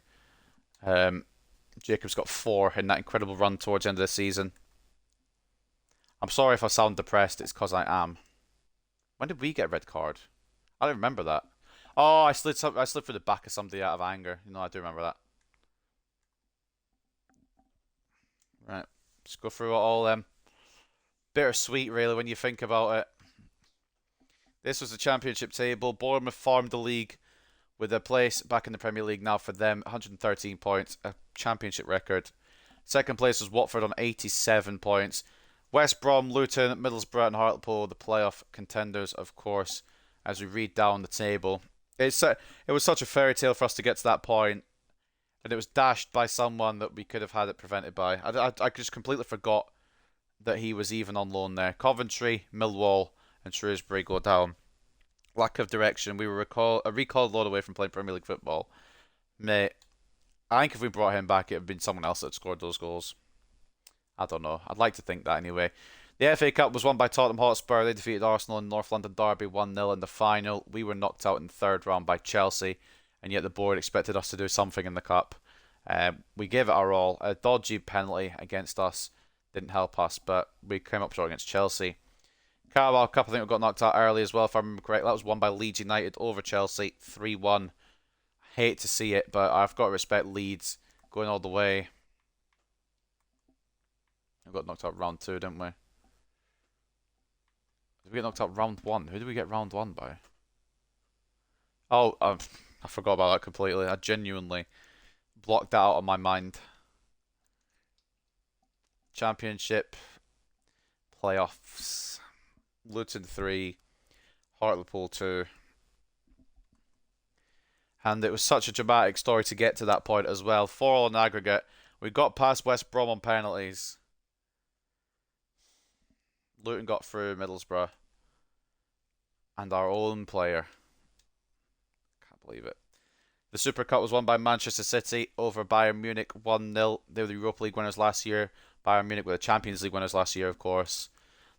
A: Jacobs got 4 in that incredible run towards the end of the season. I'm sorry if I sound depressed, it's because I am. When did we get a red card? I don't remember that. Oh, I slid through the back of somebody out of anger. You know, I do remember that. Right, just go through it all then. Bittersweet, really, when you think about it. This was the championship table. Bournemouth farmed the league with a place back in the Premier League now for them. 113 points, a championship record. Second place was Watford on 87 points. West Brom, Luton, Middlesbrough and Hartlepool, the playoff contenders, of course, as we read down the table. It was such a fairy tale for us to get to that point, and it was dashed by someone that we could have had it prevented by. I just completely forgot that he was even on loan there. Coventry, Millwall and Shrewsbury go down. Lack of direction. We were recalled a lot away from playing Premier League football. Mate, I think if we brought him back, it would have been someone else that scored those goals. I don't know. I'd like to think that anyway. The FA Cup was won by Tottenham Hotspur. They defeated Arsenal in North London Derby 1-0 in the final. We were knocked out in the third round by Chelsea, and yet the board expected us to do something in the cup. We gave it our all. A dodgy penalty against us didn't help us, but we came up short against Chelsea. Carabao Cup, I think we got knocked out early as well, if I remember correctly. That was won by Leeds United over Chelsea, 3-1. Hate to see it, but I've got to respect Leeds going all the way. We got knocked out round 2, didn't we? Did we get knocked out round 1? Who did we get round 1 by? Oh, I forgot about that completely. I genuinely blocked that out of my mind. Championship playoffs. Luton 3, Hartlepool 2. And it was such a dramatic story to get to that point as well. 4-all in aggregate. We got past West Brom on penalties. Luton got through Middlesbrough. And our own player. Can't believe it. The Super Cup was won by Manchester City over Bayern Munich 1-0. They were the Europa League winners last year. Bayern Munich were the Champions League winners last year, of course.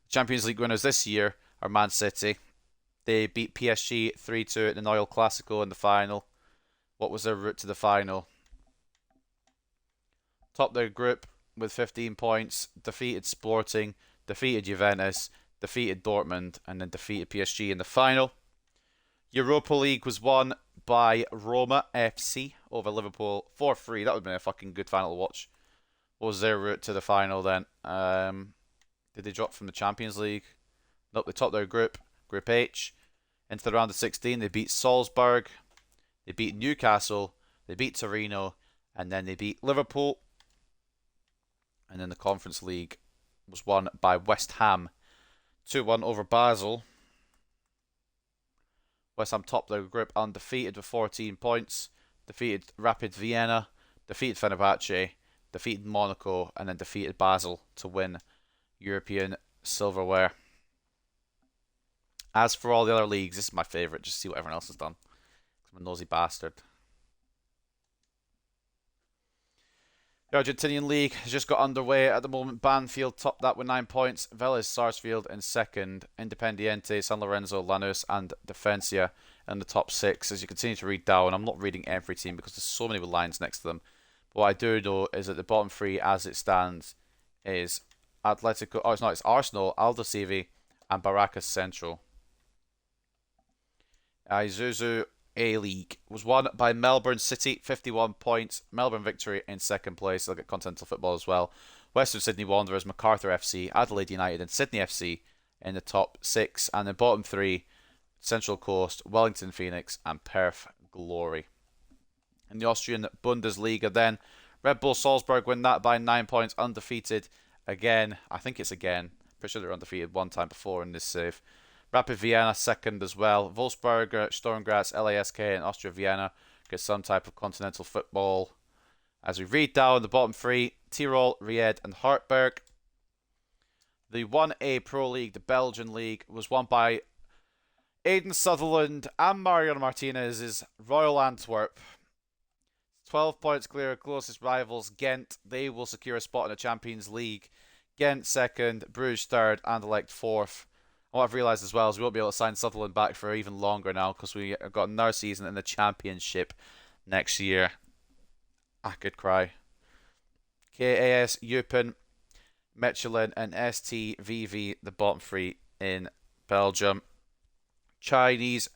A: The Champions League winners this year are Man City. They beat PSG 3-2 at the Noyal Classico in the final. What was their route to the final? Top their group with 15 points. Defeated Sporting. Defeated Juventus, defeated Dortmund, and then defeated PSG in the final. Europa League was won by Roma FC over Liverpool 4-3. That would have been a fucking good final to watch. What was their route to the final then? Did they drop from the Champions League? Nope, they topped their group, Group H. Into the round of 16, they beat Salzburg, they beat Newcastle, they beat Torino, and then they beat Liverpool. And then the Conference League was won by West Ham 2-1 over Basel. West Ham topped their group undefeated with 14 points. Defeated Rapid Vienna, defeated Fenerbahce, defeated Monaco, and then defeated Basel to win European silverware. As for all the other leagues, this is my favourite, just to see what everyone else has done. I'm a nosy bastard. The Argentinian League has just got underway at the moment. Banfield topped that with 9 points. Vélez Sarsfield in second. Independiente, San Lorenzo, Lanús and Defensa in the top 6. As you continue to read down, I'm not reading every team because there's so many with lines next to them. But what I do know is that the bottom 3 as it stands is Atletico, oh it's not, it's Arsenal, Aldosivi and Barracas Central. Isuzu A-League was won by Melbourne City, 51 points. Melbourne victory in second place. They'll get continental football as well. Western Sydney Wanderers, Macarthur FC, Adelaide United and Sydney FC in the top 6. And the bottom 3, Central Coast, Wellington Phoenix and Perth Glory. In the Austrian Bundesliga then, Red Bull Salzburg win that by 9 points, undefeated again. I think it's again. Pretty sure they were undefeated one time before in this save. Rapid Vienna second as well. Wolfsburg, Sturm Graz, LASK and Austria Vienna get some type of continental football. As we read down the bottom three, Tirol, Ried, and Hartberg. The 1A Pro League, the Belgian League, was won by Aidan Sutherland and Mariano Martinez's Royal Antwerp. 12 points clear of closest rivals, Ghent. They will secure a spot in the Champions League. Ghent second, Bruges third, Anderlecht fourth. And what I've realised as well is we won't be able to sign Sutherland back for even longer now because we have got another season in the Championship next year. I could cry. KAS, Eupen, Mechelen, and STVV, the bottom three in Belgium. Chinese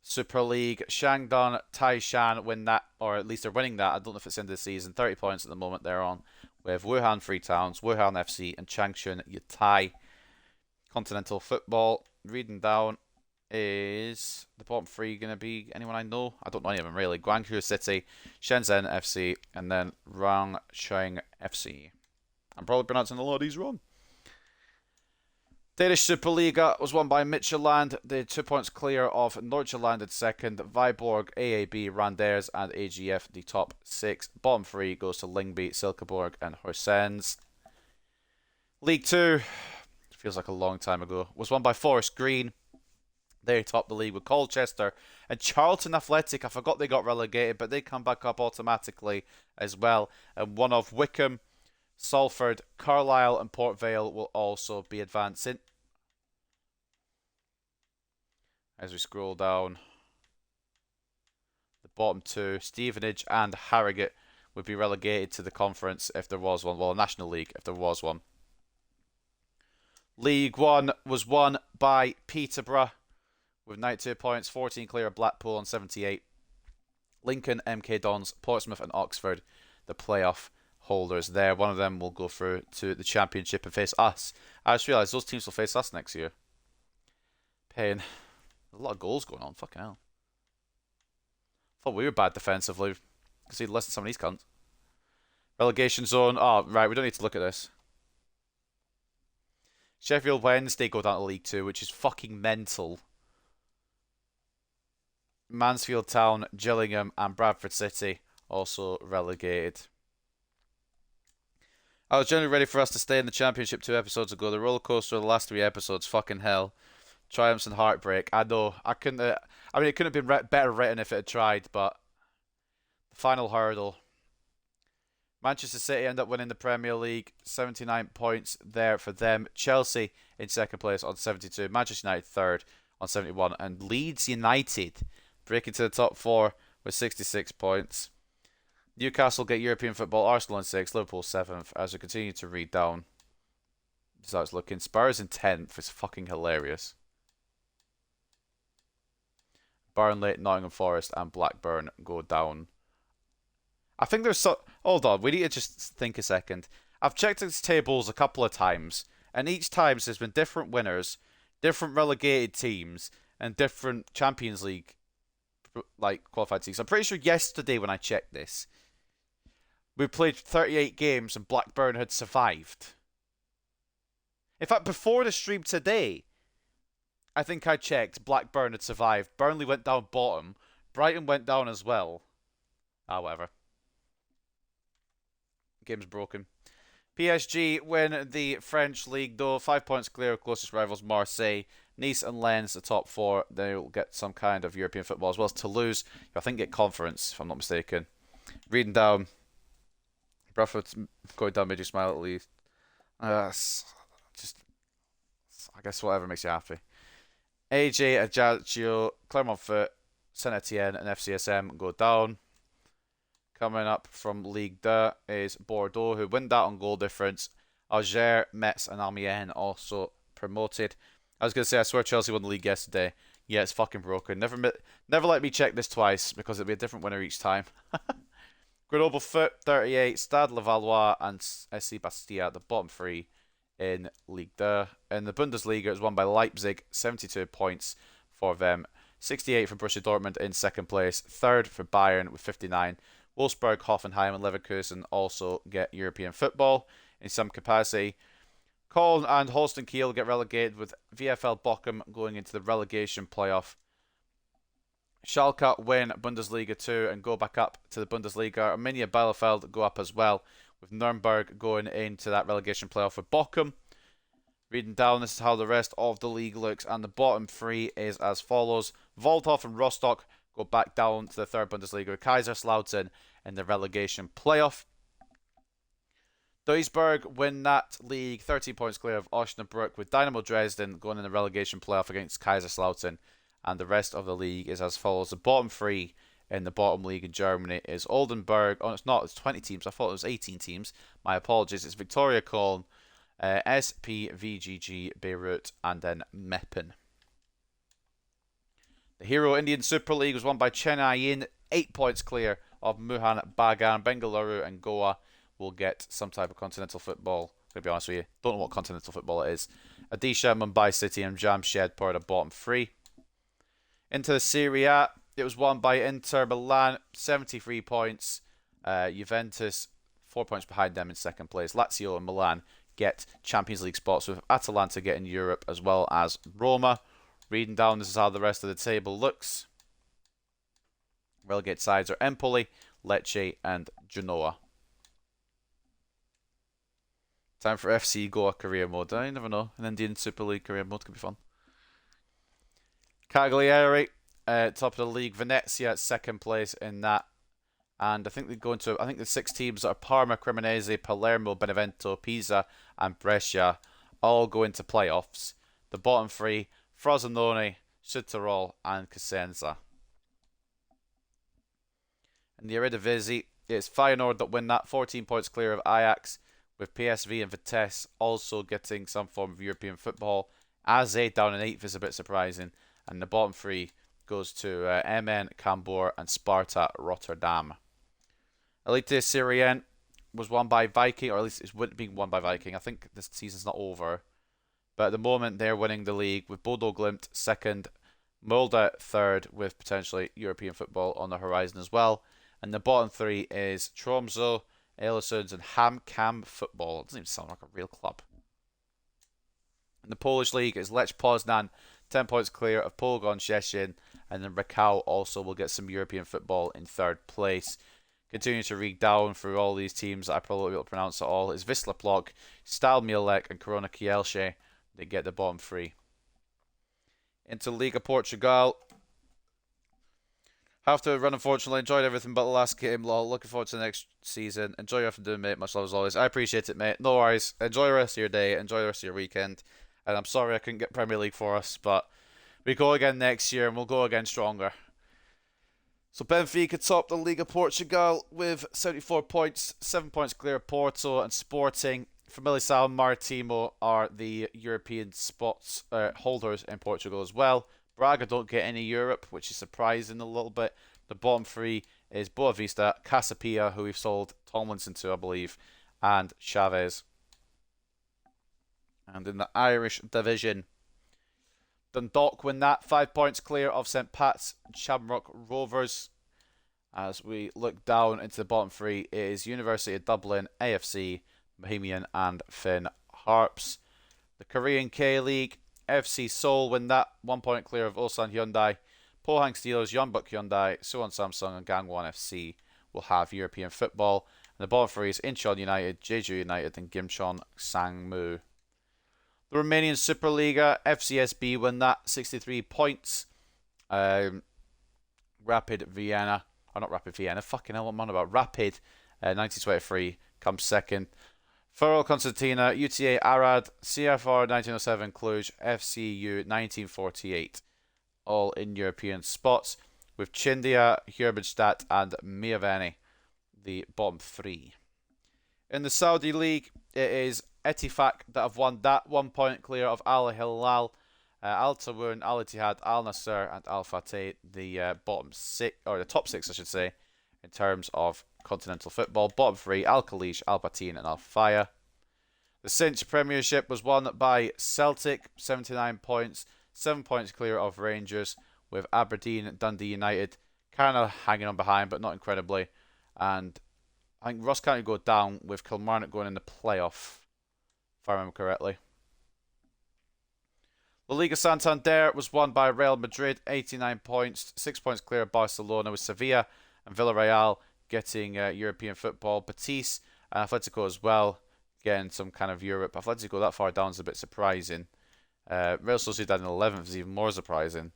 A: Super League, Shandong Taishan win that, or at least they're winning that. I don't know if it's into the season. 30 points at the moment they're on, with Wuhan Free Towns, Wuhan FC, and Changchun Yatai. Continental football, reading down, is the bottom three going to be anyone I know? I don't know any of them really. Guangzhou City, Shenzhen FC, and then Rangcheng FC. I'm probably pronouncing a lot of these wrong. Danish Superliga was won by Midtjylland. They're 2 points clear of Nordsjælland in second. Viborg, AAB, Randers, and AGF, the top six. Bottom three goes to Lyngby, Silkeborg, and Horsens. League 2, feels like a long time ago, was won by Forest Green. They top the league with Colchester and Charlton Athletic. I forgot they got relegated, but they come back up automatically as well. And one of Wickham, Salford, Carlisle, and Port Vale will also be advancing. As we scroll down, the bottom two, Stevenage and Harrogate, would be relegated to the conference if there was one. Well, National League if there was one. League 1 was won by Peterborough with 92 points, 14 clear of Blackpool on 78. Lincoln, MK Dons, Portsmouth, and Oxford, the playoff holders there. One of them will go through to the Championship and face us. I just realised those teams will face us next year. Pain. There's a lot of goals going on. Fucking hell. Thought we were bad defensively. Because he'd listen to some of these cunts. Relegation zone. Oh, right. We don't need to look at this. Sheffield Wednesday go down to League 2, which is fucking mental. Mansfield Town, Gillingham, and Bradford City also relegated. I was generally ready for us to stay in the Championship 2 episodes ago. The roller coaster of the last 3 episodes, fucking hell. Triumphs and heartbreak. I know. I couldn't. I mean, it could have been better written if it had tried, but the final hurdle. Manchester City end up winning the Premier League. 79 points there for them. Chelsea in second place on 72. Manchester United third on 71. And Leeds United breaking to the top 4 with 66 points. Newcastle get European football. Arsenal in 6th. Liverpool 7th. As we continue to read down. That's how it's looking. Spurs in 10th. It's fucking hilarious. Burnley, Nottingham Forest, and Blackburn go down. I think there's so... Hold on, we need to just think a second. I've checked these tables a couple of times, and each time there's been different winners, different relegated teams, and different Champions League qualified teams. I'm pretty sure yesterday when I checked this, we played 38 games and Blackburn had survived. In fact, before the stream today, I think I checked, Blackburn had survived. Burnley went down bottom. Brighton went down as well. Whatever. Game's broken. PSG win the French league though. 5 points clear of closest rivals Marseille. Nice and Lens, the top 4. They'll get some kind of European football, as well as Toulouse, who I think get conference, if I'm not mistaken. Reading down. Bradford's going down, made you smile at least. Just, I guess whatever makes you happy. AJ, Ajaccio, Clermont Foot, Saint Etienne, and FCSM go down. Coming up from Ligue 2 is Bordeaux, who win that on goal difference. Angers, Metz, and Amiens also promoted. I was going to say, I swear Chelsea won the league yesterday. Yeah, it's fucking broken. Never let me check this twice, because it'll be a different winner each time. Grenoble Foot, 38. Stade Levallois and SC Bastia, the bottom 3 in Ligue 2. In the Bundesliga, it was won by Leipzig, 72 points for them. 68 for Borussia Dortmund in second place. Third for Bayern with 59. Wolfsburg, Hoffenheim, and Leverkusen also get European football in some capacity. Cologne and Holstein Kiel get relegated, with VfL Bochum going into the relegation playoff. Schalke win Bundesliga 2 and go back up to the Bundesliga. Arminia Bielefeld go up as well, with Nuremberg going into that relegation playoff with Bochum. Reading down, this is how the rest of the league looks, and the bottom three is as follows. Waldhof and Rostock go back down to the third Bundesliga with Kaiserslautern in the relegation playoff. Duisburg win that league, 13 points clear of Osnabrück, with Dynamo Dresden going in the relegation playoff against Kaiserslautern. And the rest of the league is as follows. The bottom three in the bottom league in Germany is Oldenburg. Oh, it's not. It's 20 teams. I thought it was 18 teams. My apologies. It's Victoria Köln, SPVGG Beirut, and then Meppen. The Hero Indian Super League was won by Chennai, 8 points clear of Mohan Bagan. Bengaluru and Goa will get some type of continental football. To be honest with you, don't know what continental football it is. Odisha, Mumbai City, and Jamshedpur are the bottom three. Into the Serie A, it was won by Inter Milan, 73 points. Juventus, 4 points behind them in second place. Lazio and Milan get Champions League spots, with Atalanta getting Europe as well as Roma. Reading down, this is how the rest of the table looks. Relegate sides are Empoli, Lecce, and Genoa. Time for FC Goa career mode. I never know. An Indian Super League career mode could be fun. Cagliari, top of the league. Venezia, second place in that. And I think they go into, I think the 6 teams are Parma, Cremonese, Palermo, Benevento, Pisa, and Brescia all go into playoffs. The bottom 3, Frosinone, Südtirol, and Cosenza. In the Eredivisie, it's Feyenoord that win that, 14 points clear of Ajax, with PSV and Vitesse also getting some form of European football. AZ down in 8th is a bit surprising. And the bottom 3 goes to MN, Cambuur, and Sparta Rotterdam. Elite Syrian was won by Viking, or at least it's being won by Viking. I think this season's not over. But at the moment, they're winning the league with Bodo Glimt second, Molde third, with potentially European football on the horizon as well. And the bottom 3 is Tromsø, Ålesund, and HamKam Football. It doesn't even sound like a real club. In the Polish league is Lech Poznan, 10 points clear of Pogoń Szczecin, and then Rakał also will get some European football in third place. Continuing to read down through all these teams that I probably won't be able to pronounce at all is Wisla Plock, Stal Mielec, and Corona Kielce. They get the bottom 3. Into Liga Portugal. Have to run, unfortunately. Enjoyed everything but the last game, lol. Looking forward to the next season. Enjoy your afternoon, mate. Much love as always. I appreciate it, mate. No worries. Enjoy the rest of your day. Enjoy the rest of your weekend. And I'm sorry I couldn't get Premier League for us, but we go again next year and we'll go again stronger. So Benfica top the Liga Portugal with 74 points, 7 points clear of Porto and Sporting. Famalicão and Marítimo are the European spots holders in Portugal as well. Braga don't get any Europe, which is surprising a little bit. The bottom 3 is Boa Vista, Casapia, who we've sold Tomlinson to, I believe, and Chavez. And in the Irish division, Dundalk win that, 5 points clear of St Pat's and Shamrock Rovers. As we look down into the bottom 3, it is University of Dublin, AFC, Bohemian, and Finn Harps. The Korean K-League, FC Seoul win that, 1 point clear of Ulsan Hyundai. Pohang Steelers, Yeonbuk Hyundai, Suwon Samsung, and Gangwon FC will have European football. And the bottom 3 is Incheon United, Jeju United, and Gimcheon Sangmu. The Romanian Superliga, FCSB win that, 63 points. Rapid Vienna, or not Rapid Vienna, fucking hell, what am I on about? Rapid 1923 comes second. Ferrol Constantina, UTA Arad, CFR 1907 Cluj, FCU 1948. All in European spots, with Chindia, Herbenstadt, and Miaveni, the bottom 3. In the Saudi League, it is Etifak that have won that, 1 point clear of Al Hilal, Al Tawun, Al Ittihad, Al Nasser, and Al Fateh, the bottom 6, or the top 6, I should say, in terms of continental football. Bottom 3, Al Khaleej, Al Batin, and Al Faya. The Cinch Premiership was won by Celtic, 79 points, 7 points clear of Rangers, with Aberdeen, Dundee United kind of hanging on behind, but not incredibly. And I think Ross County go down, with Kilmarnock going in the playoff, if I remember correctly. La Liga Santander was won by Real Madrid, 89 points, 6 points clear of Barcelona, with Sevilla and Villarreal getting European football. Betis and Atletico as well, getting some kind of Europe. Atletico that far down is a bit surprising. Real Sociedad in 11th is even more surprising.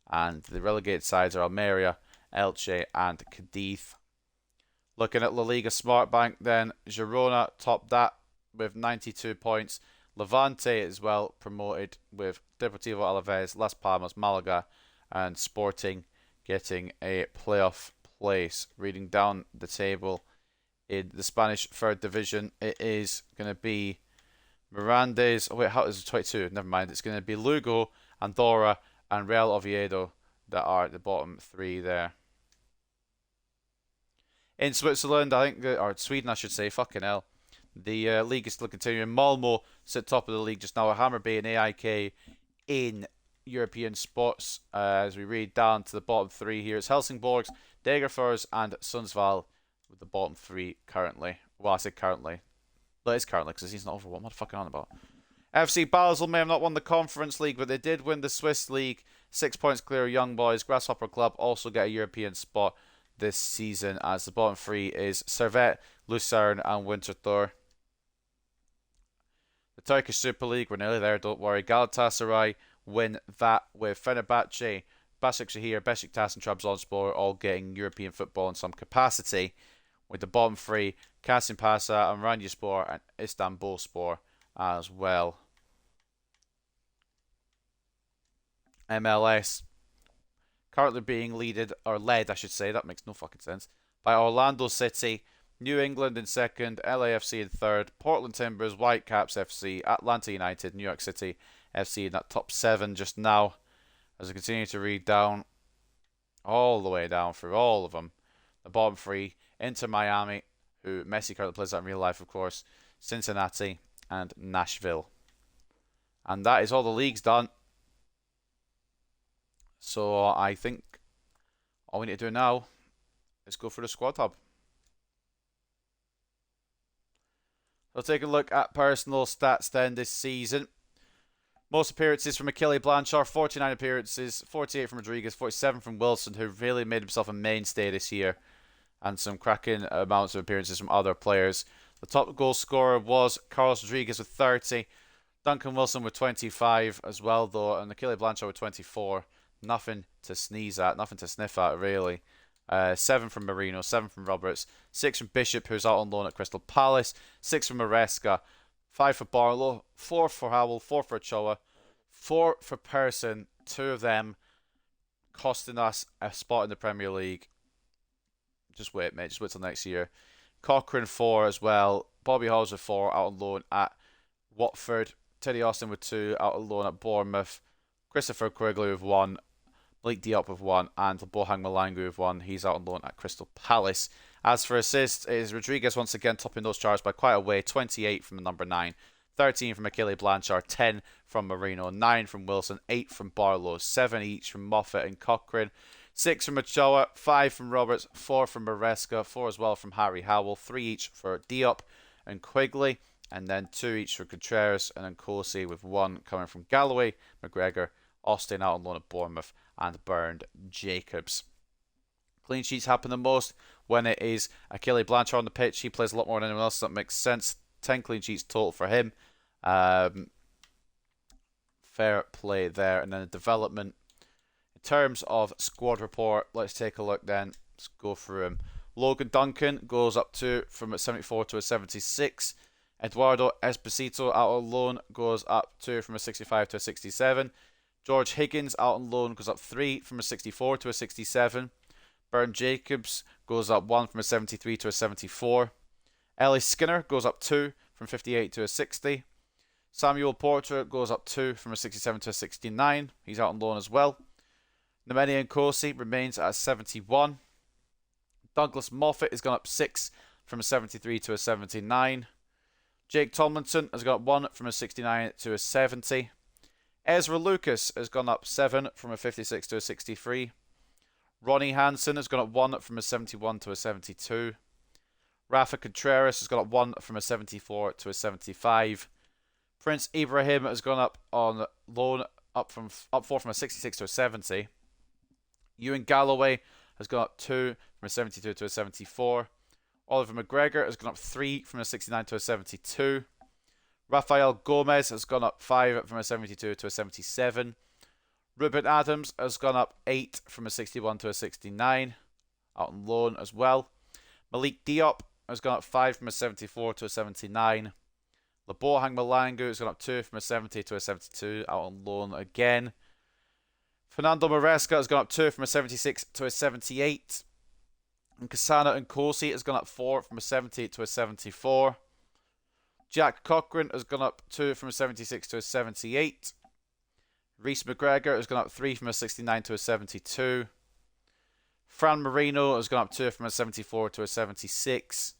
A: And the relegated sides are Almeria, Elche, and Cadiz. Looking at La Liga Smartbank, then Girona topped that with 92 points. Levante as well promoted with Deportivo Alaves, Las Palmas, Malaga, and Sporting getting a playoff place. Reading down the table in the Spanish third division, it is going to be Mirandes. Oh wait, how is it 22? Never mind. It's going to be Lugo, Andorra, and Real Oviedo that are at the bottom three there. In Switzerland, I think, or Sweden, I should say, fucking hell. The league is still continuing. Malmo sit top of the league just now. Hammarby and AIK in European spots. As we read down to the bottom three here, it's Helsingborgs, Degerfors, and Sundsvall with the bottom three currently. Well, I say currently. Well, it is currently because he's not over. What am I fucking on about? FC Basel may have not won the Conference League, but they did win the Swiss League. 6 points clear of Young Boys. Grasshopper Club also get a European spot this season, as the bottom three is Servette, Lucerne, and Winterthur. The Turkish Super League, we're nearly there, don't worry. Galatasaray win that with Fenerbahce, Başakşehir, Beşiktaş, and Trabzonspor all getting European football in some capacity, with the bottom three Kasimpasa, Antalyaspor, and Istanbulspor as well. MLS currently being led, I should say, that makes no fucking sense, by Orlando City, New England in second, LAFC in third, Portland Timbers, Whitecaps FC, Atlanta United, New York City FC in that top 7 just now. As I continue to read down, all the way down through all of them, the bottom 3, Inter Miami, who Messi currently plays that in real life, of course, Cincinnati, and Nashville. And that is all the leagues done. So I think all we need to do now is go for the squad hub. So take a look at personal stats then this season. Most appearances from Achille Blanchard, 49 appearances, 48 from Rodriguez, 47 from Wilson, who really made himself a mainstay this year, and some cracking amounts of appearances from other players. The top goal scorer was Carlos Rodriguez with 30, Duncan Wilson with 25 as well though, and Achille Blanchard with 24. Nothing to sneeze at, nothing to sniff at really. 7 from Marino, 7 from Roberts, 6 from Bishop, who's out on loan at Crystal Palace, 6 from Maresca, 5 for Barlow, 4 for Howell, 4 for Ochoa, 4 for Person, 2 of them costing us a spot in the Premier League. Just wait, mate, just wait till next year. Cochrane 4 as well, Bobby Halls with 4 out on loan at Watford, Teddy Austin with 2 out on loan at Bournemouth, Christopher Quigley with 1, Blake Diop with 1, and Bohang Malangu with 1. He's out on loan at Crystal Palace. As for assists, it is Rodriguez once again topping those charts by quite a way. 28 from the number 9, 13 from Achille Blanchard, 10 from Marino, 9 from Wilson, 8 from Barlow, 7 each from Moffat and Cochrane, 6 from Ochoa, 5 from Roberts, 4 from Maresca, 4 as well from Harry Howell, 3 each for Diop and Quigley, and then 2 each for Contreras, and then Corsi with 1 coming from Galloway, McGregor, Austin out on loan at Bournemouth, and Bernd Jacobs. Clean sheets happen the most when it is Achille Blanchard on the pitch. He plays a lot more than anyone else, so that makes sense. 10 clean sheets total for him. Fair play there. And then the development. In terms of squad report, let's take a look then. Let's go through him. Logan Duncan goes up from a 74 to a 76. Eduardo Esposito out on loan goes up from a 65 to a 67. George Higgins out on loan goes up 3 from a 64 to a 67. Bernd Jacobs goes up 1 from a 73 to a 74. Ellie Skinner goes up 2 from 58 to a 60. Samuel Porter goes up 2 from a 67 to a 69. He's out on loan as well. Nemeni Nkosi remains at a 71. Douglas Moffat has gone up 6 from a 73 to a 79. Jake Tomlinson has gone up 1 from a 69 to a 70. Ezra Lucas has gone up 7 from a 56 to a 63. Ronnie Hansen has gone up 1 from a 71 to a 72. Rafa Contreras has gone up 1 from a 74 to a 75. Prince Ibrahim has gone up on loan up 4 from a 66 to a 70. Ewan Galloway has gone up 2 from a 72 to a 74. Oliver McGregor has gone up 3 from a 69 to a 72. Rafael Gomez has gone up 5 from a 72 to a 77. Ruben Adams has gone up 8 from a 61 to a 69, out on loan as well. Malik Diop has gone up 5 from a 74 to a 79. Lebohang Malangu has gone up 2 from a 70 to a 72, out on loan again. Fernando Maresca has gone up 2 from a 76 to a 78. And Kasana Nkosi has gone up 4 from a 70 to a 74. Jack Cochran has gone up 2 from a 76 to a 78. Reece McGregor has gone up 3 from a 69 to a 72. Fran Marino has gone up 2 from a 74 to a 76.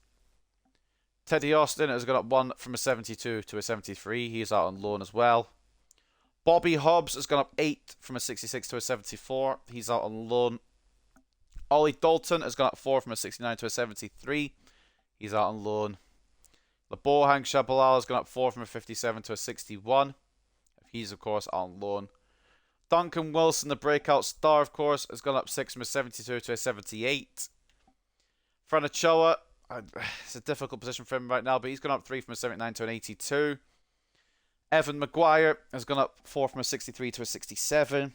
A: Teddy Austin has gone up 1 from a 72 to a 73. He's out on loan as well. Bobby Hobbs has gone up 8 from a 66 to a 74. He's out on loan. Ollie Dalton has gone up 4 from a 69 to a 73. He's out on loan. Lebohang Shabalala has gone up 4 from a 57 to a 61. He's, of course, on loan. Duncan Wilson, the breakout star, of course, has gone up 6 from a 72 to a 78. Fran Ochoa, it's a difficult position for him right now, but he's gone up 3 from a 79 to an 82. Evan Maguire has gone up 4 from a 63 to a 67.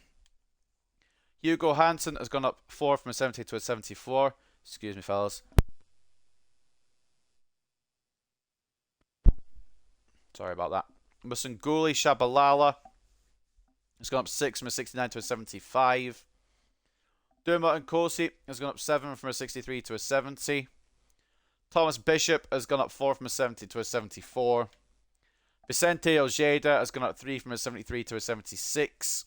A: Hugo Hansen has gone up 4 from a 70 to a 74. Excuse me, fellas. Sorry about that. Musunguli Shabalala has gone up 6 from a 69 to a 75. Dermot Nkosi has gone up 7 from a 63 to a 70. Thomas Bishop has gone up 4 from a 70 to a 74. Vicente Ojeda has gone up 3 from a 73 to a 76.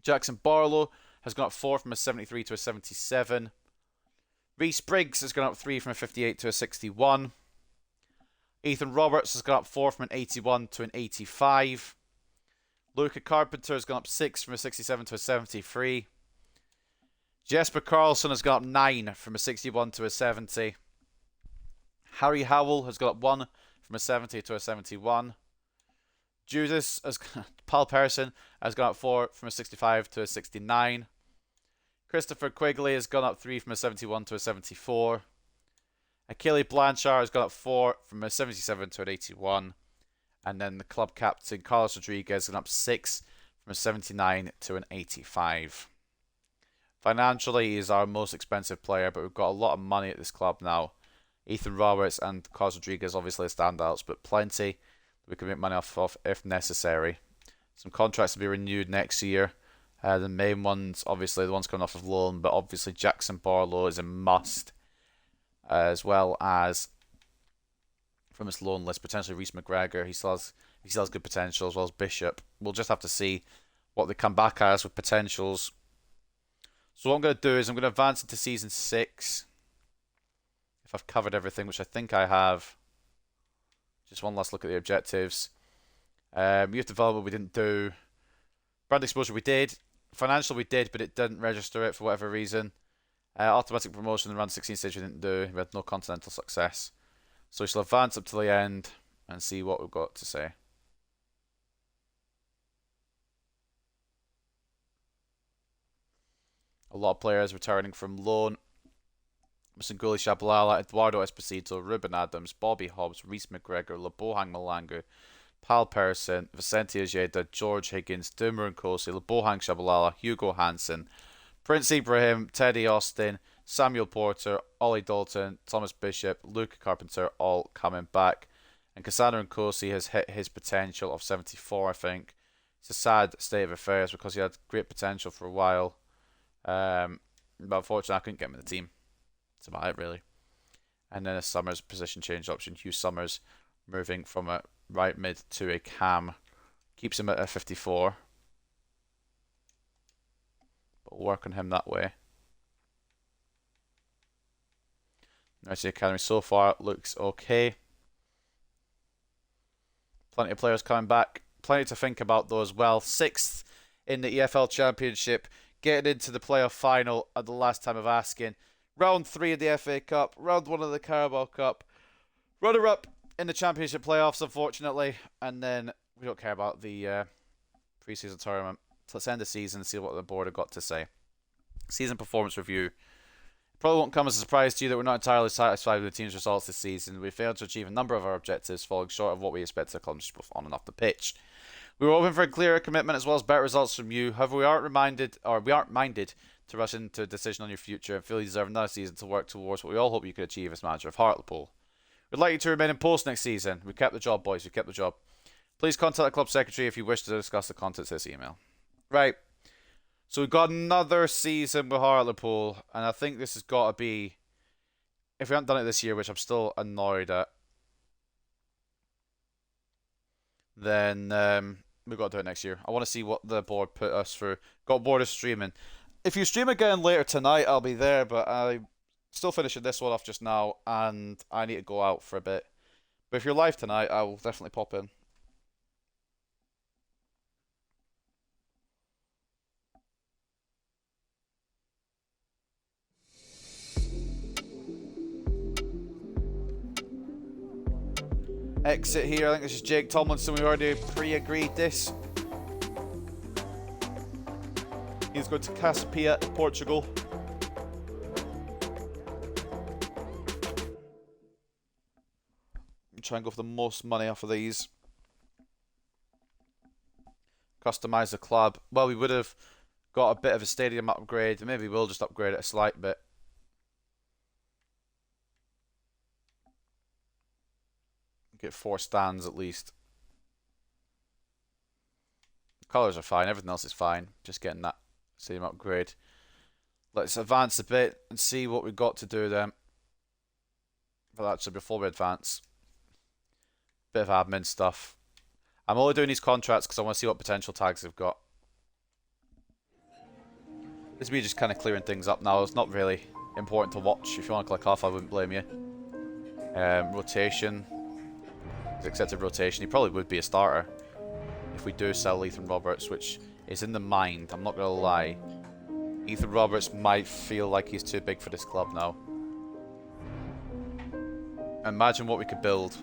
A: Jackson Barlow has gone up 4 from a 73 to a 77. Reece Briggs has gone up 3 from a 58 to a 61. Ethan Roberts has gone up 4 from an 81 to an 85. Luca Carpenter has gone up 6 from a 67 to a 73. Jesper Carlson has gone up 9 from a 61 to a 70. Harry Howell has gone up 1 from a 70 to a 71. Paul Person has gone up 4 from a 65 to a 69. Christopher Quigley has gone up 3 from a 71 to a 74. Achille Blanchard has gone up 4 from a 77 to an 81. And then the club captain, Carlos Rodriguez, has gone up 6 from a 79 to an 85. Financially, he is our most expensive player, but we've got a lot of money at this club now. Ethan Roberts and Carlos Rodriguez obviously are standouts, but plenty we can make money off of if necessary. Some contracts to be renewed next year. The main ones, obviously, the ones coming off of loan, but obviously Jackson Barlow is a must, as well as from his loan list, potentially Reece McGregor. He still has good potential, as well as Bishop. We'll just have to see what they come back as with potentials. So what I'm going to do is I'm going to advance into Season 6. If I've covered everything, which I think I have. Just one last look at the objectives. Youth development we didn't do. Brand exposure we did. Financial we did, but it didn't register it for whatever reason. Automatic promotion in round 16 stage we didn't do. We had no continental success. So we shall advance up to the end and see what we've got to say. A lot of players returning from loan. Musunguli Shabalala, Eduardo Esposito, Ruben Adams, Bobby Hobbs, Reece McGregor, Lebohang Malangu, Pal Person, Vicente Ojeda, George Higgins, Dumer Nkosi, Lebohang Shabalala, Hugo Hansen, Prince Ibrahim, Teddy Austin, Samuel Porter, Ollie Dalton, Thomas Bishop, Luca Carpenter, all coming back. And Cassandra Nkosi has hit his potential of 74, I think. It's a sad state of affairs because he had great potential for a while. But unfortunately, I couldn't get him in the team. That's about it, really. And then a Summers position change option. Hugh Summers moving from a right mid to a cam. Keeps him at a 54. But we'll work on him that way. Nursery Academy so far looks okay. Plenty of players coming back. Plenty to think about though as well. 6th in the EFL Championship. Getting into the playoff final at the last time of asking. Round 3 of the FA Cup. Round 1 of the Carabao Cup. Runner-up in the Championship playoffs, unfortunately. And then we don't care about the Pre-season tournament. So let's end the season and see what the board have got to say. Season performance review. Probably won't come as a surprise to you that we're not entirely satisfied with the team's results this season. We failed to achieve a number of our objectives, falling short of what we expect to accomplish both on and off the pitch. We were hoping for a clearer commitment as well as better results from you. However, we aren't minded to rush into a decision on your future and feel you deserve another season to work towards what we all hope you could achieve as manager of Hartlepool. We'd like you to remain in post next season. We kept the job, boys. We kept the job. Please contact the club secretary if you wish to discuss the contents of this email. Right. So we've got another season with Hartlepool, and I think this has got to be, if we haven't done it this year, which I'm still annoyed at, then we've got to do it next year. I want to see what the board put us through. Got bored of streaming. If you stream again later tonight, I'll be there, but I'm still finishing this one off just now, and I need to go out for a bit. But if you're live tonight, I will definitely pop in. Exit here. I think this is Jake Tomlinson. We already pre-agreed this. He's going to Casapia, Portugal. Try and go for the most money off of these. Customize the club. Well, we would have got a bit of a stadium upgrade. Maybe we'll just upgrade it a slight bit. Get 4 stands at least. Colours are fine. Everything else is fine. Just getting that stadium upgrade. Let's advance a bit and see what we've got to do then. But actually, before we advance, bit of admin stuff. I'm only doing these contracts because I want to see what potential tags they've got. This is me just kind of clearing things up now. It's not really important to watch. If you want to click off, I wouldn't blame you. Rotation. He's accepted rotation. He probably would be a starter if we do sell Ethan Roberts, which is in the mind. I'm not going to lie. Ethan Roberts might feel like he's too big for this club now. Imagine what we could build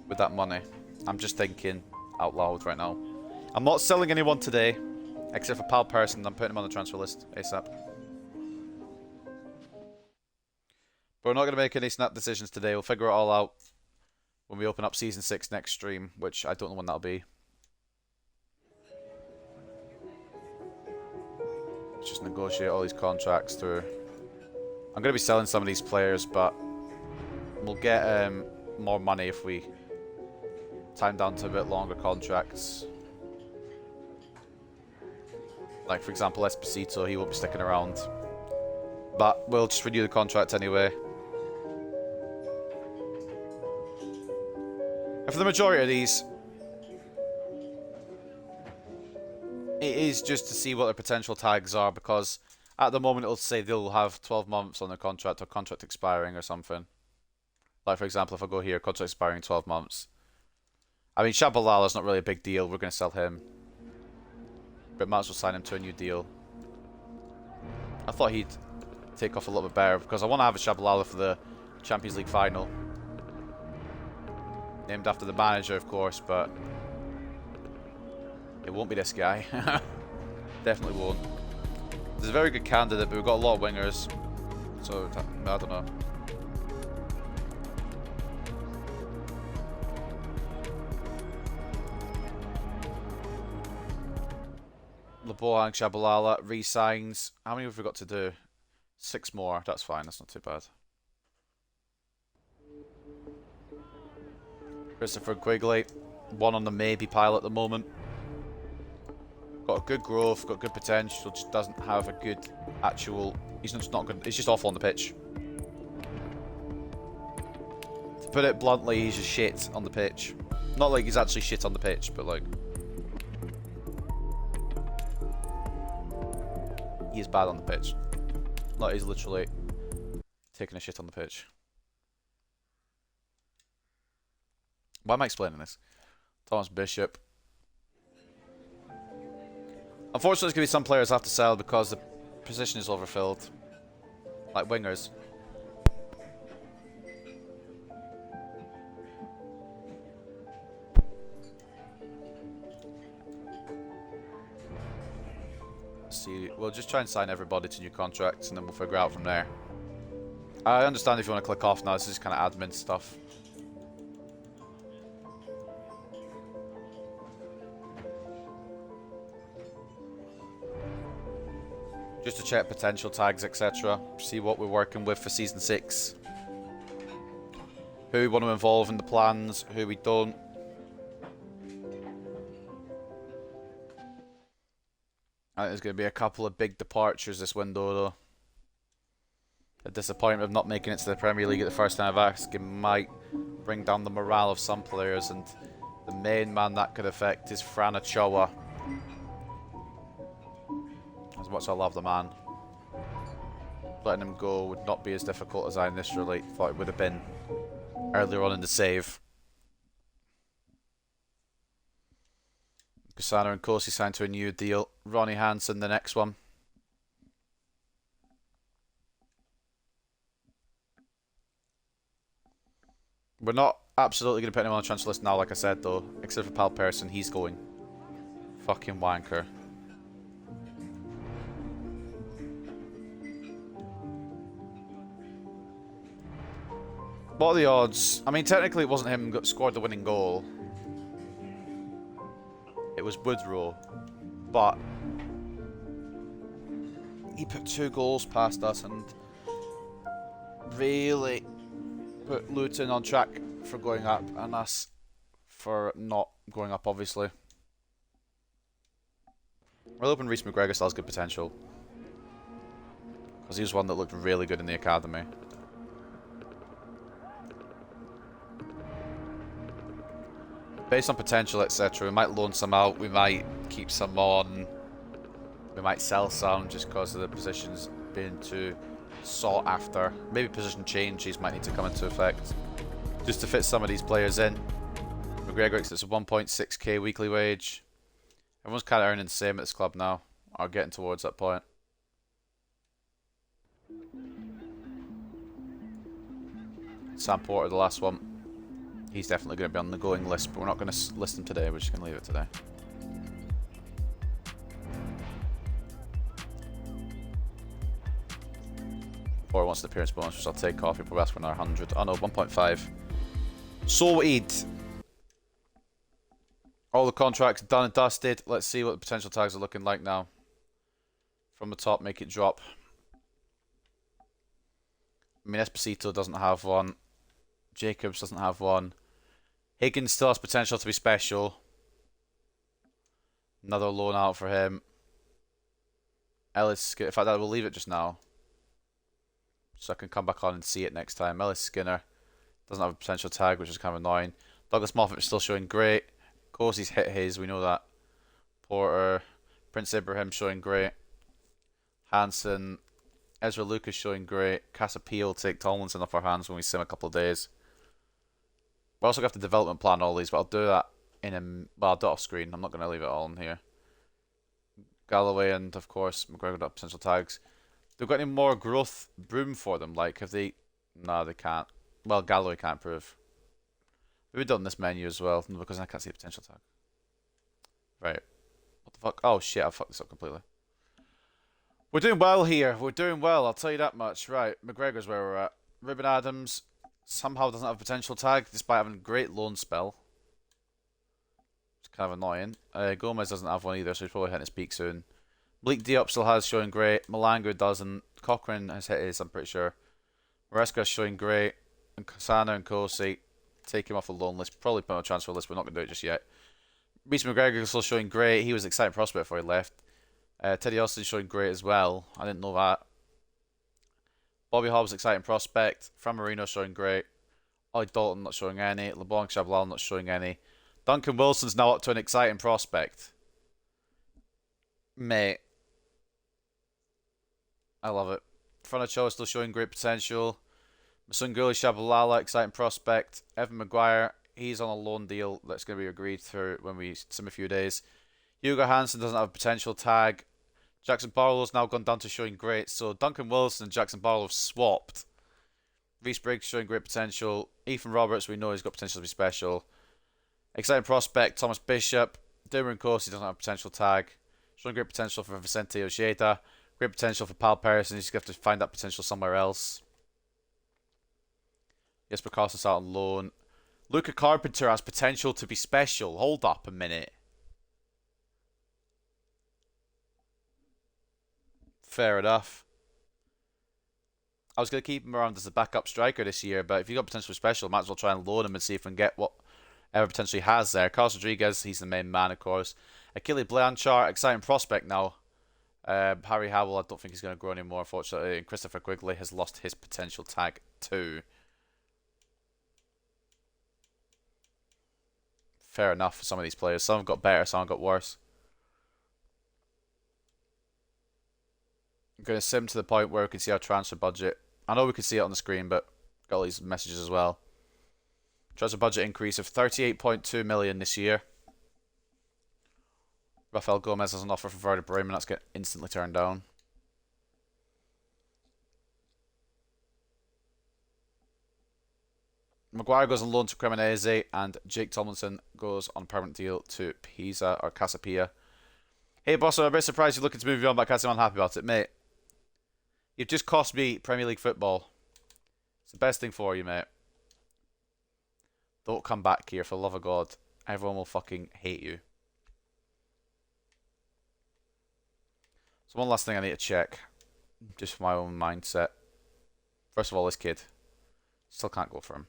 A: with that money. I'm just thinking out loud right now. I'm not selling anyone today, except for Pal Person. I'm putting him on the transfer list ASAP. But we're not going to make any snap decisions today. We'll figure it all out when we open up Season 6 next stream, which I don't know when that'll be. Let's just negotiate all these contracts through. I'm going to be selling some of these players, but we'll get more money if we time down to a bit longer contracts. Like, for example, Esposito, he won't be sticking around. But we'll just renew the contract anyway. And for the majority of these, it is just to see what their potential tags are, because at the moment it'll say they'll have 12 months on their contract or contract expiring or something. Like, for example, if I go here, contract expiring 12 months. I mean, Shabalala's not really a big deal. We're going to sell him. But might as well sign him to a new deal. I thought he'd take off a little bit better, because I want to have a Shabalala for the Champions League final. Named after the manager, of course, but it won't be this guy. Definitely won't. He's a very good candidate, but we've got a lot of wingers. So, I don't know. Labohang Shabalala re-signs. How many have we got to do? 6 more. That's fine. That's not too bad. Christopher Quigley. 1 on the maybe pile at the moment. Got a good growth. Got good potential. Just doesn't have a good actual... He's just not good. He's just awful on the pitch. To put it bluntly, he's just shit on the pitch. Not like he's actually shit on the pitch, but like... He is bad on the pitch. Not he's literally taking a shit on the pitch. Why am I explaining this? Thomas Bishop. Unfortunately, there's going to be some players I have to sell because the position is overfilled. Like wingers. see. We'll just try and sign everybody to new contracts, and then we'll figure out from there. I understand if you want to click off now. This is kind of admin stuff. Just to check potential tags, etc. See what we're working with for Season 6. Who we want to involve in the plans, who we don't. I think there's going to be a couple of big departures this window, though. The disappointment of not making it to the Premier League at the first time of asking might bring down the morale of some players, and the main man that could affect is Fran Ochoa. As much as I love the man, letting him go would not be as difficult as I initially thought it would have been earlier on in the save. Cassano and Kosi signed to a new deal. Ronnie Hansen, the next one. We're not absolutely going to put anyone on the transfer list now, like I said, though. Except for Pal Person, he's going. Fucking wanker. What are the odds? I mean, technically it wasn't him who scored the winning goal. It was Woodrow. But he put 2 goals past us and really put Luton on track for going up and us for not going up, obviously. We're hoping Reece McGregor still has good potential, because he was one that looked really good in the academy. Based on potential, etc., we might loan some out, we might keep some on, we might sell some just because of the positions being too sought after. Maybe position changes might need to come into effect just to fit some of these players in. McGregor accepts a 1.6k weekly wage. Everyone's kind of earning the same at this club now, or getting towards that point. Sam Porter, the last one. He's definitely going to be on the going list, but we're not going to list him today. We're just going to leave it today. Or wants the appearance bonus, which I'll take off. You'll probably ask for another 100. Oh no, 1.5. Sorted. All the contracts done and dusted. Let's see what the potential tags are looking like now. From the top, make it drop. I mean, Esposito doesn't have one. Jacobs doesn't have one. Higgins still has potential to be special. Another loan out for him. Ellis, in fact, I will leave it just now, so I can come back on and see it next time. Ellis Skinner doesn't have a potential tag, which is kind of annoying. Douglas Moffat is still showing great. Kosey's hit his, we know that. Porter, Prince Ibrahim showing great. Hansen, Ezra Lucas showing great. Casapia will take Tomlinson off our hands when we see him a couple of days. We also have to development plan all these, but I'll do that in a... well, I'll do it off screen. I'm not going to leave it all in here. Galloway and, of course, McGregor got potential tags. They've got any more growth room for them? Like, have they... no, they can't. Well, Galloway can't prove. We've done this menu as well, because I can't see the potential tag. Right. What the fuck? Oh, shit, I fucked this up completely. We're doing well here. We're doing well, I'll tell you that much. Right, McGregor's where we're at. Ruben Adams somehow doesn't have a potential tag, despite having a great loan spell. It's kind of annoying. Gomez doesn't have one either, so he's probably hitting his peak soon. Bleak Diop still has showing great. Malanga doesn't. Cochrane has hit his, I'm pretty sure. Maresca's showing great. And Cassano and Kosey, take him off the loan list. Probably put him on a transfer list, we're not going to do it just yet. Reece McGregor is still showing great. He was an exciting prospect before he left. Teddy Austin showing great as well. I didn't know that. Bobby Hobbs, exciting prospect. Fran Marino showing great. Ollie Dalton not showing any. LeBlanc Chablal not showing any. Duncan Wilson's now up to an exciting prospect. Mate. I love it. Fran Ochoa still showing great potential. Masunguli Shabalala, exciting prospect. Evan Maguire, he's on a loan deal that's going to be agreed through when we see him a few days. Hugo Hansen doesn't have a potential tag. Jackson Barlow's now gone down to showing great. So Duncan Wilson and Jackson Barlow have swapped. Reece Briggs showing great potential. Ethan Roberts, we know he's got potential to be special. Exciting prospect, Thomas Bishop. Doomer and Corsi doesn't have a potential tag. Showing great potential for Vicente Ojeda. Great potential for Pal Paris, and he's going to have to find that potential somewhere else. Jesper Karlsson's out on loan. Luca Carpenter has potential to be special. Hold up a minute. Fair enough. I was going to keep him around as a backup striker this year, but if you've got potential special, might as well try and loan him and see if we can get whatever potential he has there. Carlos Rodriguez, he's the main man, of course. Achille Blanchard, exciting prospect now. Harry Howell, I don't think he's going to grow anymore, unfortunately. And Christopher Quigley has lost his potential tag too. Fair enough for some of these players. Some have got better, some have got worse. I'm going to sim to the point where we can see our transfer budget. I know we can see it on the screen, but got all these messages as well. Transfer budget increase of 38.2 million this year. Rafael Gomez has an offer for Werder Bremen. That's get instantly turned down. Maguire goes on loan to Cremonese, and Jake Tomlinson goes on a permanent deal to Pisa or Casapia. Hey boss, I'm a bit surprised you're looking to move you on, but I can't say I'm unhappy about it, mate. You've just cost me Premier League football. It's the best thing for you, mate. Don't come back here, for the love of God. Everyone will fucking hate you. So one last thing I need to check. Just for my own mindset. First of all, this kid. Still can't go for him.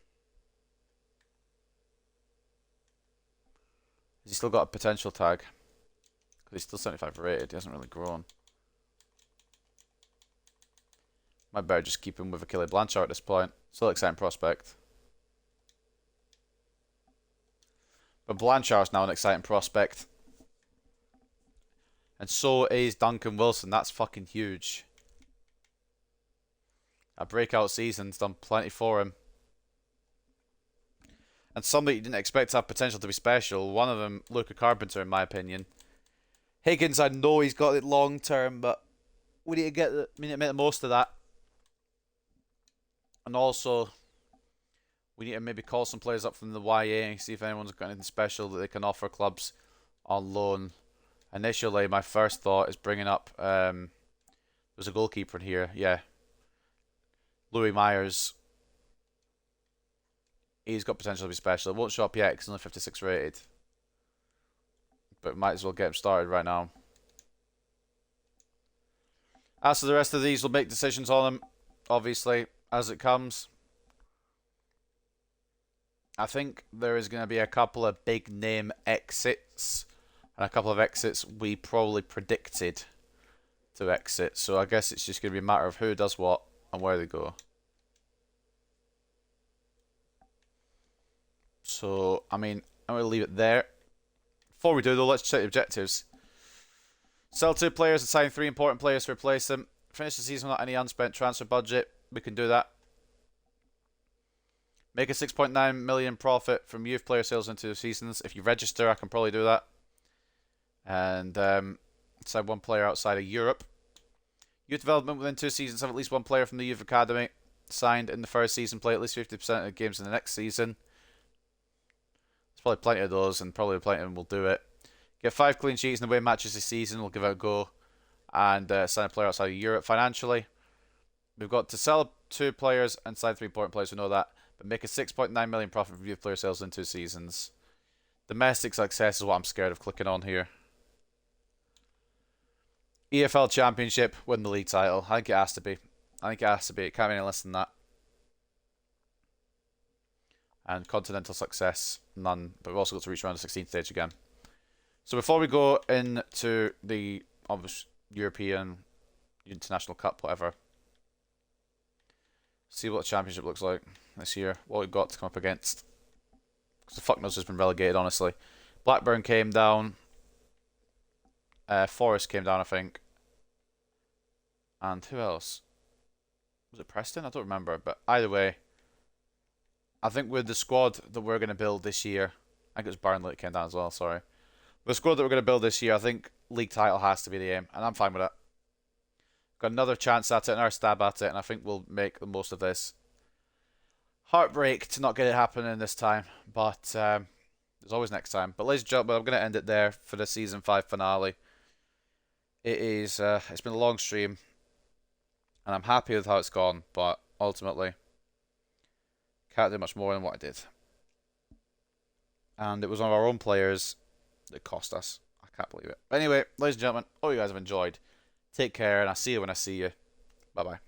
A: Has he still got a potential tag? Because he's still 75 rated. He hasn't really grown. Might better just keep him with Achille Blanchard at this point. Still exciting prospect. But Blanchard's now an exciting prospect. And so is Duncan Wilson. That's fucking huge. A breakout season's done plenty for him. And somebody you didn't expect to have potential to be special. One of them, Luca Carpenter, in my opinion. Higgins, I know he's got it long term, but we need to make the most of that. And also, we need to maybe call some players up from the YA and see if anyone's got anything special that they can offer clubs on loan. Initially, my first thought is bringing up, there's a goalkeeper in here, yeah. Louis Myers. He's got potential to be special. It won't show up yet because he's only 56 rated. But might as well get him started right now. As for the rest of these, we'll make decisions on them, obviously, as it comes. I think there is going to be a couple of big name exits. And a couple of exits we probably predicted to exit. So I guess it's just going to be a matter of who does what and where they go. So, I mean, I'm going to leave it there. Before we do, though, let's check the objectives. Sell 2 players and sign 3 important players to replace them. Finish the season without any unspent transfer budget. We can do that. Make a 6.9 million profit from youth player sales into the seasons. If you register, I can probably do that. And sign 1 player outside of Europe. Youth development within 2 seasons. Have at least 1 player from the youth academy signed in the first season. Play at least 50% of the games in the next season. There's probably plenty of those, and probably plenty of them will do it. Get 5 clean sheets in away matches this season. We'll give it a go. And sign a player outside of Europe financially. We've got to sell 2 players and sign 3 important players. We know that. But make a 6.9 million profit from youth player sales in 2 seasons. Domestic success is what I'm scared of clicking on here. EFL Championship, win the league title. I think it has to be. I think it has to be. It can't be any less than that. And continental success, none. But we've also got to reach around the 16th stage again. So before we go into the obvious European, International Cup, whatever, see what the championship looks like this year. What we've got to come up against. Because the fuck knows who's been relegated, honestly. Blackburn came down. Forest came down, I think. And who else? Was it Preston? I don't remember. But either way, I think with the squad that we're going to build this year, I think it was Burnley that came down as well, sorry. With the squad that we're going to build this year, I think league title has to be the aim. And I'm fine with that. Got another chance at it, another stab at it, and I think we'll make the most of this. Heartbreak to not get it happening this time, but there's always next time. But ladies and gentlemen, I'm going to end it there for the Season 5 finale. It's been a long stream, and I'm happy with how it's gone, but ultimately can't do much more than what I did. And it was one of our own players that cost us. I can't believe it. Anyway, ladies and gentlemen, hope you guys have enjoyed. Take care, and I'll see you when I see you. Bye bye.